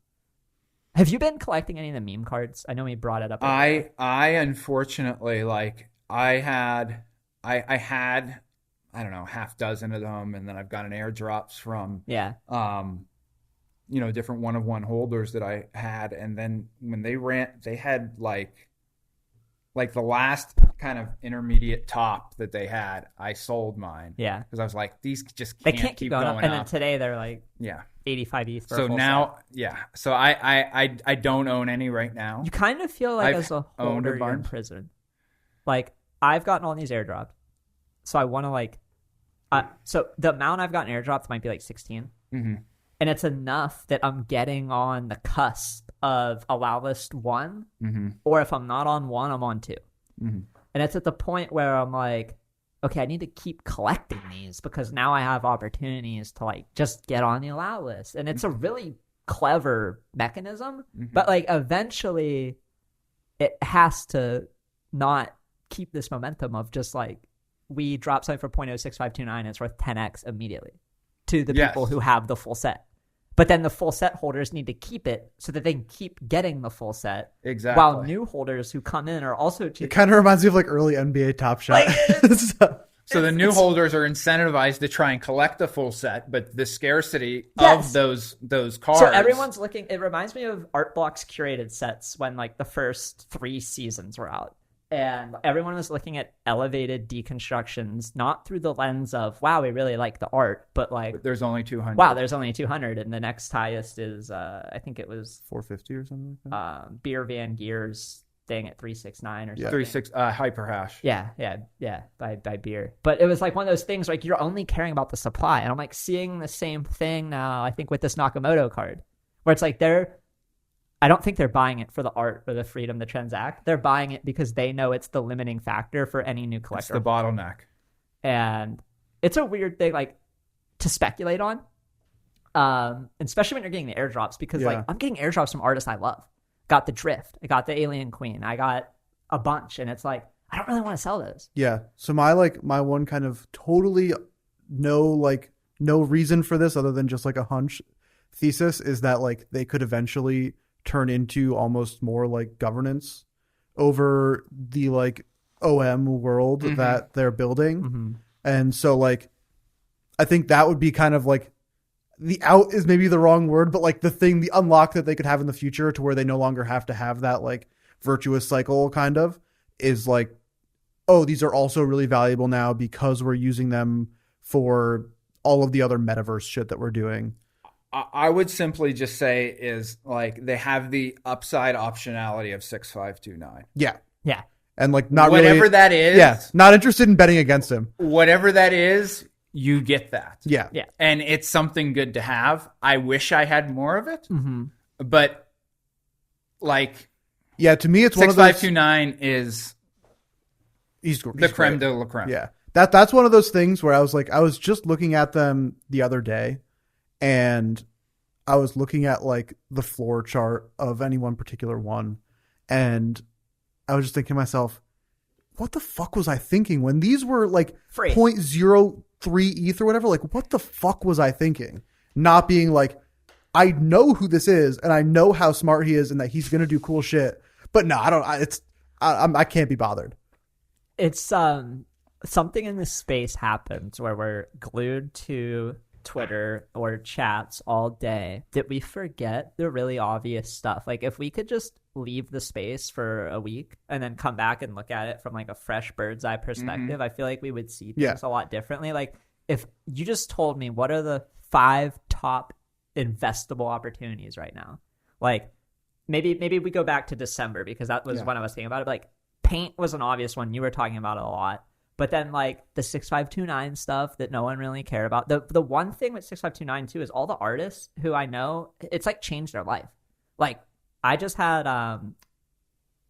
Have you been collecting any of the meme cards? I know we brought it up. I unfortunately, like I had I don't know, half dozen of them, and then I've gotten airdrops from you know, different one-of-one holders that I had. And then when they had like the last kind of intermediate top that they had, I sold mine. Yeah. Because I was like, these just can't keep going up. And then today they're like 85 ETH for so a full now, set. So I don't own any right now. You kind of feel like as a holder, you're in prison. Like, I've gotten all these airdrops. So I want to like, so the amount I've gotten airdrops might be like 16. Mm-hmm. And it's enough that I'm getting on the cusp of allow list 1, or if I'm not on 1, I'm on 2. And it's at the point where I'm like, okay, I need to keep collecting these because now I have opportunities to like just get on the allow list. And it's a really clever mechanism, but like eventually it has to not keep this momentum of just like, we drop something for 0.06529 and it's worth 10x immediately to the people who have the full set. But then the full set holders need to keep it so that they can keep getting the full set. Exactly. While new holders who come in are also cheap. It kind of reminds me of like early NBA Top Shot. So the new holders are incentivized to try and collect the full set, but the scarcity of those cards. So everyone's looking. It reminds me of Art Block's curated sets when like the first 3 seasons were out. And everyone was looking at elevated deconstructions, not through the lens of, wow, we really like the art, but like, but there's only 200. Wow, there's only 200. And the next highest is, I think it was 450 or something like that. Beer Van Geer's thing at 369 or something. 36 hyper hash. Yeah, by Beer. But it was like one of those things like you're only caring about the supply. And I'm like seeing the same thing now, I think with this Nakamoto card, where it's like I don't think they're buying it for the art or the freedom to transact. They're buying it because they know it's the limiting factor for any new collector. It's the bottleneck. And it's a weird thing, like, to speculate on, especially when you're getting the airdrops, because like I'm getting airdrops from artists I love. Got the Drift. I got the Alien Queen. I got a bunch. And it's like, I don't really want to sell those. Yeah. So my one kind of totally no reason for this other than just like a hunch. thesis is that like they could eventually turn into almost more like governance over the like OM world that they're building. And so like I think that would be kind of like the out is maybe the wrong word, but like the unlock that they could have in the future to where they no longer have to have that like virtuous cycle kind of is like, oh, these are also really valuable now because we're using them for all of the other metaverse shit that we're doing. I would simply just say is like they have the upside optionality of 6529. Yeah. Yeah. And like not whatever really, that is. Yeah. Not interested in betting against him. Whatever that is, you get that. Yeah. Yeah. And it's something good to have. I wish I had more of it. But like, yeah, to me, it's one of those. 6529 is He's the creme great. de la creme. Yeah. That's one of those things where I was just looking at them the other day and I was looking at like the floor chart of any one particular one. And I was just thinking to myself, what the fuck was I thinking when these were like Free. 0.03 ETH or whatever? Like, what the fuck was I thinking? Not being like, I know who this is and I know how smart he is and that he's going to do cool shit. But no, I can't be bothered. It's something in this space happens where we're glued to Twitter or chats all day that we forget the really obvious stuff. Like if we could just leave the space for a week and then come back and look at it from like a fresh bird's eye perspective, I feel like we would see things a lot differently. Like if you just told me what are the 5 top investable opportunities right now, like maybe we go back to December because that was when I was thinking about it. But like paint was an obvious one. You were talking about it a lot. But then like the 6529 stuff that no one really cared about. The one thing with 6529 too is all the artists who I know, it's like changed their life. Like I just had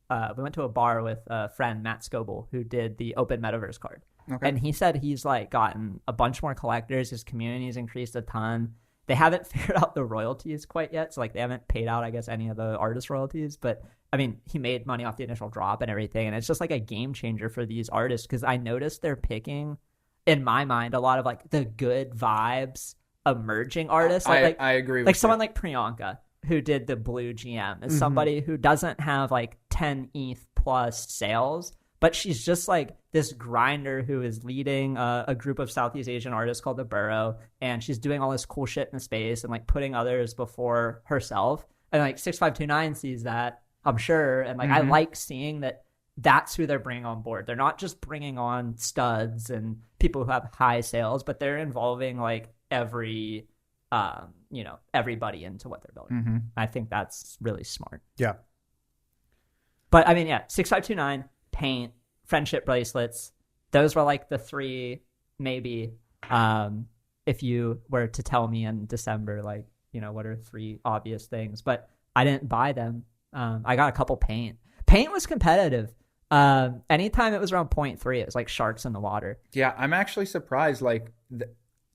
we went to a bar with a friend, Matt Scoble, who did the open metaverse card. Okay. And he said he's like gotten a bunch more collectors. His community's increased a ton. They haven't figured out the royalties quite yet. So like they haven't paid out, I guess, any of the artist royalties. But I mean, he made money off the initial drop and everything. And it's just like a game changer for these artists because I noticed they're picking, in my mind, a lot of like the good vibes emerging artists. I agree with like someone like Priyanka, who did the Blue GM, is somebody who doesn't have like 10 ETH plus sales, but she's just like this grinder who is leading a group of Southeast Asian artists called the Burrow, and she's doing all this cool shit in the space and like putting others before herself. And like 6529 sees that, I'm sure, and like I like seeing that that's who they're bringing on board. They're not just bringing on studs and people who have high sales, but they're involving like everybody into what they're building. I think that's really smart. Yeah. But I mean, yeah, 6529, paint, friendship bracelets, those were like the 3 maybe. If you were to tell me in December, like, what are 3 obvious things, but I didn't buy them. I got a couple paint. Paint was competitive. Anytime it was around 0.3, it was like sharks in the water. Yeah, I'm actually surprised. Like,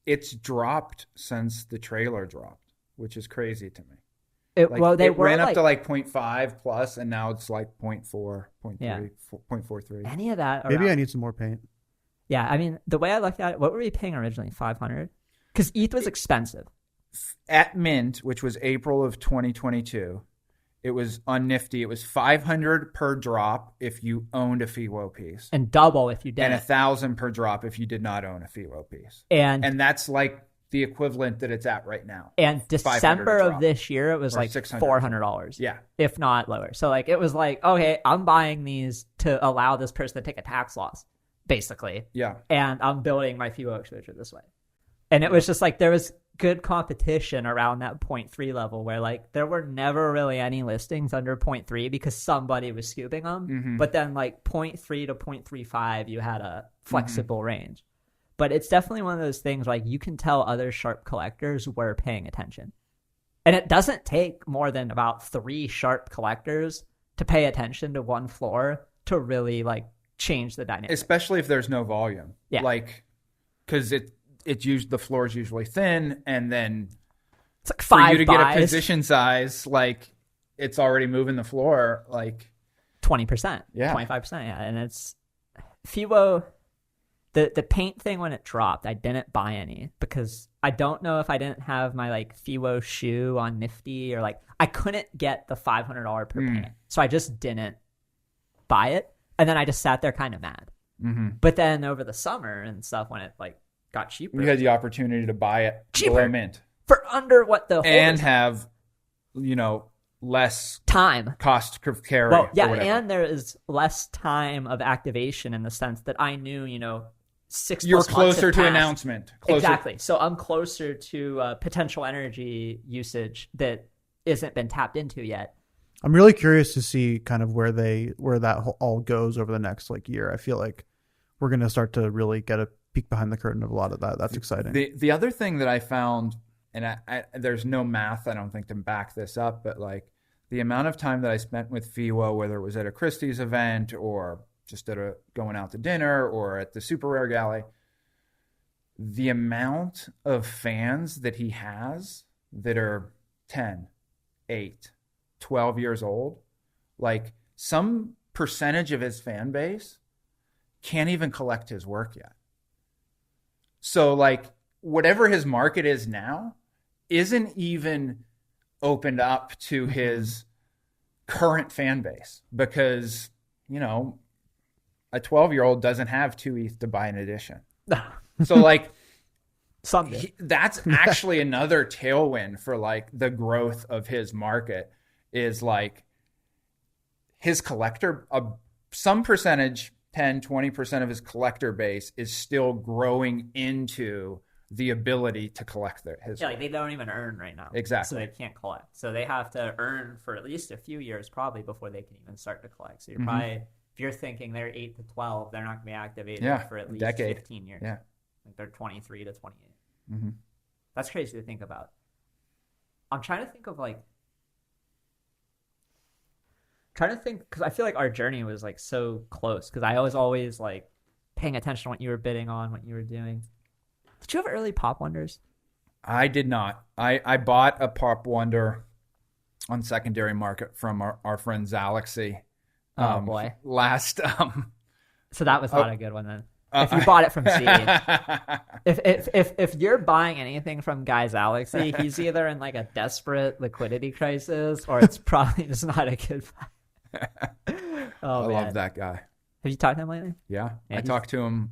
it's dropped since the trailer dropped, which is crazy to me. It ran up to like 0.5 plus, and now it's like 0.4, 0.3, 0.43. Any of that? Maybe I need some more paint. Yeah, I mean, the way I looked at it, what were we paying originally? 500? Because ETH was expensive. At mint, which was April of 2022, it was on Nifty. It was 500 per drop if you owned a FIWO piece, and double if you didn't, and 1,000 per drop if you did not own a FIWO piece. And that's like the equivalent that it's at right now. And December of this year, it was like $400. Yeah, if not lower. So like it was like, okay, I'm buying these to allow this person to take a tax loss, basically. Yeah, and I'm building my FIWO exposure this way. And it was just like there was good competition around that 0.3 level where like there were never really any listings under 0.3 because somebody was scooping them. But then like 0.3 to 0.35, you had a flexible range. But it's definitely one of those things like you can tell other sharp collectors were paying attention. And it doesn't take more than about 3 sharp collectors to pay attention to one floor to really like change the dynamic. Especially if there's no volume. Yeah. Like, because the floor is usually thin, and then it's like 5 for you to buys. get a position size, like it's already moving the floor like 20%, 25%. Yeah. And it's FIWO. The paint thing, when it dropped, I didn't buy any because I don't know if I didn't have my like FIWO shoe on Nifty, or like I couldn't get the $500 per paint. So I just didn't buy it. And then I just sat there kind of mad. But then over the summer and stuff, when it like got cheaper, You had the opportunity to buy it below mint. for under what the And have, less time cost of carry. Well, yeah, or whatever. and there is less time of activation in the sense that I knew, 6 You're plus months closer had to passed. announcement. Closer. Exactly. So I'm closer to potential energy usage that isn't been tapped into yet. I'm really curious to see kind of where that all goes over the next like year. I feel like we're going to start to really get a peek behind the curtain of a lot of that. That's exciting. The other thing that I found, and I there's no math, I don't think, to back this up, but like the amount of time that I spent with FIWO, whether it was at a Christie's event or just going out to dinner or at the Super Rare Galley, the amount of fans that he has that are 10, 8, 12 years old, like some percentage of his fan base can't even collect his work yet. So like whatever his market is now isn't even opened up to his current fan base because, a 12-year-old doesn't have 2 ETH to buy an edition. So like Someday. that's actually another tailwind for like the growth of his market is like his collector, some percentage, 10, 20% of his collector base is still growing into the ability to collect his. Yeah, like they don't even earn right now. Exactly. So they can't collect. So they have to earn for at least a few years probably before they can even start to collect. So you're probably, if you're thinking they're 8 to 12, they're not going to be activated for at least decade. 15 years. Yeah. Like they're 23 to 28. That's crazy to think about. I'm trying to think of because I feel like our journey was like so close because I was always like paying attention to what you were bidding on, what you were doing. Did you have early Pop Wonders? I did not. I bought a Pop Wonder on secondary market from our friend Zalaxy. Oh boy. Last So that was not a good one then. If you bought it from C. if you're buying anything from Guy Zalaxy, he's either in like a desperate liquidity crisis or it's probably just not a good buy. I love that guy. Have you talked to him lately? Yeah, I talked to him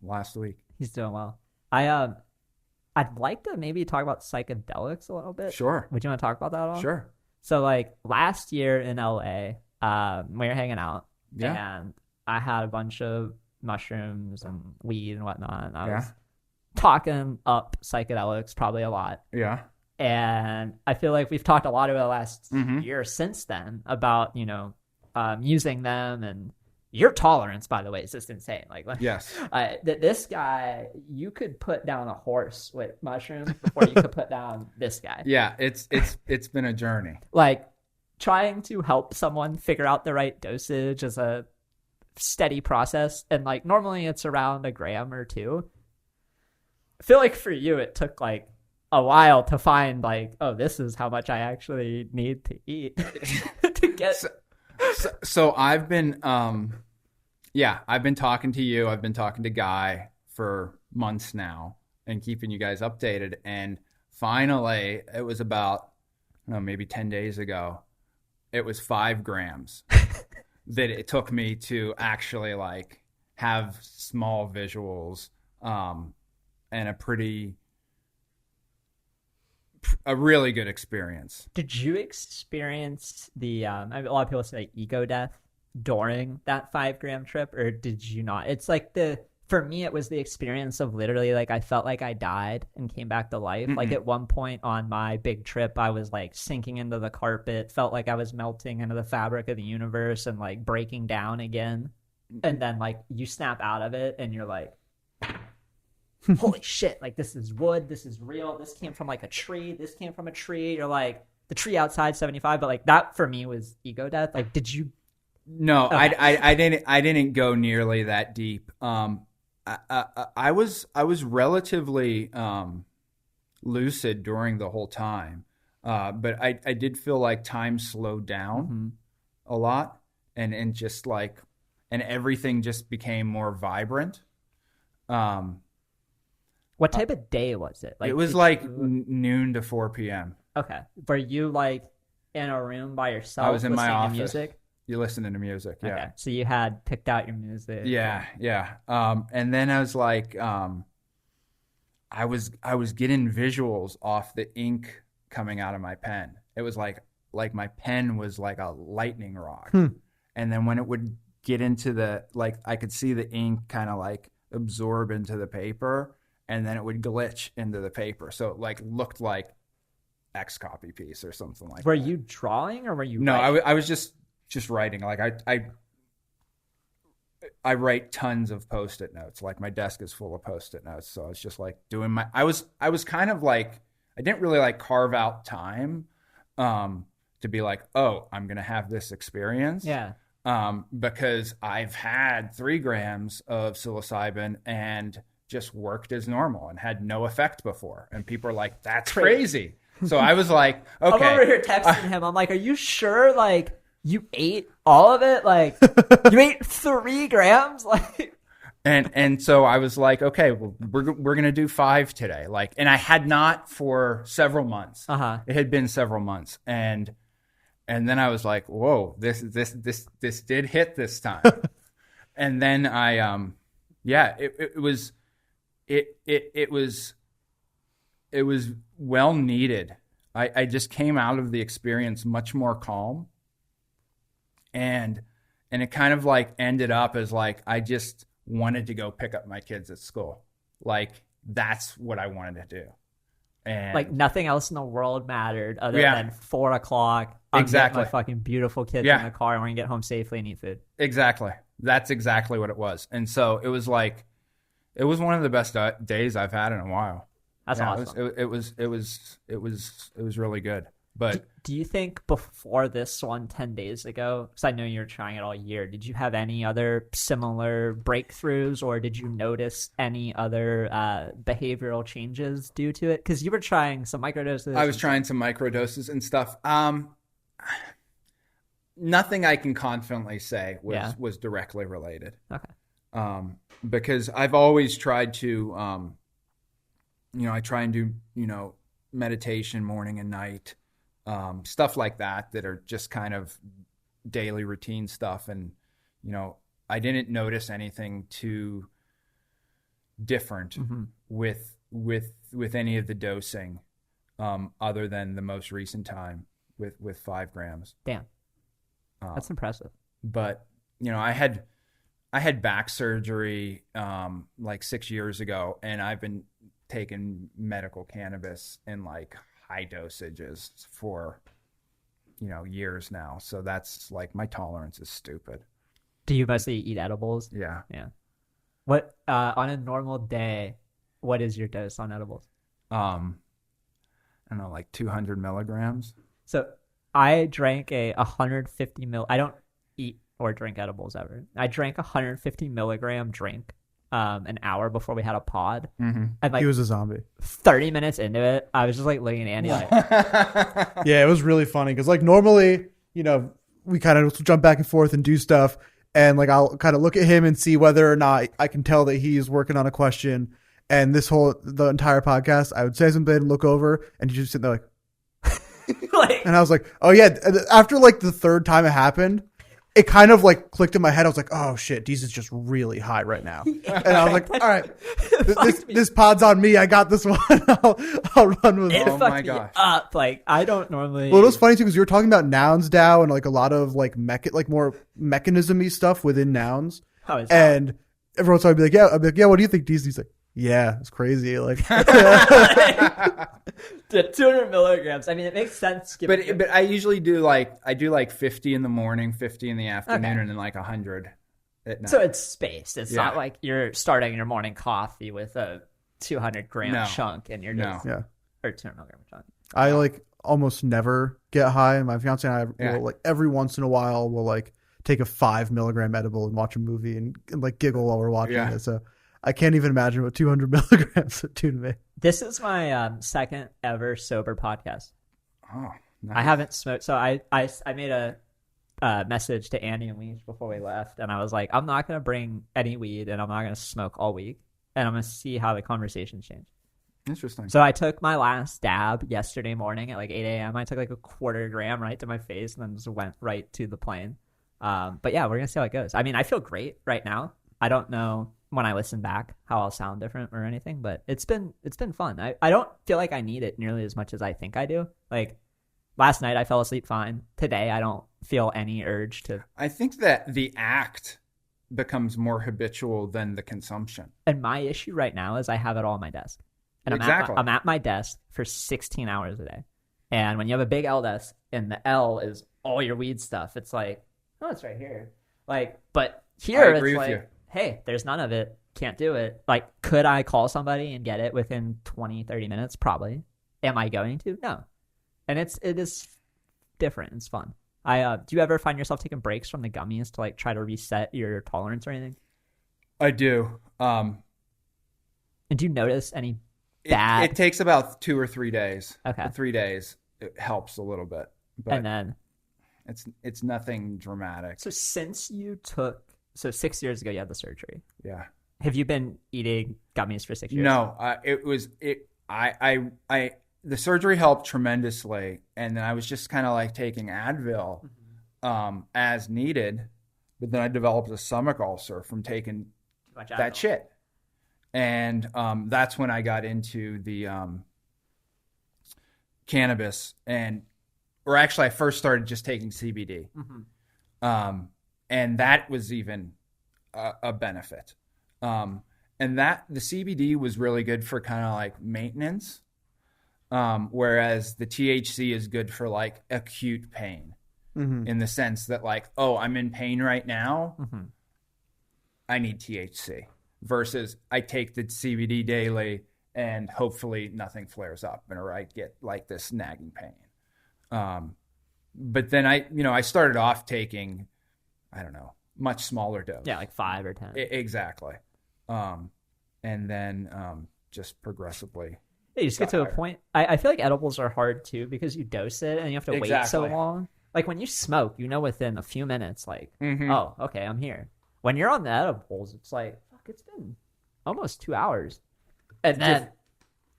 last week. He's doing well. I'd like to maybe talk about psychedelics a little bit. Sure. Would you want to talk about that at all? Sure. So like last year in LA, we were hanging out and I had a bunch of mushrooms and weed and whatnot. And I was talking up psychedelics probably a lot. Yeah. And I feel like we've talked a lot over the last year since then about, using them, and your tolerance, by the way, is just insane. Like, yes, this guy, you could put down a horse with mushrooms before you could put down this guy. Yeah, it's been a journey. Like trying to help someone figure out the right dosage is a steady process, and like normally it's around a gram or 2. I feel like for you it took like a while to find like, oh, this is how much I actually need to eat to get. So I've been, I've been talking to you. I've been talking to Guy for months now and keeping you guys updated. And finally, it was about, maybe 10 days ago, it was 5 grams that it took me to actually like have small visuals and a really good experience. Did you experience the a lot of people say ego death during that 5 gram trip, or did you not? It's like for me it was the experience of literally like I felt like I died and came back to life. Like at one point on my big trip I was like sinking into the carpet, felt like I was melting into the fabric of the universe and like breaking down again, and then like you snap out of it and you're like, holy shit, like this is wood, this is real, this came from like a tree, this came from a tree. You're like, the tree outside 75, but like that for me was ego death. Like, did you? No, okay. I didn't go nearly that deep. I was relatively lucid during the whole time, but I did feel like time slowed down a lot, and just like, and everything just became more vibrant. What type of day was it? It was like noon to 4 p.m. Okay. Were you like in a room by yourself? I was in my listening to office. music? You listening to music, yeah. Okay. So you had picked out your music. Yeah. And then I was like, I was getting visuals off the ink coming out of my pen. It was like my pen was like a lightning rod. And then when it would get into I could see the ink kind of like absorb into the paper, and then it would glitch into the paper. So it like looked like X copy piece or something like that. Were you drawing or were you No, writing? I was just writing. Like I write tons of Post-it notes. Like my desk is full of Post-it notes. So I was just like doing I was kind of like, I didn't really like carve out time to be like, oh, I'm going to have this experience. Yeah. Because I've had 3 grams of psilocybin and just worked as normal and had no effect before. And people are like, that's crazy. So I was like, okay. I'm over here texting him. I'm like, are you sure? Like, you ate all of it? Like, you ate 3 grams? Like, and so I was like, okay, well, we're gonna do 5 today. Like, and I had not for several months. It had been several months, and then I was like, whoa, this did hit this time. And then I it was well needed. I just came out of the experience much more calm. And it kind of like ended up as like, I just wanted to go pick up my kids at school. Like, that's what I wanted to do. And like nothing else in the world mattered other Yeah. than 4 o'clock. I'm Exactly. getting my fucking beautiful kids Yeah. in the car and we're gonna get home safely and eat food. Exactly. That's exactly what it was. And so it was like, it was one of the best days I've had in a while. That's Yeah, awesome. It was really good. But Do you think before this one 10 days ago, because I know you were trying it all year, did you have any other similar breakthroughs or did you notice any other behavioral changes due to it? Because you were trying some microdoses. I was trying some microdoses and stuff. Nothing I can confidently say was directly related. Okay. Because I've always tried to, I try and do, meditation morning and night, stuff like that are just kind of daily routine stuff. And, I didn't notice anything too different with any of the dosing, other than the most recent time with 5 grams. Damn. That's impressive. But, I had back surgery like 6 years ago, and I've been taking medical cannabis in like high dosages for years now. So that's like, my tolerance is stupid. Do you mostly eat edibles? Yeah. What on a normal day, what is your dose on edibles? I don't know, like 200 milligrams. So I drank a 150 I don't eat or drink edibles ever. I drank a 150 milligram drink an hour before we had a pod. And like He was a zombie. 30 minutes into it, I was just like looking at Andy like, Yeah, it was really funny because like normally, we kind of jump back and forth and do stuff, and like I'll kind of look at him and see whether or not I can tell that he's working on a question. And the entire podcast, I would say something and look over, and he's just sitting there like, and I was like, oh yeah. And after like the 3rd time it happened, it kind of like clicked in my head. I was like, oh shit, Deez is just really high right now. And I was like, all right, this pod's on me. I got this one. I'll run with it it. Oh fucked my me gosh. up. Like I don't normally. Well, it was funny too because you were talking about nouns DAO and like a lot of like more mechanism-y stuff within nouns. How is And every once in a while I'd be like, yeah, what do you think, Deez? He's like, yeah, it's crazy. Like, the 200 milligrams. I mean, it makes sense. But I usually do like 50 in the morning, 50 in the afternoon, Okay. and then like 100 at night. So it's spaced. It's Yeah. not like you're starting your morning coffee with a 200 gram No. chunk and you're No. just, yeah. or 200 milligram chunk. I like almost never get high. My fiance and I Yeah. will like every once in a while we'll like take a 5 milligram edible and watch a movie and like giggle while we're watching Yeah. it. So I can't even imagine what 200 milligrams would do to me. This is my second ever sober podcast. Oh, nice. I haven't smoked. So I made a message to Andy and Leach before we left. And I was like, I'm not going to bring any weed and I'm not going to smoke all week. and I'm going to see how the conversations change. Interesting. So I took my last dab yesterday morning at like 8 a.m. I took like a quarter gram right to my face and then just went right to the plane. But yeah, we're going to see how it goes. I mean, I feel great right now. I don't know when I listen back how I'll sound different or anything, but it's been fun. I don't feel like I need it nearly as much as I think I do. Like last night I fell asleep fine. Today I don't feel any urge to. I think that the act becomes more habitual than the consumption. And my issue right now is I have it all on my desk. And I'm at my desk for 16 hours a day. And when you have a big L desk and the L is all your weed stuff, it's like, oh, it's right here. Like, but here it's like, hey, there's none of it. Can't do it. Like, could I call somebody and get it within 20, 30 minutes? Probably. Am I going to? No. And it is different. It's fun. Do you ever find yourself taking breaks from the gummies to like try to reset your tolerance or anything? I do. And do you notice any bad? It takes about 2 or 3 days. Okay. 3 days. It helps a little bit. But and then it's nothing dramatic. So 6 years ago you had the surgery. Yeah. Have you been eating gummies for 6 years? No, the surgery helped tremendously, and then I was just kind of like taking Advil as needed, but then I developed a stomach ulcer from taking that shit, and that's when I got into the cannabis, or actually I first started just taking CBD, and that was even a benefit, and that the CBD was really good for kind of like maintenance. Whereas the THC is good for like acute pain in the sense that like, oh, I'm in pain right now. I need THC versus I take the CBD daily and hopefully nothing flares up or I get like this nagging pain. But then I started off taking, I don't know, much smaller dose. Yeah, like 5 or 10. Exactly. And then just progressively. Yeah, you just get to a point. I feel like edibles are hard too because you dose it and you have to wait so long. Like when you smoke, within a few minutes, like, oh, okay, I'm here. When you're on the edibles, it's like, fuck, it's been almost 2 hours. And then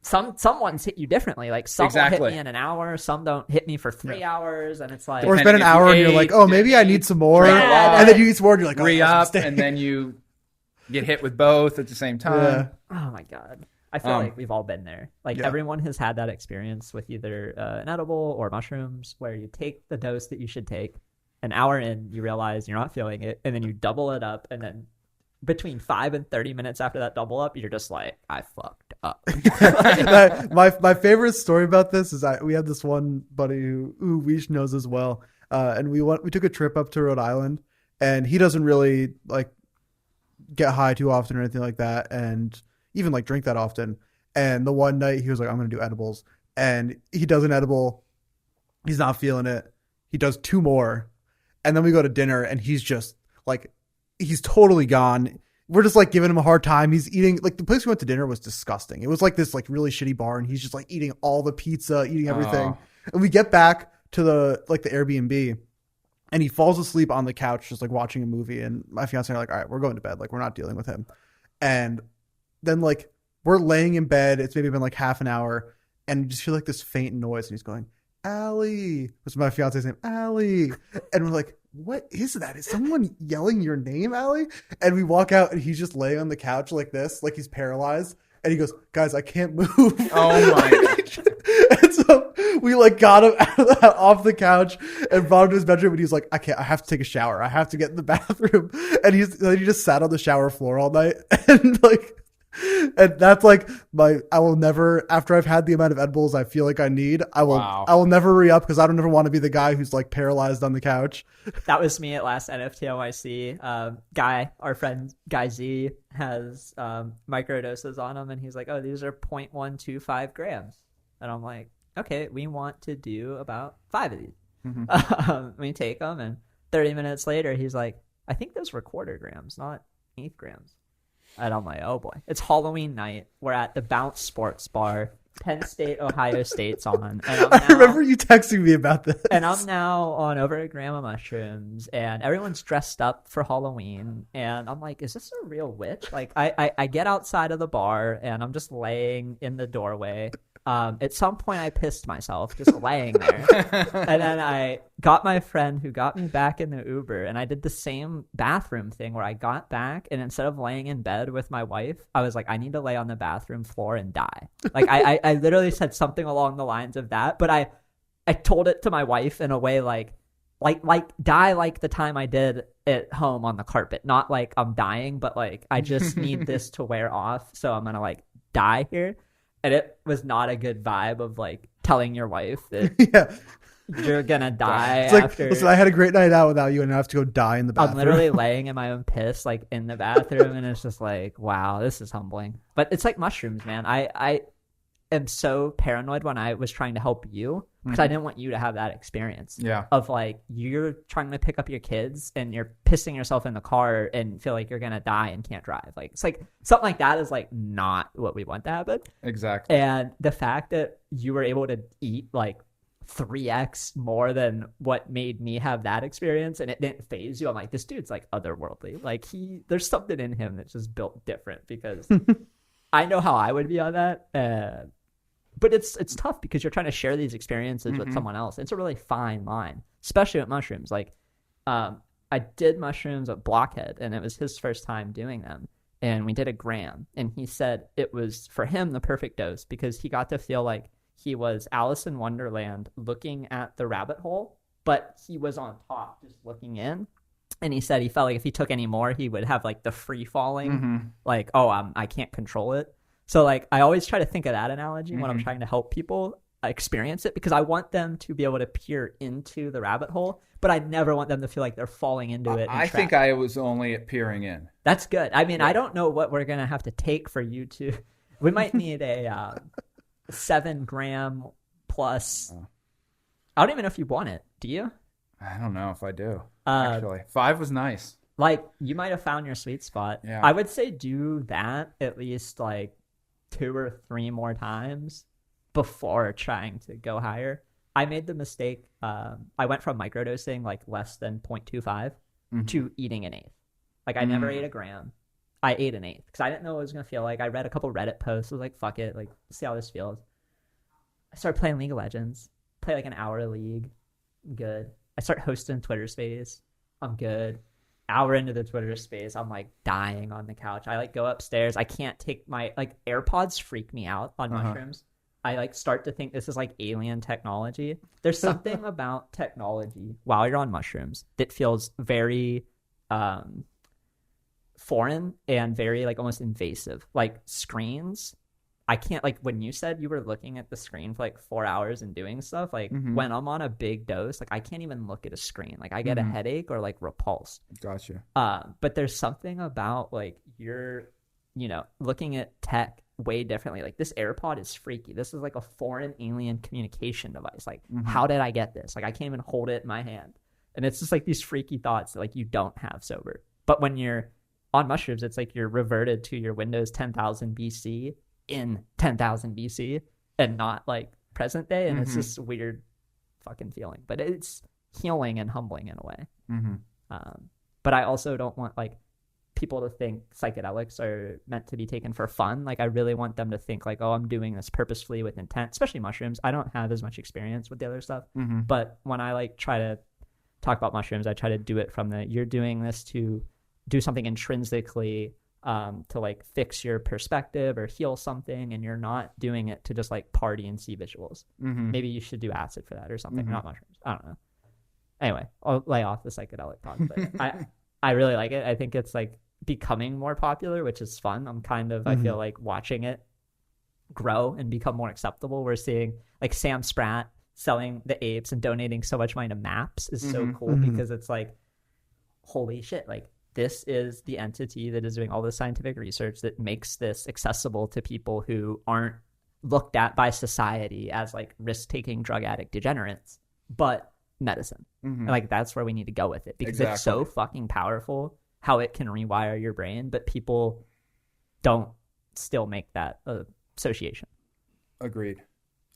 some ones hit you differently. Like some will hit me in an hour, some don't hit me for 3 hours, and it's like, or it's been an hour and you're like, oh, maybe I need some more, and then you eat some more and you're like, re-up, and then you get hit with both at the same time. Yeah. Oh my god. I feel like we've all been there. Like everyone has had that experience with either an edible or mushrooms where you take the dose that you should take. An hour in, you realize you're not feeling it, and then you double it up, and then between 5 and 30 minutes after that double up, you're just like, I fucked up. my favorite story about this is we had this one buddy who Weish knows as well, and we took a trip up to Rhode Island, and he doesn't really like get high too often or anything like that, and even like drink that often. And the one night he was like, I'm going to do edibles. And he does an edible. He's not feeling it. He does 2 more. And then we go to dinner and he's just like, he's totally gone. We're just like giving him a hard time. He's eating, like the place we went to dinner was disgusting. It was like this like really shitty bar and he's just like eating all the pizza, eating everything. And we get back to the Airbnb and he falls asleep on the couch, just like watching a movie. And my fiance and I are like, all right, we're going to bed. Like we're not dealing with him. And then like we're laying in bed, it's maybe been like half an hour, and you just feel like this faint noise, and he's going, Allie. That's my fiance's name, Allie. And we're like, what is that? Is someone yelling your name, Allie? And we walk out, and he's just laying on the couch like this, like he's paralyzed. And he goes, guys, I can't move. Oh my God. And so we like got him off the couch and brought him to his bedroom, and he was like, I have to take a shower. I have to get in the bathroom. And he just sat on the shower floor all night, and like. And that's like I will never, after I've had the amount of edibles I feel like I need, I will never re-up because I don't ever want to be the guy who's like paralyzed on the couch. That was me at last NFT NYC. Our friend Guy Z has microdoses on him, and he's like, oh, these are 0.125 grams. And I'm like, okay, we want to do about 5 of these. We take them, and 30 minutes later, he's like, I think those were quarter grams, not 8 grams. And I'm like, oh boy, it's Halloween night. We're at the Bounce Sports Bar. Penn State, Ohio State's on. And I remember you texting me about this. And I'm now on over a gram of mushrooms, and everyone's dressed up for Halloween. And I'm like, is this a real witch? Like, I get outside of the bar, and I'm just laying in the doorway. At some point, I pissed myself just laying there. And then I got my friend who got me back in the Uber, and I did the same bathroom thing where I got back, and instead of laying in bed with my wife, I was like, I need to lay on the bathroom floor and die. Like, I literally said something along the lines of that, but I told it to my wife in a way like die like the time I did at home on the carpet. Not like I'm dying, but like I just need this to wear off, so I'm gonna like die here. And it was not a good vibe of like telling your wife that you're gonna die it's like, after. Listen, I had a great night out without you, and I have to go die in the bathroom. I'm literally laying in my own piss, like in the bathroom, and it's just like, wow, this is humbling. But it's like mushrooms, man. I am so paranoid when I was trying to help you because I didn't want you to have that experience. Yeah. Of like you're trying to pick up your kids and you're pissing yourself in the car and feel like you're gonna die and can't drive. Like it's like something like that is like not what we want to happen. Exactly. And the fact that you were able to eat like 3x more than what made me have that experience and it didn't phase you, I'm like, this dude's like otherworldly. Like there's something in him that's just built different because I know how I would be on that. But it's tough because you're trying to share these experiences with someone else. It's a really fine line, especially with mushrooms. Like, I did mushrooms at Blockhead, and it was his first time doing them. And we did a gram, and he said it was, for him, the perfect dose because he got to feel like he was Alice in Wonderland looking at the rabbit hole, but he was on top just looking in. And he said he felt like if he took any more, he would have like the free falling, like, oh, I can't control it. So, like, I always try to think of that analogy when I'm trying to help people experience it because I want them to be able to peer into the rabbit hole, but I never want them to feel like they're falling into it. I think I was only at peering in. That's good. I mean, I don't know what we're going to have to take for you to... We might need a 7 gram plus... I don't even know if you want it. Do you? I don't know if I do, actually. 5 was nice. Like, you might have found your sweet spot. Yeah. I would say do that at least, like, 2 or 3 more times before trying to go higher. I made the mistake. I went from microdosing like less than 0.25 to eating an eighth. Like I never ate a gram. I ate an eighth because I didn't know what it was going to feel like. I read a couple Reddit posts. I was like, fuck it. Like, see how this feels. I started playing League of Legends. Play like an hour of League. I'm good. I start hosting Twitter space. I'm good. Hour into the Twitter space, I'm like dying on the couch. I like go upstairs. I can't take my like AirPods freak me out on mushrooms. I like start to think this is like alien technology. There's something about technology while you're on mushrooms that feels very foreign and very like almost invasive. Like screens. I can't, like when you said you were looking at the screen for like 4 hours and doing stuff, like when I'm on a big dose, like I can't even look at a screen. Like I get a headache or like repulsed. Gotcha. But there's something about like you're, looking at tech way differently. Like this AirPod is freaky. This is like a foreign alien communication device. Like how did I get this? Like I can't even hold it in my hand. And it's just like these freaky thoughts that like you don't have sober. But when you're on mushrooms, it's like you're reverted to your Windows 10,000 BC in 10,000 BC and not like present day. And it's this weird fucking feeling, but it's healing and humbling in a way. But I also don't want like people to think psychedelics are meant to be taken for fun. Like I really want them to think like, oh, I'm doing this purposefully with intent, especially mushrooms. I don't have as much experience with the other stuff, but when I like try to talk about mushrooms, I try to do it from you're doing this to do something intrinsically to like fix your perspective or heal something, and you're not doing it to just like party and see visuals. Maybe you should do acid for that or something, not mushrooms. I don't know. Anyway, I'll lay off the psychedelic talk, but I really like it. I think it's like becoming more popular, which is fun. I'm kind of I feel like watching it grow and become more acceptable. We're seeing like Sam Spratt selling the apes and donating so much money to maps is so cool because it's like, holy shit, like this is the entity that is doing all the scientific research that makes this accessible to people who aren't looked at by society as like risk-taking drug addict degenerates, but medicine. And like that's where we need to go with it because it's so fucking powerful how it can rewire your brain, but people don't still make that association. Agreed.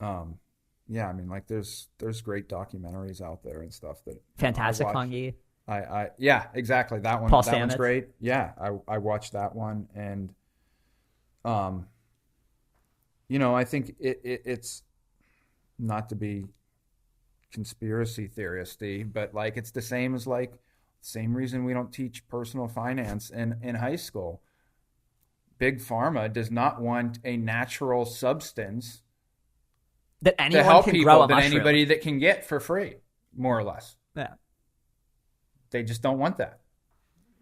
Yeah, I mean, like there's great documentaries out there and stuff that Fantastic I watch. Fungi. Yeah, exactly. That one. Paul That one's Stamets. great. Yeah, I watched that one, and I think it's not to be conspiracy theoristy, but like it's the same as like same reason we don't teach personal finance in high school. Big pharma does not want a natural substance That to anyone help can people grow a that mushroom. anybody that can get for free, more or less. Yeah. They just don't want that.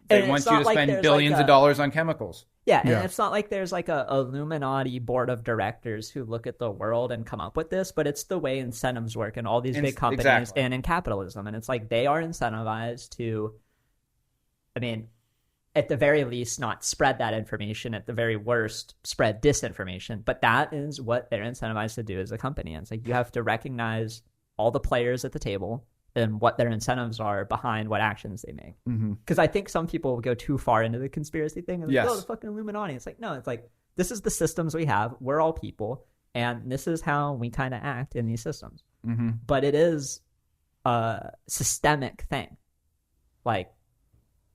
They And want it's you not to like spend there's billions like of dollars on chemicals. Yeah, and Yeah. it's not like there's like a Illuminati board of directors who look at the world and come up with this, but it's the way incentives work in all these big companies Exactly. and in capitalism. And it's like they are incentivized to, I mean, at the very least, not spread that information. At the very worst, spread disinformation. But that is what they're incentivized to do as a company. And it's like you have to recognize all the players at the table and what their incentives are behind what actions they make. Because I think some people will go too far into the conspiracy thing and Yes. oh, the fucking Illuminati. It's like, no, it's like, this is the systems we have. We're all people. And this is how we kind of act in these systems. But it is a systemic thing. Like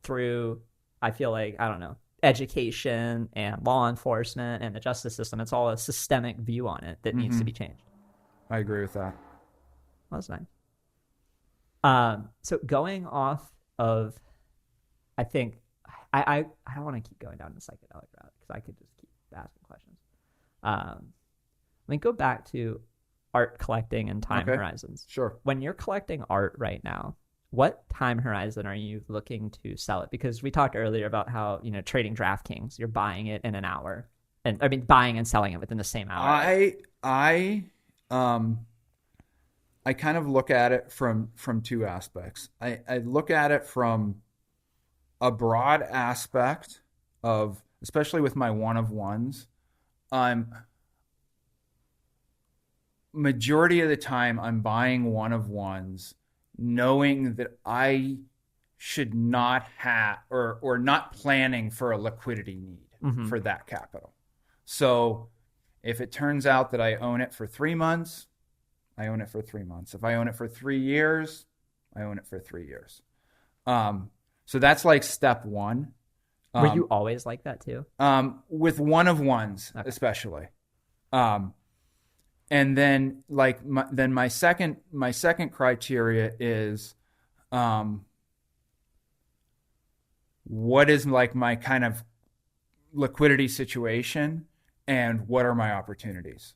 through, I feel like, I don't know, education and law enforcement and the justice system. It's all a systemic view on it that needs to be changed. I agree with that. Well, that's nice. So going off of, I think I don't want to keep going down the psychedelic route because I could just keep asking questions. Let me go back to art collecting and time Okay. horizons. Sure. When you're collecting art right now, what time horizon are you looking to sell it? Because we talked earlier about how, trading DraftKings, you're buying it in an hour. And I mean, buying and selling it within the same hour. I kind of look at it from two aspects. I look at it from a broad aspect of, especially with my one-of-ones, majority of the time I'm buying one-of-ones knowing that I should not have or not planning for a liquidity need for that capital. So if it turns out that I own it for 3 months, I own it for 3 months. If I own it for 3 years, I own it for 3 years. So that's like step one. Were you always like that too? With one-of-ones, especially. And then like my second criteria is what is like my kind of liquidity situation and what are my opportunities.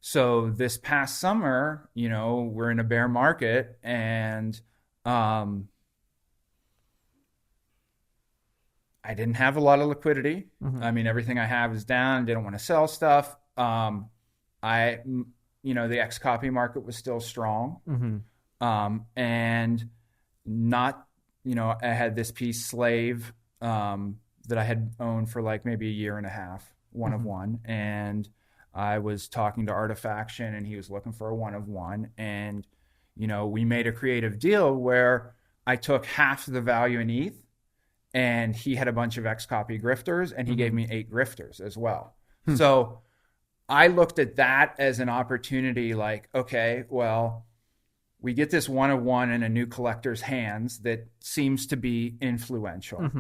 So this past summer, we're in a bear market and I didn't have a lot of liquidity. I mean, everything I have is down. Didn't want to sell stuff. The X copy market was still strong. And not, I had this piece Slave that I had owned for like maybe a year and a half, one-of-one. And I was talking to Artifaction and he was looking for a one-of-one. And, we made a creative deal where I took half the value in ETH and he had a bunch of X copy grifters and he gave me 8 grifters as well. So I looked at that as an opportunity like, okay, well, we get this one-of-one in a new collector's hands that seems to be influential.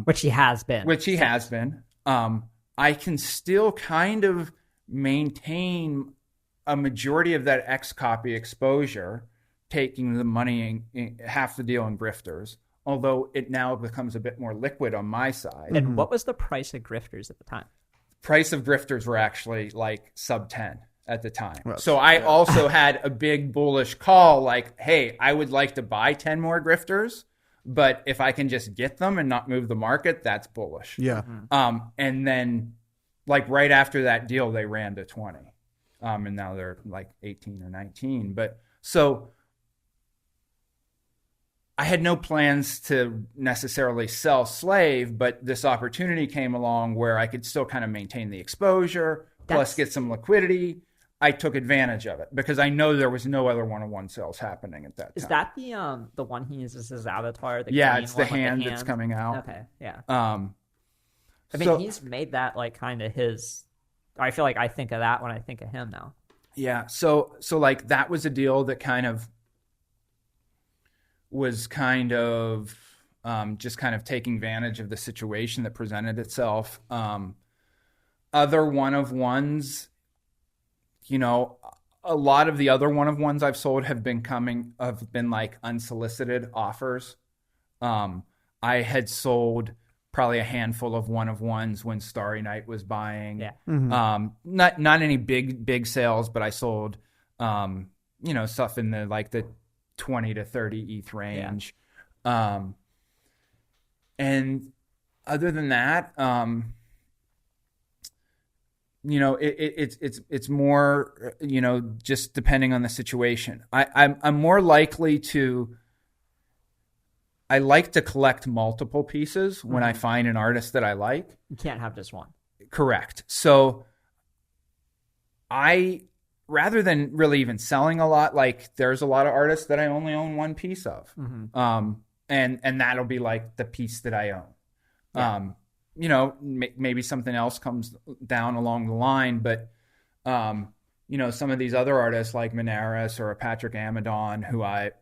Which he has been. I can still kind of maintain a majority of that X copy exposure, taking the money in half the deal in grifters, although it now becomes a bit more liquid on my side. And what was the price of grifters at the time? Price of grifters were actually like sub 10 at the time. So I also had a big bullish call like, hey, I would like to buy 10 more grifters, but if I can just get them and not move the market, that's bullish. Yeah. And then like right after that deal, they ran to 20. And now they're like 18 or 19. But so I had no plans to necessarily sell Slave, but this opportunity came along where I could still kind of maintain the exposure, plus get some liquidity. I took advantage of it because I know there was no other one-on-one sales happening at that time. Is that the one he uses as avatar? The yeah, green it's one the with hand that's coming out. Okay, yeah. I I mean, he's made that like kind of his I feel like I think of that when I think of him now. Yeah. So like that was a deal that kind of was kind of just kind of taking advantage of the situation that presented itself. Other one of ones, you know, a lot of the other one of ones I've sold have been like unsolicited offers. I had sold probably a handful of one of ones when Starry Night was buying. Yeah. Not any big sales, but I sold, you know, stuff in the 20 to 30 ETH range. Yeah. And other than that, you know, it's more, you know, just depending on the situation. I'm more likely to. I like to collect multiple pieces when I find an artist that I like. You can't have just one. Correct. So rather than really even selling a lot, like there's a lot of artists that I only own one piece of. And that'll be like the piece that I own. Yeah. You know, maybe something else comes down along the line, but, you know, some of these other artists like Minaris or Patrick Amadon,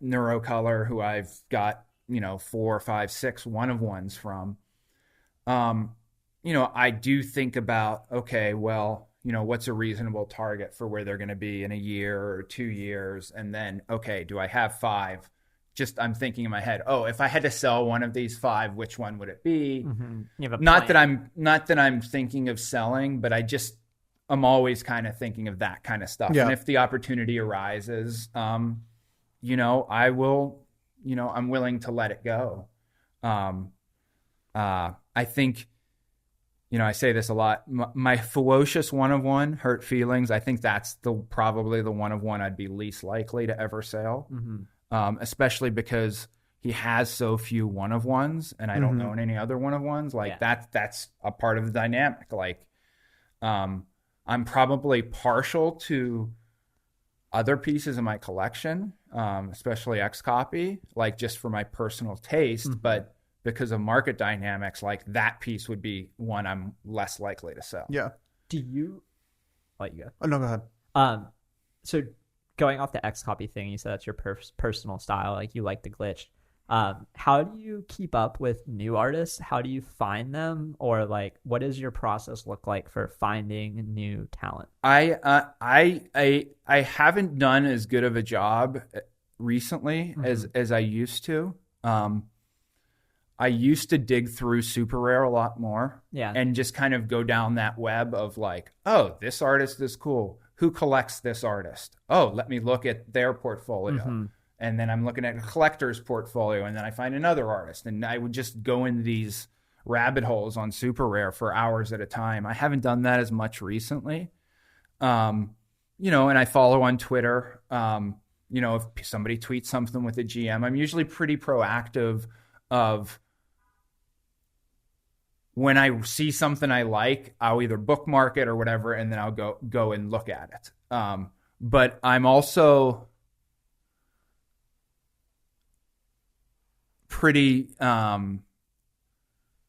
Neurocolor, who I've got, you know, 4, 5, 6 one of ones from, you know, I do think about, okay, well, you know, what's a reasonable target for where they're going to be in a year or 2 years? And then, okay, do I have 5? Just, I'm thinking in my head, oh, if I had to sell one of these 5, which one would it be? Not that I'm thinking of selling, but I'm always kind of thinking of that kind of stuff. Yeah. And if the opportunity arises, you know, I will, you know, I'm willing to let it go. I think, you know, I say this a lot. My ferocious one of one, Hurt Feelings, I think that's probably the one of one I'd be least likely to ever sell. Especially because he has so few one of ones, and I don't own any other one of ones. Like that's a part of the dynamic. Like, I'm probably partial to other pieces in my collection, especially X copy, like just for my personal taste. But because of market dynamics, like that piece would be one I'm less likely to sell. Yeah. Do you? Let you go. Oh no, go ahead. So going off the X copy thing, you said that's your personal style. Like you like the glitch. How do you keep up with new artists? How do you find them? Or like, what does your process look like for finding new talent? I haven't done as good of a job recently as I used to. I used to dig through Super Rare a lot more, and just kind of go down that web of like, oh, this artist is cool. Who collects this artist? Oh, let me look at their portfolio. And then I'm looking at a collector's portfolio, and then I find another artist. And I would just go into these rabbit holes on Super Rare for hours at a time. I haven't done that as much recently. You know, and I follow on Twitter. You know, if somebody tweets something with a GM, I'm usually pretty proactive of when I see something I like, I'll either bookmark it or whatever, and then I'll go and look at it. But I'm also pretty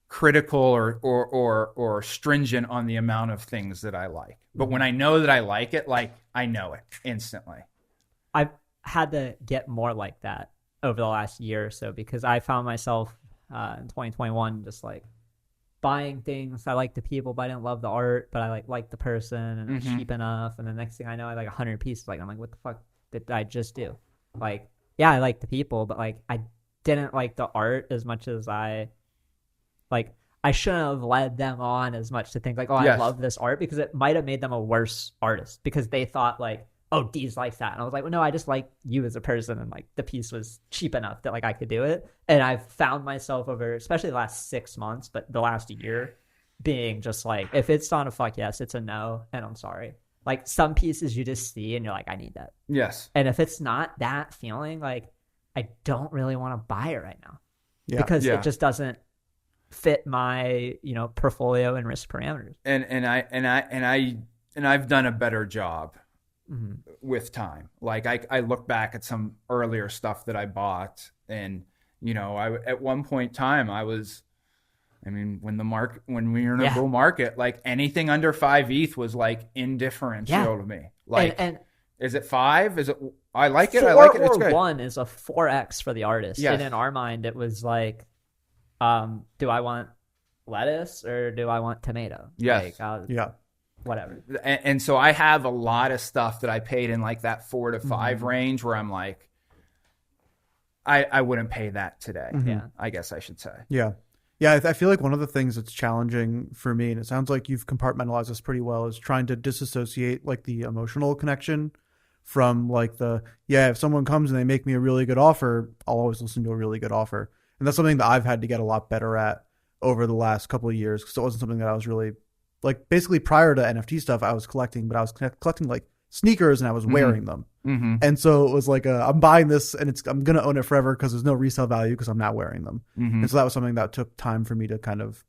critical or stringent on the amount of things that I like. But when I know that I like it, like I know it instantly. I've had to get more like that over the last year or so, because I found myself in 2021 just like buying things. I like the people, but I didn't love the art, but I like the person, and it's cheap enough. And the next thing I know, I like 100 pieces. Like, I'm like, what the fuck did I just do? Like, yeah, I like the people, but like I didn't like the art as much as I shouldn't have led them on as much to think like, oh, I love this art, because it might have made them a worse artist because they thought like, oh, Deez likes that. And I was like, well, no, I just like you as a person. And like the piece was cheap enough that like I could do it. And I've found myself over, especially the last 6 months, but the last year, being just like, if it's not a fuck yes, it's a no. And I'm sorry. Like some pieces you just see and you're like, I need that. Yes. And if it's not that feeling, like I don't really want to buy it right now because it just doesn't fit my, you know, portfolio and risk parameters. And I've done a better job with time. Like I look back at some earlier stuff that I bought, and you know, at one point in time I was I mean, when we were in a bull market, like anything under 5 ETH was like indifferential to me. Like, and is it 5? Is it? I like it. 4 I like it. It's or good. 1 is a 4x for the artist. Yes. And in our mind, it was like, do I want lettuce or do I want tomato? Yes. Like, whatever. And so I have a lot of stuff that I paid in like that 4 to 5 range where I'm like, I wouldn't pay that today. Yeah. I guess I should say. Yeah. Yeah, I feel like one of the things that's challenging for me, and it sounds like you've compartmentalized this pretty well, is trying to disassociate like the emotional connection from like if someone comes and they make me a really good offer, I'll always listen to a really good offer. And that's something that I've had to get a lot better at over the last couple of years, because it wasn't something that I was really like, basically prior to NFT stuff, I was collecting, but I was collecting like sneakers and I was wearing them. And so it was like, I'm buying this and I'm going to own it forever because there's no resale value because I'm not wearing them. And so that was something that took time for me to kind of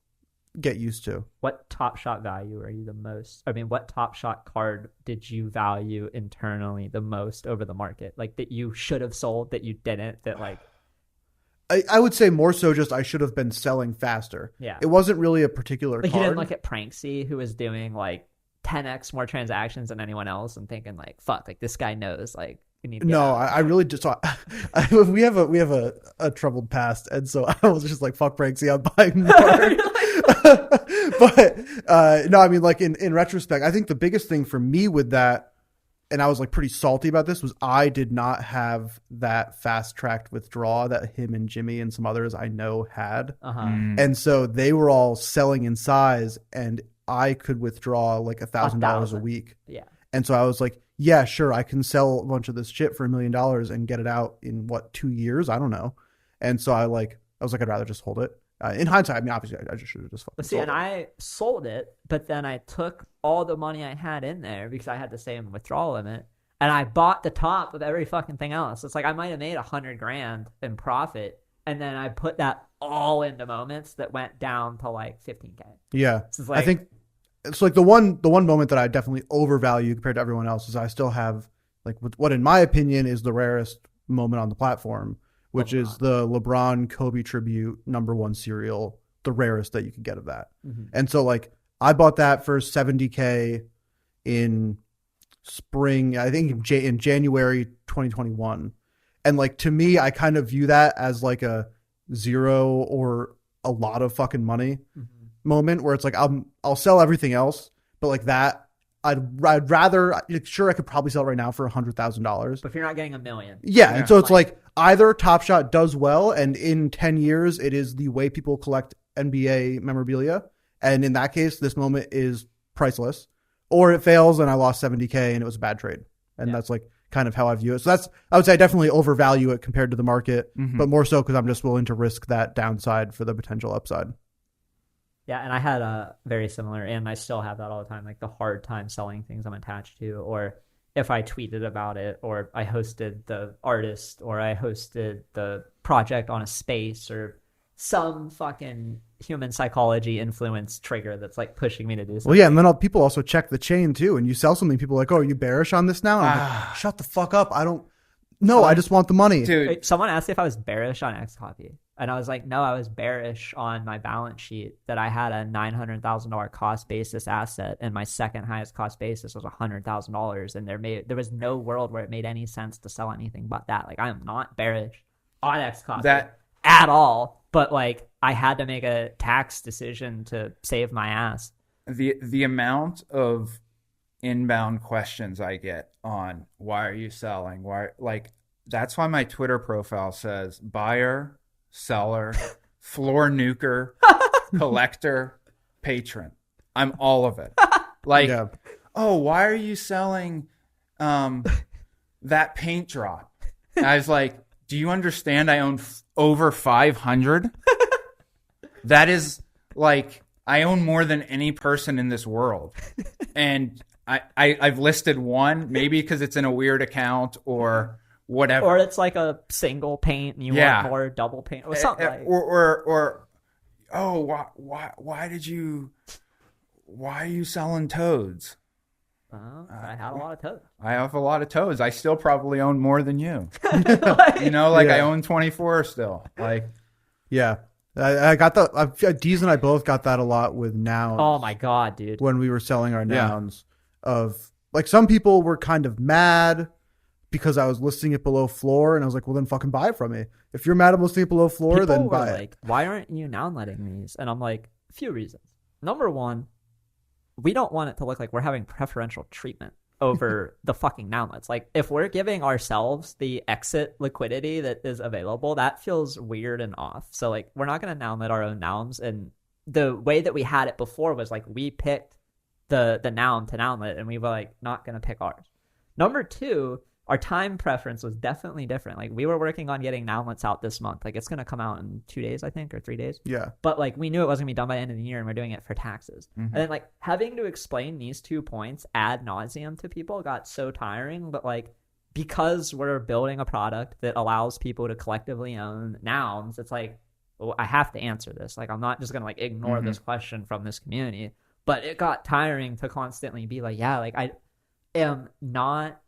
get used to. What Top Shot value are you the most? I mean, what Top Shot card did you value internally the most over the market? Like that you should have sold that you didn't, that like... I would say more so just I should have been selling faster. Yeah. It wasn't really a particular like card. You didn't look at Pranksy, who was doing like 10x more transactions than anyone else, and thinking like, fuck, like this guy knows, like we need to get out. I really just saw we have a troubled past, and so I was just like, fuck Pranksy, I'm buying more. But no, I mean, like in retrospect, I think the biggest thing for me with that, and I was like pretty salty about this, was I did not have that fast tracked withdrawal that him and Jimmy and some others I know had. And so they were all selling in size, and I could withdraw like $1,000 a week. Yeah. And so I was like, yeah, sure, I can sell a bunch of this shit for $1 million and get it out in 2 years? I don't know. And so I was like, I'd rather just hold it. In hindsight, I mean, obviously, I just should have just fucking sold it. I sold it, but then I took all the money I had in there because I had the same withdrawal limit, and I bought the top of every fucking thing else. It's like I might have made $100,000 in profit, and then I put that all into moments that went down to like 15K. Yeah, so like, I think it's like the one moment that I definitely overvalue compared to everyone else is I still have like what in my opinion is the rarest moment on the platform, which is the LeBron Kobe tribute #1 cereal, the rarest that you could get of that. And so like I bought that for $70K in spring, I think in January 2021. And like to me, I kind of view that as like a zero or a lot of fucking money moment where it's like I'll sell everything else, but like that I'd rather, sure, I could probably sell it right now for $100,000. But if you're not getting $1 million. Yeah. And so it's like either Top Shot does well, and in 10 years, it is the way people collect NBA memorabilia. And in that case, this moment is priceless, or it fails and I lost $70K and it was a bad trade. And that's like kind of how I view it. So I would say I definitely overvalue it compared to the market, but more so because I'm just willing to risk that downside for the potential upside. Yeah, and I had a very similar, and I still have that all the time, like the hard time selling things I'm attached to, or if I tweeted about it, or I hosted the artist, or I hosted the project on a space, or some fucking human psychology influence trigger that's like pushing me to do something. Well, yeah, and then people also check the chain too, and you sell something, people are like, oh, are you bearish on this now? And I'm like, shut the fuck up. I just want the money. Dude. Someone asked if I was bearish on XCopy. And I was like, no, I was bearish on my balance sheet that I had a $900,000 cost basis asset, and my second highest cost basis was $100,000. And there was no world where it made any sense to sell anything but that. Like, I am not bearish on XCopy at all. But like, I had to make a tax decision to save my ass. The amount of inbound questions I get on why are you selling? That's why my Twitter profile says buyer, seller, floor nuker, collector, patron. I'm all of it. Oh, why are you selling that paint drop? And I was like, do you understand I own over 500? That is like, I own more than any person in this world. And I've listed one, maybe because it's in a weird account or whatever. Or it's like a single paint and you want more double paint or something like. Why are you selling toads? I have a lot of toads. I have a lot of toads. I still probably own more than you. I own 24 still. Like, yeah. I got that. Deez and I both got that a lot with nouns. Oh my God, dude. When we were selling our nouns, of like some people were kind of mad because I was listing it below floor, and I was like, well, then fucking buy it from me. If you're mad at listing it below floor, People then were buy like, it. why aren't you noun letting these? And I'm like, a few reasons. Number one, we don't want it to look like we're having preferential treatment over the fucking nounlets. Like, if we're giving ourselves the exit liquidity that is available, that feels weird and off. So like, we're not going to nounlet our own nouns. And the way that we had it before was like, we picked the noun to nounlet, and we were like, not going to pick ours. Number two, our time preference was definitely different. Like, we were working on getting nounlets out this month. Like, it's going to come out in 2 days, I think, or 3 days. Yeah. But like, we knew it wasn't going to be done by the end of the year, and we're doing it for taxes. And then like, having to explain these 2 points ad nauseum to people got so tiring. But like, because we're building a product that allows people to collectively own nouns, it's like, well, I have to answer this. Like, I'm not just going to like ignore this question from this community. But it got tiring to constantly be like, yeah, like, I am not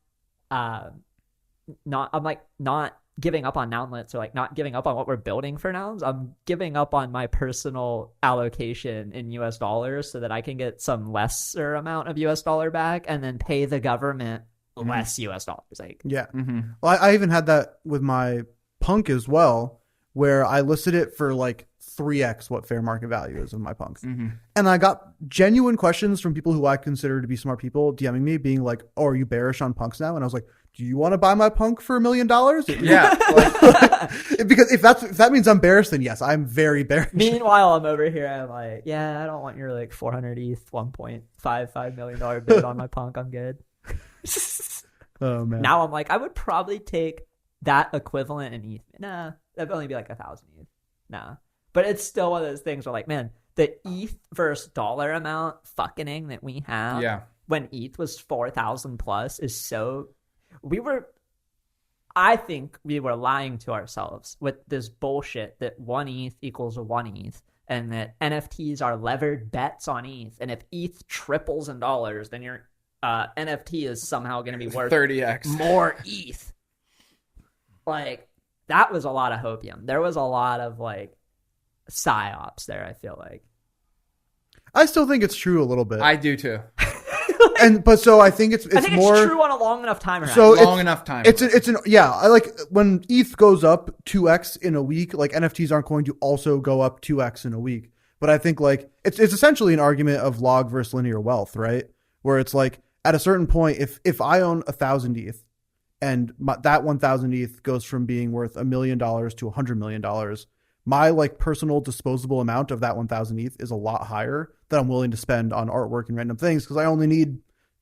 giving up on nounlets, or like not giving up on what we're building for nouns. I'm giving up on my personal allocation in US dollars so that I can get some lesser amount of US dollar back and then pay the government less US dollars. Like, Yeah. Well, I even had that with my punk as well, where I listed it for like 3x what fair market value is of my punks. And I got genuine questions from people who I consider to be smart people DMing me being like, oh, are you bearish on punks now? And I was like, do you want to buy my punk for $1 million? Yeah. Because if that means I'm bearish, then yes, I'm very bearish. meanwhile, I'm over here, I'm like, yeah, I don't want your like 400 ETH $1.55 million bid on my punk. I'm good. Oh man. Now I'm like, I would probably take that equivalent in ETH. Nah, that'd only be like 1,000 ETH. Nah. But it's still one of those things where like, man, the ETH versus dollar amount fucking that we have when ETH was 4,000 plus is so... I think we were lying to ourselves with this bullshit that 1 ETH equals 1 ETH, and that NFTs are levered bets on ETH. And if ETH triples in dollars, then your NFT is somehow going to be worth 30x more ETH. Like, that was a lot of hopium. There was a lot of like psyops there, I feel like. I still think it's true a little bit. I do too. But so I think it's more true on a long enough time horizon. So long enough time. I like when ETH goes up 2x in a week, like NFTs aren't going to also go up 2x in a week. But I think like it's essentially an argument of log versus linear wealth, right? Where it's like at a certain point, if I own 1,000 ETH and that 1,000 ETH goes from being worth $1 million to $100 million, my like personal disposable amount of that 1,000 ETH is a lot higher than I'm willing to spend on artwork and random things, because I only need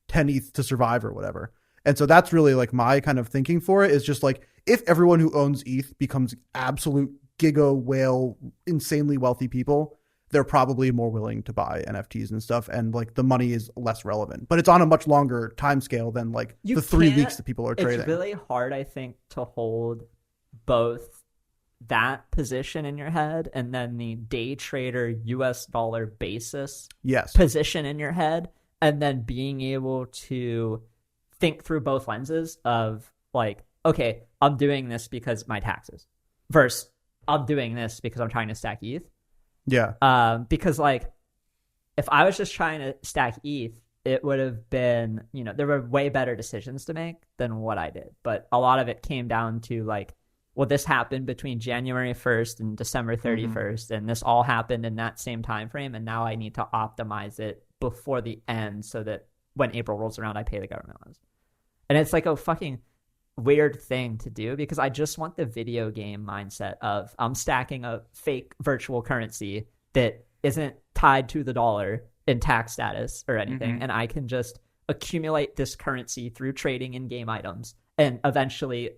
10 ETH to survive or whatever. And so that's really like my kind of thinking for it, is just like, if everyone who owns ETH becomes absolute giga whale, insanely wealthy people, they're probably more willing to buy NFTs and stuff. And like the money is less relevant, but it's on a much longer time scale than like the 3 weeks that people are trading. It's really hard, I think, to hold both that position in your head and then the day trader US dollar basis position in your head, and then being able to think through both lenses of like, okay, I'm doing this because my taxes versus I'm doing this because I'm trying to stack ETH. Yeah. Because like, if I was just trying to stack ETH, it would have been, there were way better decisions to make than what I did. But a lot of it came down to like, well, this happened between January 1st and December 31st, and this all happened in that same time frame, and now I need to optimize it before the end so that when April rolls around, I pay the government loans. And it's like a fucking weird thing to do, because I just want the video game mindset of I'm stacking a fake virtual currency that isn't tied to the dollar in tax status or anything, and I can just accumulate this currency through trading in game items, and eventually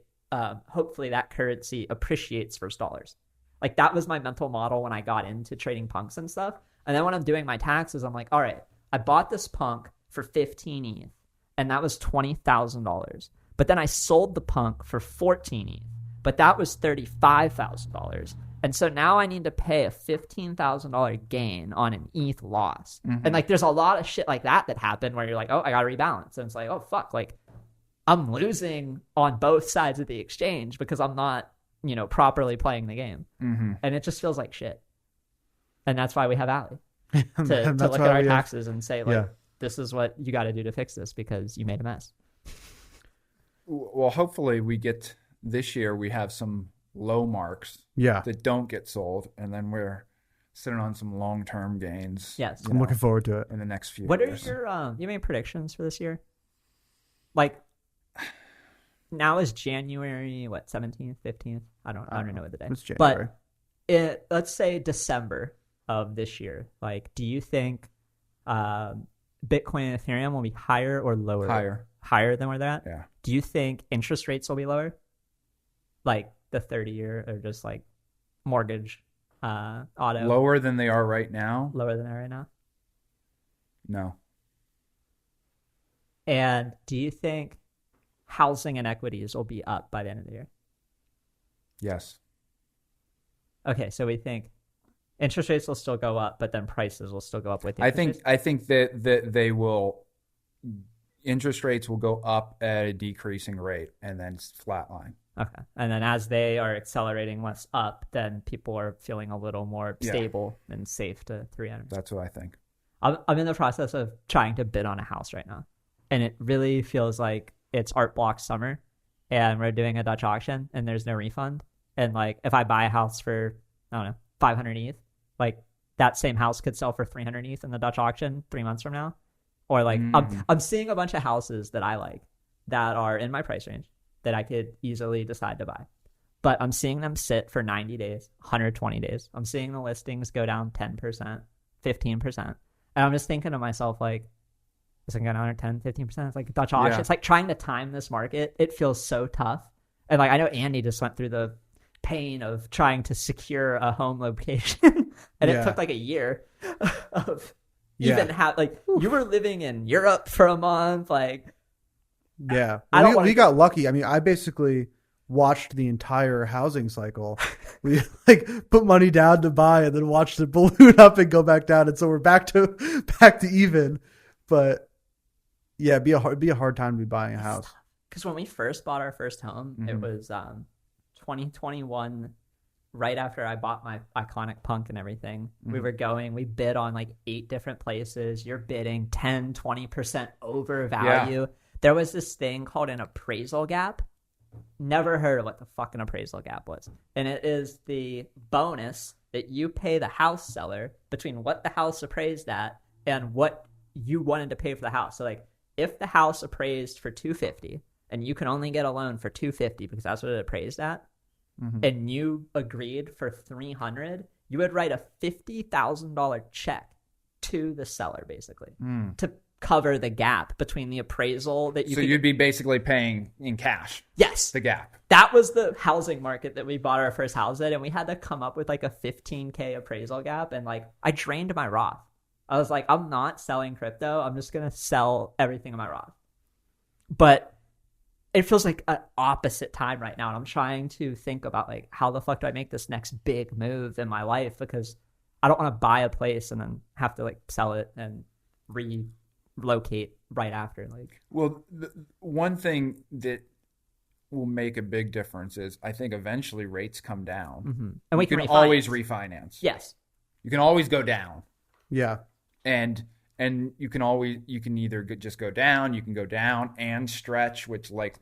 hopefully that currency appreciates versus dollars. Like, that was my mental model when I got into trading punks and stuff. And then when I'm doing my taxes, I'm like, all right, I bought this punk for 15 ETH, and that was $20,000. But then I sold the punk for 14 ETH, but that was $35,000. And so now I need to pay a $15,000 gain on an ETH loss. And like, there's a lot of shit like that happened where you're like, oh, I got to rebalance. And it's like, oh, fuck, like, I'm losing on both sides of the exchange because I'm not, properly playing the game. And it just feels like shit. And that's why we have Allie And to that's look why at our we have- taxes and say, like, Yeah. this is what you got to do to fix this because you made a mess. Well, hopefully we get this year. We have some low marks Yeah. that don't get sold, and then we're sitting on some long-term gains. Yes. I'm looking forward to it. in the next few What are years. your you have any predictions for this year? Like, now is January, what, 17th, 15th? I don't know what the day. It's January. But let's say December of this year. Like, do you think Bitcoin and Ethereum will be higher or lower? Higher than where they're at? Yeah. Do you think interest rates will be lower? Like the 30-year or just like mortgage, auto? Lower than they are right now? Lower than they are right now? No. And do you think housing and equities will be up by the end of the year? Yes. Okay, so we think interest rates will still go up, but then prices will still go up with the I interest think that they will. Interest rates will go up at a decreasing rate and then flatline. Okay. And then as they are accelerating less up, then people are feeling a little more stable and safe to 300. That's what I think. I'm in the process of trying to bid on a house right now. And it really feels like it's art block summer and we're doing a Dutch auction and there's no refund. And like, if I buy a house for, I don't know, 500 ETH, like that same house could sell for 300 ETH in the Dutch auction 3 months from now. Or like, I'm seeing a bunch of houses that I like that are in my price range that I could easily decide to buy. But I'm seeing them sit for 90 days, 120 days. I'm seeing the listings go down 10%, 15%. And I'm just thinking to myself, like, is it going down 10, 15%? It's like Dutch auction. Yeah. It's like trying to time this market. It feels so tough. And like, I know Andy just went through the pain of trying to secure a home location. And it took like a year of even like, you were living in Europe for a month. Like, Yeah. I We got lucky. I mean, I basically watched the entire housing cycle. We like put money down to buy and then watched it balloon up and go back down. And so we're back to even. But yeah, it'd be a hard time to be buying a house. because when we first bought our first home, it was 2021, right after I bought my iconic punk and everything. We bid on like 8 different places. You're bidding 10, 20% over value. Yeah. There was this thing called an appraisal gap. Never heard of what the fucking appraisal gap was. And it is the bonus that you pay the house seller between what the house appraised at and what you wanted to pay for the house. So like if the house appraised for $250 and you can only get a loan for $250 because that's what it appraised at, and you agreed for $300, you would write a $50,000 check to the seller basically to cover the gap between the appraisal that you So you'd be basically paying in cash. Yes. The gap. That was the housing market that we bought our first house at, and we had to come up with like a $15K appraisal gap, and like I drained my Roth. I was like, I'm not selling crypto. I'm just going to sell everything in my Roth. But it feels like an opposite time right now, and I'm trying to think about like how the fuck do I make this next big move in my life, because I don't want to buy a place and then have to like sell it and relocate right after. Like, Well, one thing that will make a big difference is I think eventually rates come down. and we You can refinance. always refinance. Yes. You can always go down. Yeah. And you can either just go down, you can go down and stretch, which like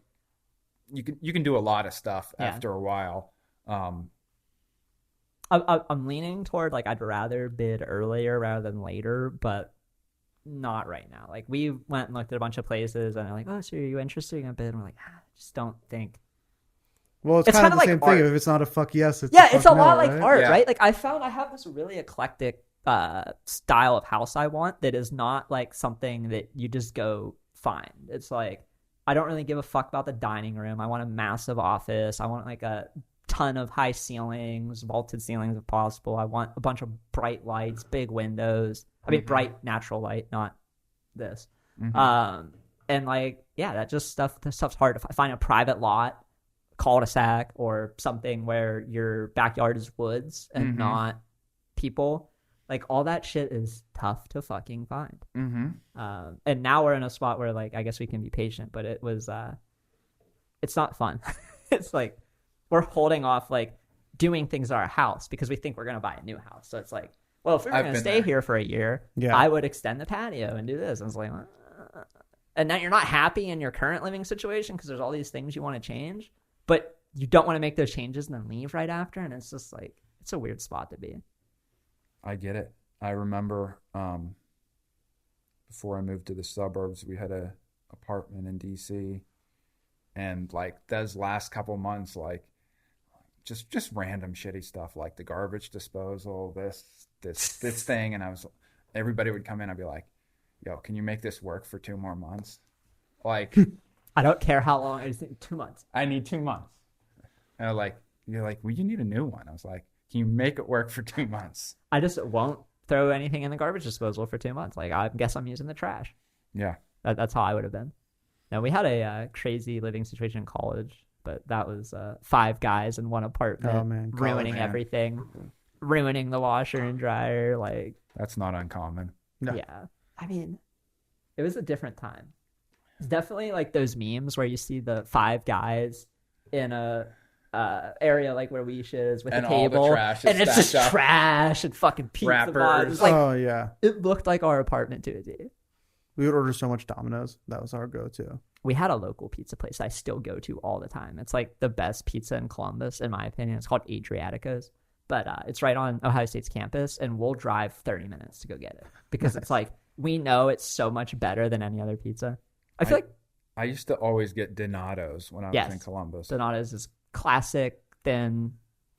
you can do a lot of stuff after a while. I'm leaning toward like I'd rather bid earlier rather than later, but not right now. Like we went and looked at a bunch of places and they're like, oh, so are you interested in a bid? And we're like, I just don't think. Well, it's It's kind of kinda the like same art. thing. If it's not a fuck yes, it's Yeah, a it's a fuck lot no, like right? art, Yeah. right? Like I found I have this really eclectic style of house I want that is not like something that you just go find. It's like I don't really give a fuck about the dining room. I want a massive office. I want like a ton of high ceilings, vaulted ceilings if possible. I want a bunch of bright lights, big windows. I mean, bright natural light, not this. And like, yeah, this stuff's hard to find a private lot, cul-de-sac, or something where your backyard is woods and not people. Like all that shit is tough to fucking find. And now we're in a spot where like I guess we can be patient, but it was it's not fun. It's like we're holding off like doing things at our house because we think we're gonna buy a new house. So it's like well, if we were I've going to been stay there. here for a year, Yeah. I would extend the patio and do this. I was like, and now you're not happy in your current living situation because there's all these things you want to change, but you don't want to make those changes and then leave right after. And it's just like, it's a weird spot to be. I get it. I remember before I moved to the suburbs, we had a apartment in DC, and like those last couple months, like just random shitty stuff like the garbage disposal, this thing, and everybody would come in. I'd be like, "Yo, can you make this work for 2 more months?" Like, I don't care how long. I just think 2 months. I need 2 months. And you're like, well, you need a new one. I was like, can you make it work for 2 months? I just won't throw anything in the garbage disposal for 2 months. Like, I guess I'm using the trash. Yeah. That's how I would have been. Now, we had a crazy living situation in college, but that was 5 guys in one apartment. Oh, man. Ruining everything, ruining the washer and dryer. Like, That's not uncommon. No. yeah. I mean, it was a different time. It's definitely like those memes where you see the 5 guys in a area like where we is with And a all the table, trash is and it's just stacked up. trash and fucking pizza Wrappers. boxes. Like, Oh yeah. it looked like our apartment to a D. We would order so much Domino's. That was our go-to. We had a local pizza place I still go to all the time. It's like the best pizza in Columbus, in my opinion. It's called Adriatica's, but it's right on Ohio State's campus, and we'll drive 30 minutes to go get it because it's like we know it's so much better than any other pizza. I feel like I used to always get Donato's when I was in Columbus. Donato's is classic, thin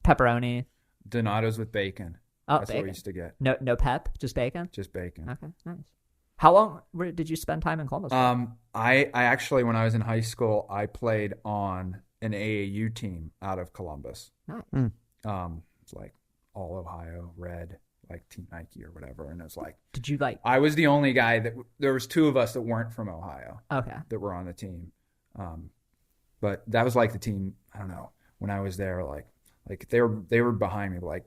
pepperoni. Donato's with bacon. Oh, That's what we used to get. No pep, just bacon. Just bacon. Okay, nice. How long did you spend time in Columbus? I actually, when I was in high school, I played on an AAU team out of Columbus. Nice. It's like all Ohio red, like Team Nike or whatever. And it was like, Did you like? I was the only guy there was 2 of us that weren't from Ohio Okay. that were on the team. But that was like the team, I don't know, when I was there, like they were behind me, like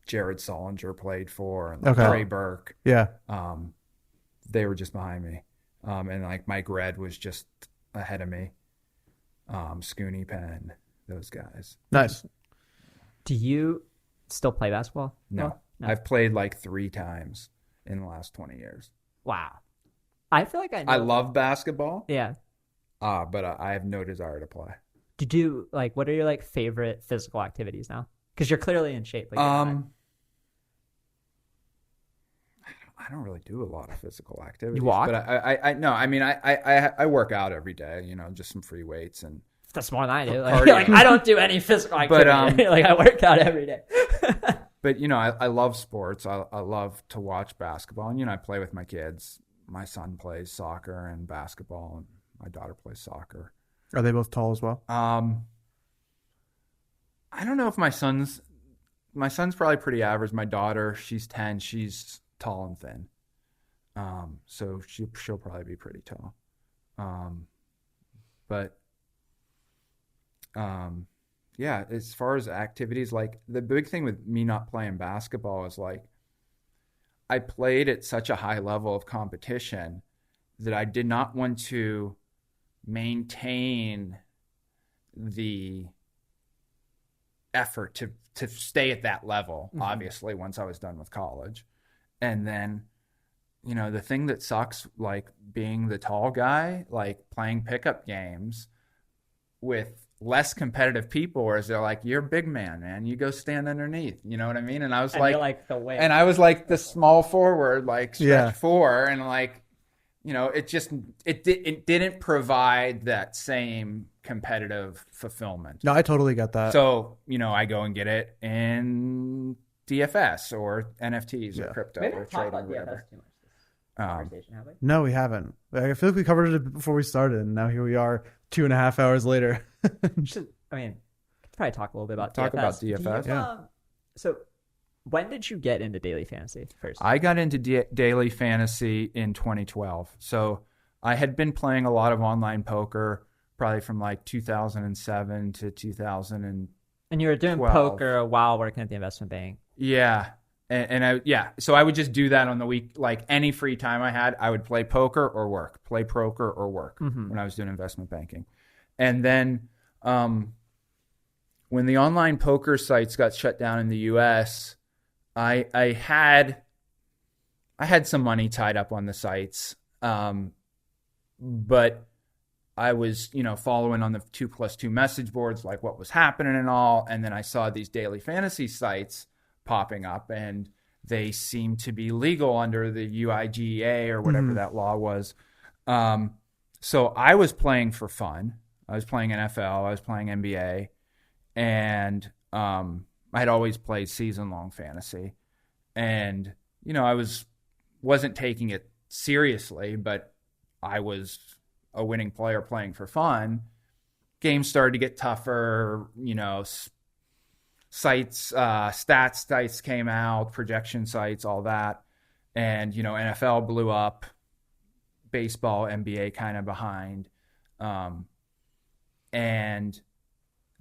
Jared Solinger played for, and like Trey Burke. Yeah. They were just behind me. And like Mike Red was just ahead of me. Scooney Penn, those guys. Nice. Do you still play basketball? No. I've played like 3 times in the last 20 years. Wow. I feel like I love basketball. Yeah. But I have no desire to play. Did you like? What are your like favorite physical activities now? Because you're clearly in shape. Like, I don't really do a lot of physical activities. You walk? But I no. I mean, I work out every day. You know, just some free weights and. that's more than I do. Like, Cardio. like, I don't do any physical activity. But, like I work out every day. But you know, I love sports. I love to watch basketball, and you know, I play with my kids. My son plays soccer and basketball, and my daughter plays soccer. Are they both tall as well? I don't know if my son's probably pretty average. My daughter, she's 10. She's tall and thin. So she'll probably be pretty tall. Yeah, as far as activities, like the big thing with me not playing basketball is like I played at such a high level of competition that I did not want to maintain the effort to stay at that level, obviously, once I was done with college. And then, you know, the thing that sucks, like being the tall guy, like playing pickup games with less competitive people, whereas they're like, you're a big man, you go stand underneath, you know what I mean? And I was like the way. and I was like the small forward, like stretch Yeah. 4, and like, you know, it didn't provide that same competitive fulfillment. No, I totally get that. So, you know, I go and get it in DFS or NFTs or crypto we or haven't talked trading about or whatever. DFS too much this conversation, have we? No, we haven't. I feel like we covered it before we started, and now here we are 2.5 hours later. I mean, could probably talk a little bit about Talk DFS. about DFS. Do you, so, when did you get into daily fantasy first? I got into daily fantasy in 2012. So I had been playing a lot of online poker probably from like 2007 to 2000. And you were doing 12. poker while working at the investment bank. Yeah. So I would just do that on the week, like any free time I had, I would play poker or work, when I was doing investment banking. And then when the online poker sites got shut down in the US, I had some money tied up on the sites, but I was, following on the 2+2 message boards, like what was happening and all. And then I saw these daily fantasy sites popping up, and they seemed to be legal under the UIGA or whatever that law was. So I was playing for fun. I was playing NFL. I was playing NBA. And I had always played season-long fantasy. And, I wasn't taking it seriously, but I was a winning player playing for fun. Games started to get tougher, sites, stats sites came out, projection sites, all that. And, NFL blew up, baseball, NBA kind of behind. And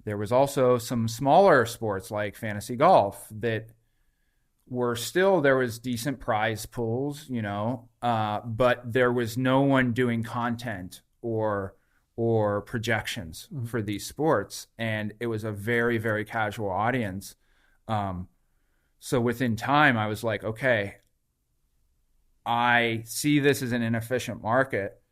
there was also some smaller sports like fantasy golf that were still, there was decent prize pools, but there was no one doing content or projections for these sports. And it was a very, very casual audience. So within time, I was like, okay, I see this as an inefficient market.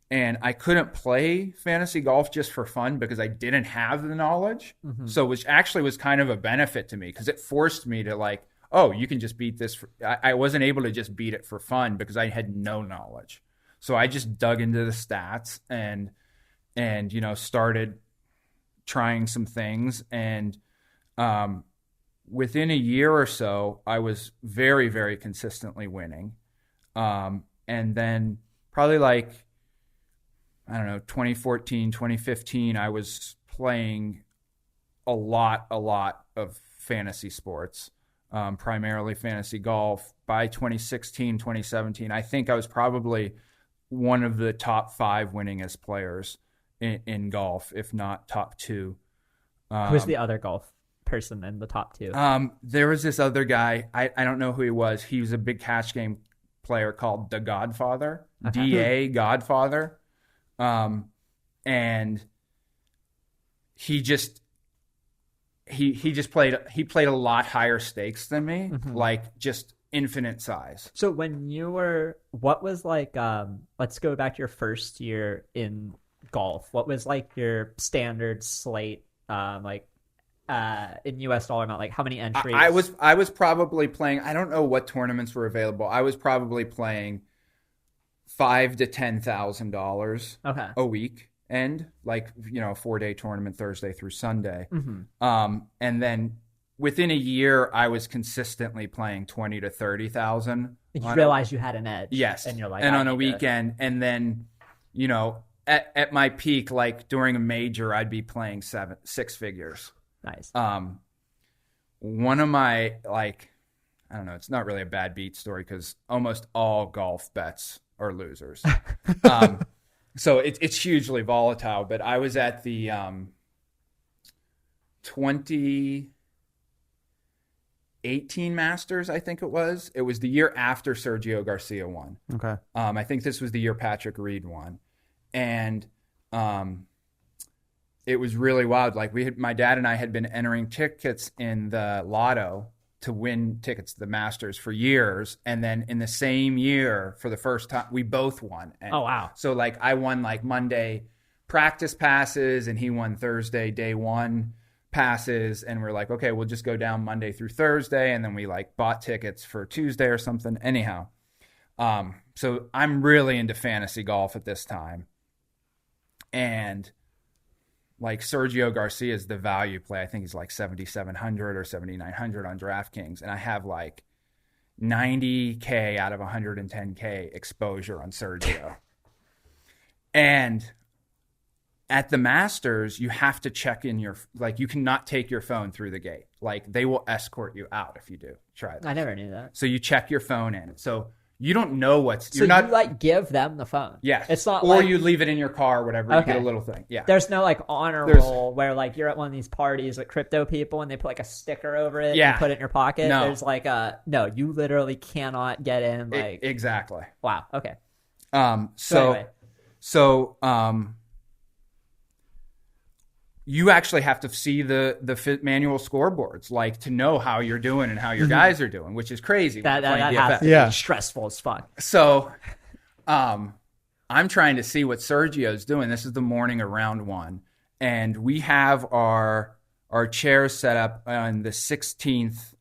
And I couldn't play fantasy golf just for fun because I didn't have the knowledge. So which actually was kind of a benefit to me because it forced me to like, oh, you can just beat this. I wasn't able to just beat it for fun because I had no knowledge. So I just dug into the stats and started trying some things. And within a year or so, I was very, very consistently winning. And then probably like, 2014, 2015, I was playing a lot of fantasy sports, primarily fantasy golf. By 2016, 2017, I think I was probably one of the top 5 winningest players in golf, if not top 2. Who's the other golf person in the top 2? There was this other guy. I don't know who he was. He was a big cash game player called The Godfather, D.A. Godfather. And he just played a lot higher stakes than me, like just infinite size. So what was like, let's go back to your first year in golf. What was like your standard slate, in US dollar amount, like how many entries? I was probably playing, I don't know what tournaments were available. I was probably playing $5,000 to $10,000 a week, and like a 4-day tournament, Thursday through Sunday. And then within a year, I was consistently playing 20 to 30,000. You realized you had an edge. Yes, and you're like, and on a weekend, and then at my peak, like during a major, I'd be playing 6 figures. Nice. One of my I don't know, it's not really a bad beat story because almost all golf bets are losers. So it's hugely volatile. But I was at the 2018 Masters, I think it was. It was the year after Sergio Garcia won. Okay. I think this was the year Patrick Reed won. And it was really wild. Like my dad and I had been entering tickets in the lotto to win tickets to the Masters for years. And then in the same year, for the first time, we both won. And oh, wow. So like I won like Monday practice passes and he won Thursday day 1 passes. And we're like, okay, we'll just go down Monday through Thursday. And then we like bought tickets for Tuesday or something. Anyhow. So I'm really into fantasy golf at this time. And like Sergio Garcia is the value play. I think he's like 7,700 or 7,900 on DraftKings. And I have like 90K out of 110K exposure on Sergio. And at the Masters, you have to check in you cannot take your phone through the gate. Like they will escort you out if you do. Try that. I never knew that. So you check your phone in. So you don't know you like give them the phone. Yeah. It's not or you leave it in your car or whatever. Okay. You get a little thing. Yeah. There's no like honor roll where like you're at one of these parties with crypto people and they put like a sticker over it and put it in your pocket. No. There's like no, you literally cannot get in. Like exactly. Wow. Okay. So you actually have to see the manual scoreboards, like to know how you're doing and how your guys are doing, which is crazy. That playing has to DFS. be stressful as fuck. So, I'm trying to see what Sergio's doing. This is the morning of round 1, and we have our chairs set up on the 16th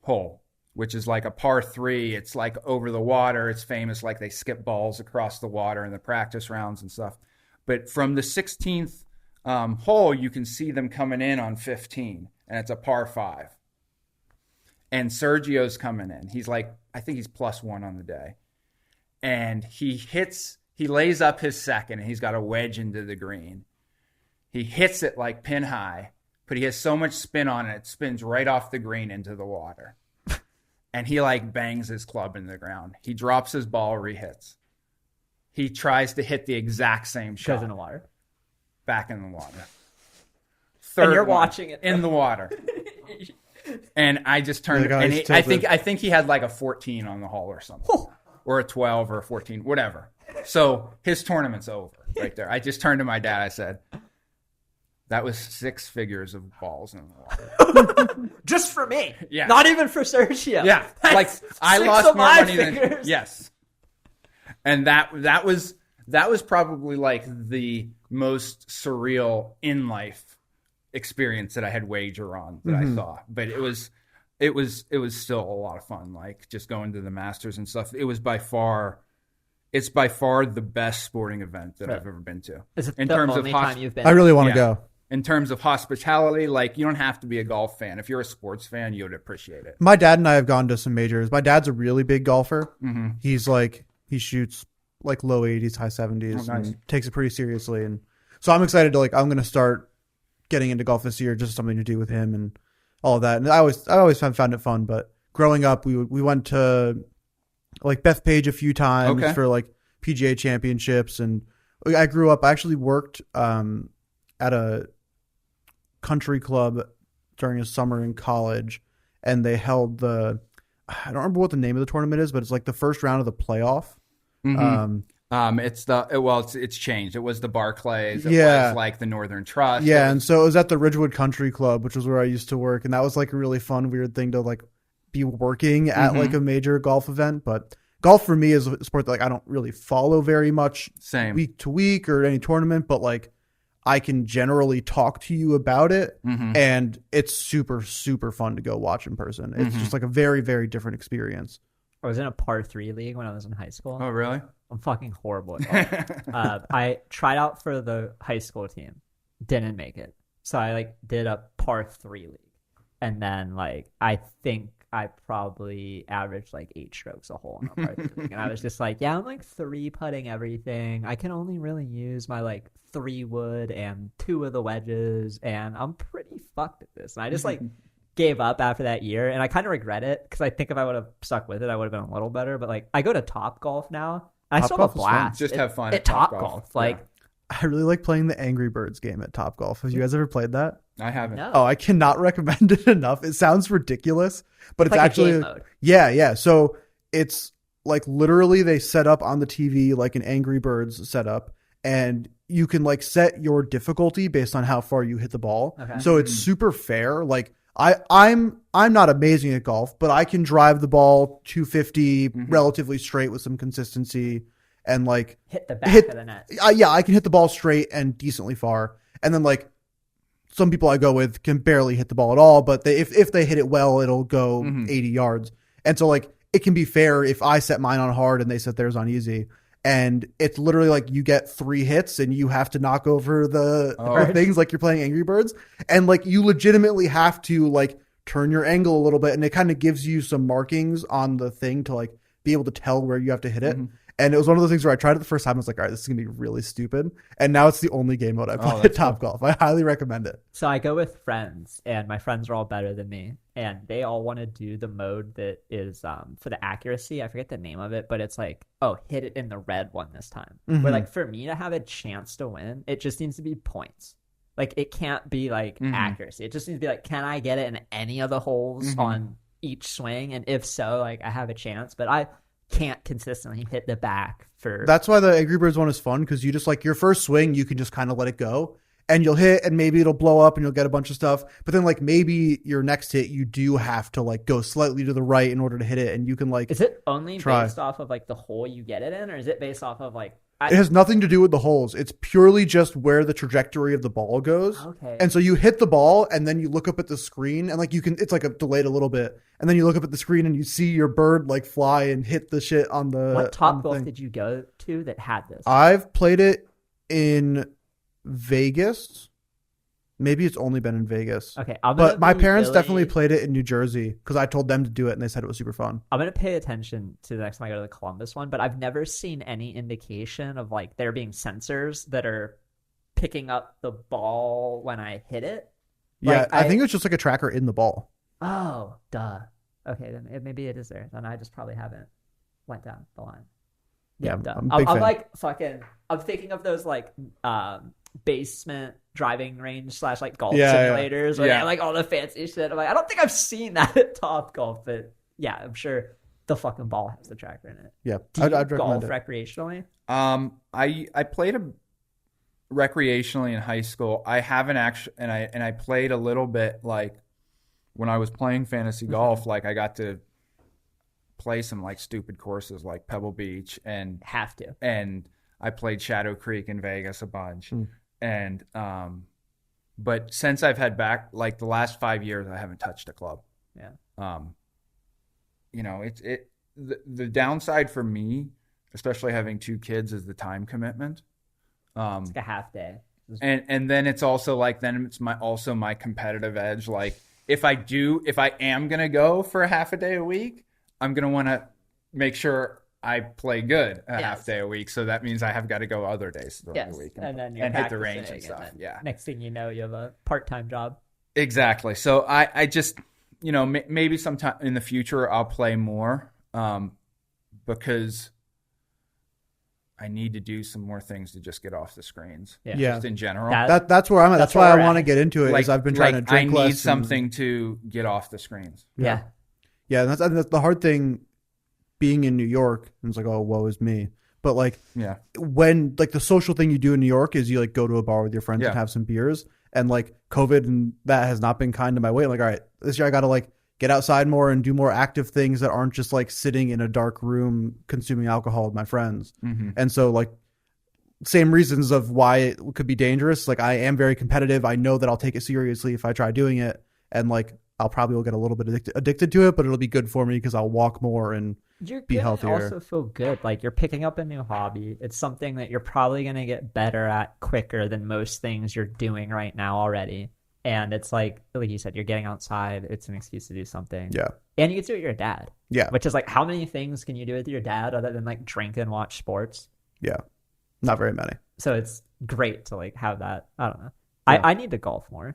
hole, which is like a par 3. It's like over the water. It's famous, like they skip balls across the water in the practice rounds and stuff. But from the 16th hole, you can see them coming in on 15, and it's a par 5. And Sergio's coming in. He's like, I think he's +1 on the day. And he lays up his second, and he's got a wedge into the green. He hits it like pin high, but he has so much spin on it, it spins right off the green into the water. And he like bangs his club in the ground. He drops his ball, rehits. He tries to hit the exact same shot. Goes in the water. Back in the water. And you're watching it. In the water. And I just turned, and I think he had like a 14 on the hole or something. Or a 12 or a 14, whatever. So his tournament's over right there. I just turned to my dad. I said, that was 6 figures of balls in the water. Just for me. Yeah. Not even for Sergio. Yeah. Like I lost more money than yes. And that was probably like the most surreal in life experience that I had wager on that I saw. But it was still a lot of fun, like just going to the Masters and stuff. It's by far the best sporting event that I've ever been to. Is it the only time you've been? I really want to go. In terms of hospitality, like you don't have to be a golf fan. If you're a sports fan, you would appreciate it. My dad and I have gone to some majors. My dad's a really big golfer. Mm-hmm. He shoots like low 80s, high 70s, nice. and takes it pretty seriously. And so I'm excited to I'm going to start getting into golf this year, just something to do with him and all of that. And I always found it fun. But growing up, we went to like Bethpage a few times for like PGA championships. And I grew up, I actually worked at a country club during a summer in college, and they held I don't remember what the name of the tournament is, but it's like the first round of the playoff. Mm-hmm. It's changed. It was the Barclays. It was like the Northern Trust. Yeah, and so it was at the Ridgewood Country Club, which was where I used to work, and that was like a really fun, weird thing to like be working at like a major golf event. But golf for me is a sport that like I don't really follow very much week to week or any tournament, but like I can generally talk to you about it, and it's super, super fun to go watch in person. It's just like a very, very different experience. I was in a par 3 league when I was in high school. Oh, really? I'm fucking horrible at golf. I tried out for the high school team, didn't make it. So I like did a par 3 league, and then like I think I probably averaged like 8 strokes a hole in a par 3 league, and I was just like, yeah, I'm like 3-putting everything. I can only really use my like 3 wood and 2 of the wedges, and I'm pretty fucked at this. And I just like gave up after that year, and I kind of regret it because I think if I would have stuck with it, I would have been a little better. But like I go to Top Golf now. I still have a blast. Just have fun at Top Golf. Like I really like playing the Angry Birds game at Top Golf. Have you guys ever played that? I haven't. No. Oh, I cannot recommend it enough. It sounds ridiculous, but it's like actually a game mode. Yeah. So it's like literally they set up on the TV like an Angry Birds setup, and you can like set your difficulty based on how far you hit the ball. Okay. So it's super fair. Like I'm not amazing at golf, but I can drive the ball 250 relatively straight with some consistency and like hit the back of the net. I can hit the ball straight and decently far. And then like some people I go with can barely hit the ball at all, but if they hit it well, it'll go 80 yards. And so like it can be fair if I set mine on hard and they set theirs on easy. And it's literally like you get 3 hits and you have to knock over the things like you're playing Angry Birds. And like you legitimately have to like turn your angle a little bit. And it kind of gives you some markings on the thing to like be able to tell where you have to hit it. And it was one of those things where I tried it the first time. I was like, all right, this is going to be really stupid. And now it's the only game mode I play at Top Golf. I highly recommend it. So I go with friends, and my friends are all better than me. And they all want to do the mode that is for the accuracy. I forget the name of it, but it's like, hit it in the red one this time. But like for me to have a chance to win, it just needs to be points. Like it can't be like accuracy. It just needs to be like, can I get it in any of the holes on each swing? And if so, like I have a chance. But can't consistently hit the back for. That's why the Angry Birds one is fun, because you just like your first swing, you can just kind of let it go and you'll hit and maybe it'll blow up and you'll get a bunch of stuff. But then like maybe your next hit, you do have to like go slightly to the right in order to hit it. And you can like, is it only try. Based off of like the hole you get it in, or is it based off of like? It has nothing to do with the holes. It's purely just where the trajectory of the ball goes. Okay. And so you hit the ball and then you look up at the screen and like you can, it's like delayed a little bit. And then you look up at the screen and you see your bird like fly and hit the shit on the. What Top Golf did you go to that had this? I've played it in Vegas. Maybe it's only been in Vegas. Okay. But my parents definitely played it in New Jersey because I told them to do it and they said it was super fun. I'm going to pay attention to the next time I go to the Columbus one, but I've never seen any indication of like there being sensors that are picking up the ball when I hit it. Yeah, Like, I think it's just like a tracker in the ball. Oh, duh. Okay, then maybe it is there. Then I just probably haven't went down the line. Yeah, duh. I'm a big fan. like fucking. I'm thinking of those like basement driving range / like golf simulators where they have like all the fancy shit. I'm like, I don't think I've seen that at Top Golf, but yeah, I'm sure the fucking ball has the tracker in it. Yeah, Do you I'd golf recommend it. recreationally? I played recreationally in high school. I haven't actually, and I played a little bit like when I was playing fantasy golf. Like I got to play some like stupid courses like Pebble Beach and I played Shadow Creek in Vegas a bunch. And but since I've had back like the last 5 years, I haven't touched a club. Yeah. You know, the downside for me, especially having 2 kids, is the time commitment. It's like a half day. And then it's also like then it's my competitive edge. Like if I am gonna go for a half a day a week, I'm gonna want to make sure I play good half day a week. So that means I have got to go other days throughout the week and then you're hit the range and stuff. Yeah. Next thing you know, you have a part-time job. Exactly. So I just, you know, maybe sometime in the future I'll play more because I need to do some more things to just get off the screens. Yeah. Just in general. That's where I'm at. That's why I want to get into it. Like, is I've been trying to drink less. I need something to get off the screens. Yeah. Yeah. And that's the hard thing being in New York. And it's like, oh, woe is me. But like, when like the social thing you do in New York is you like go to a bar with your friends and have some beers, and like COVID and that has not been kind to my way. I'm like, all right, this year I got to like get outside more and do more active things that aren't just like sitting in a dark room consuming alcohol with my friends. And so like same reasons of why it could be dangerous. Like I am very competitive. I know that I'll take it seriously if I try doing it, and like I'll probably will get a little bit addicted to it, but it'll be good for me because I'll walk more and be healthier. Also feel good. Like you're picking up a new hobby. It's something that you're probably going to get better at quicker than most things you're doing right now already. And it's like you said, you're getting outside. It's an excuse to do something. Yeah. And you get to do it with your dad. Yeah. Which is like, how many things can you do with your dad other than like drink and watch sports? Yeah. Not very many. So it's great to like have that. I don't know. Yeah. I need to golf more.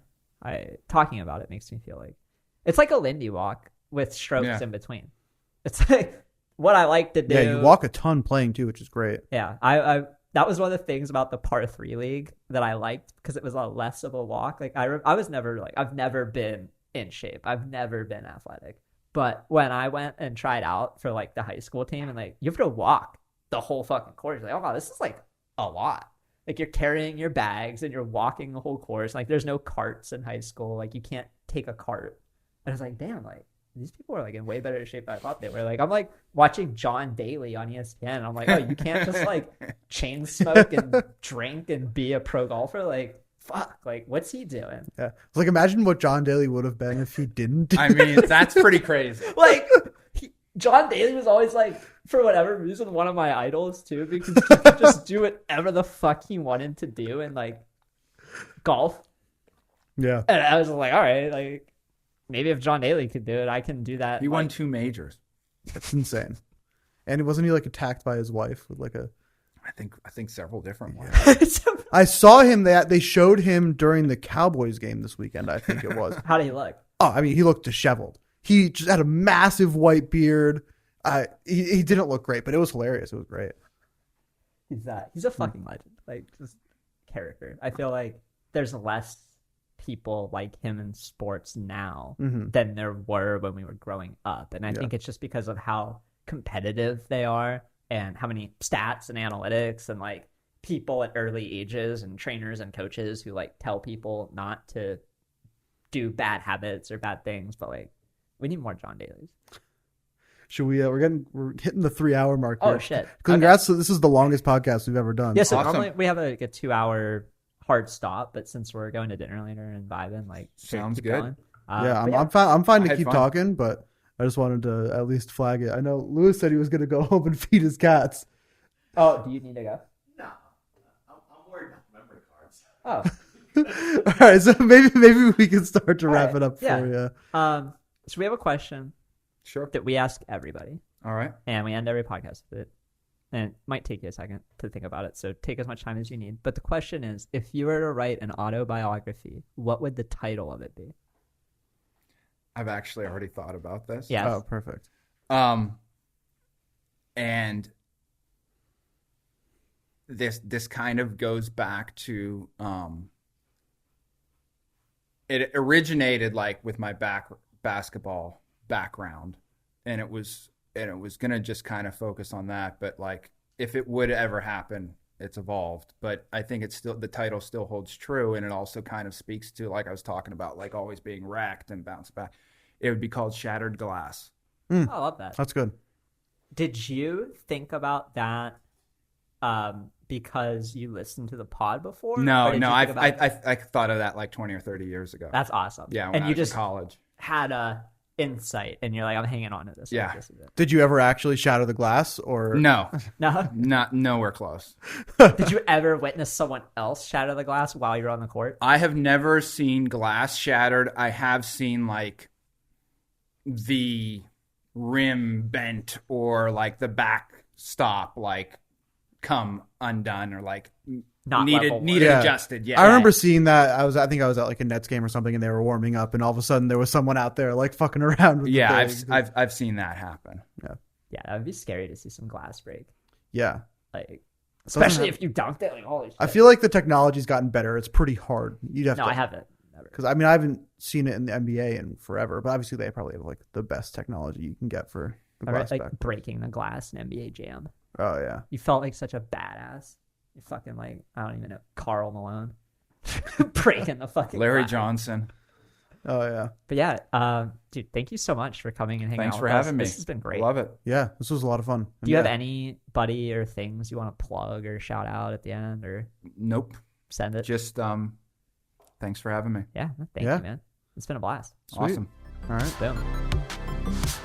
Talking about it makes me feel like it's like a Lindy walk with strokes in between. It's like what I like to do. Yeah, you walk a ton playing too, which is great. Yeah, I that was one of the things about the par 3 league that I liked because it was a lot less of a walk. Like I was never like I've never been in shape. I've never been athletic. But when I went and tried out for like the high school team, and like you have to walk the whole fucking course, you're like, oh wow, this is like a lot. Like you're carrying your bags and you're walking the whole course. Like there's no carts in high school. Like you can't take a cart. And I was like, damn, like these people are like in way better shape than I thought they were. Like I'm like watching John Daly on ESPN. And I'm like, oh, you can't just like chain smoke and drink and be a pro golfer. Like fuck, like what's he doing? Yeah, it's like imagine what John Daly would have been if he didn't. I mean, that's pretty crazy. Like John Daly was always like, for whatever reason, one of my idols too, because he could just do whatever the fuck he wanted to do in like golf. Yeah, and I was like, all right, like. Maybe if John Daly could do it, I can do that. He won 2 majors. That's insane. And wasn't he like attacked by his wife with like a? I think several different ones. I saw him. They showed him during the Cowboys game this weekend. I think it was. How did he look? Oh, I mean, he looked disheveled. He just had a massive white beard. He didn't look great, but it was hilarious. It was great. He's a fucking legend. Like just character. I feel like there's less people like him in sports now than there were when we were growing up, and I think it's just because of how competitive they are, and how many stats and analytics and like people at early ages and trainers and coaches who like tell people not to do bad habits or bad things, but like we need more John Daly's. Should we? We're hitting the 3-hour mark here. Oh shit! Congrats! Okay. This is the longest podcast we've ever done. Yeah, so Awesome. normally we have a 2-hour hard stop, but since we're going to dinner later and vibing, like Sounds keep good. going. I'm fine I to had keep fun. talking, but I just wanted to at least flag it. I know Lewis said he was going to go home and feed his cats. Oh, do you need to go? No, I'm worried about memory cards. Oh, All right, so maybe we can start to wrap right, it up yeah. for you. So we have a question Sure. that we ask everybody, All right. and we end every podcast with it. And it might take you a second to think about it, so take as much time as you need. But the question is, if you were to write an autobiography, what would the title of it be? I've actually already thought about this. Yes. Oh, perfect. And this kind of goes back to it originated like with my basketball background, and it was gonna just kind of focus on that. But like, if it would ever happen, it's evolved. But I think it's still, the title still holds true, and it also kind of speaks to, like I was talking about, like always being wrecked and bounce back. It would be called Shattered Glass. I love that. That's good. Did you think about that because you listened to the pod before? No, Or did you I think about it- thought of that like 20 or 30 years ago. That's awesome. Yeah, when and I you was in just college. had a insight, and you're like, I'm hanging on to this. Yeah. This is it. Did you ever actually shatter the glass, or No, No. not nowhere close. Did you ever witness someone else shatter the glass while you were on the court? I have never seen glass shattered. I have seen like the rim bent or like the backstop like come undone or like Not needed level. Yeah. adjusted. Yeah, I remember seeing that. I think I was at like a Nets game or something, and they were warming up, and all of a sudden there was someone out there like fucking around with yeah, the thing. I've seen that happen. Yeah, that would be scary to see some glass break. Yeah. Like, especially if you dunked it. Like, holy shit. I feel like the technology's gotten better. It's pretty hard. You'd have No, to. I haven't. Never. Because I mean, I haven't seen it in the NBA in forever, but obviously they probably have like the best technology you can get for the All right, glass like back. breaking the glass in NBA Jam. Oh yeah. You felt like such a badass. You fucking like, I don't even know, Karl Malone. Breaking the fucking Larry glass. Johnson. Oh yeah. But yeah, dude, thank you so much for coming and hanging Thanks out for with us. having me. This has been great. Love it. Yeah. This was a lot of fun. Do you have anybody or things you want to plug or shout out at the end or Nope. send it? Just thanks for having me. Yeah, thank Yeah. you, man. It's been a blast. Sweet. Awesome. All right. Boom.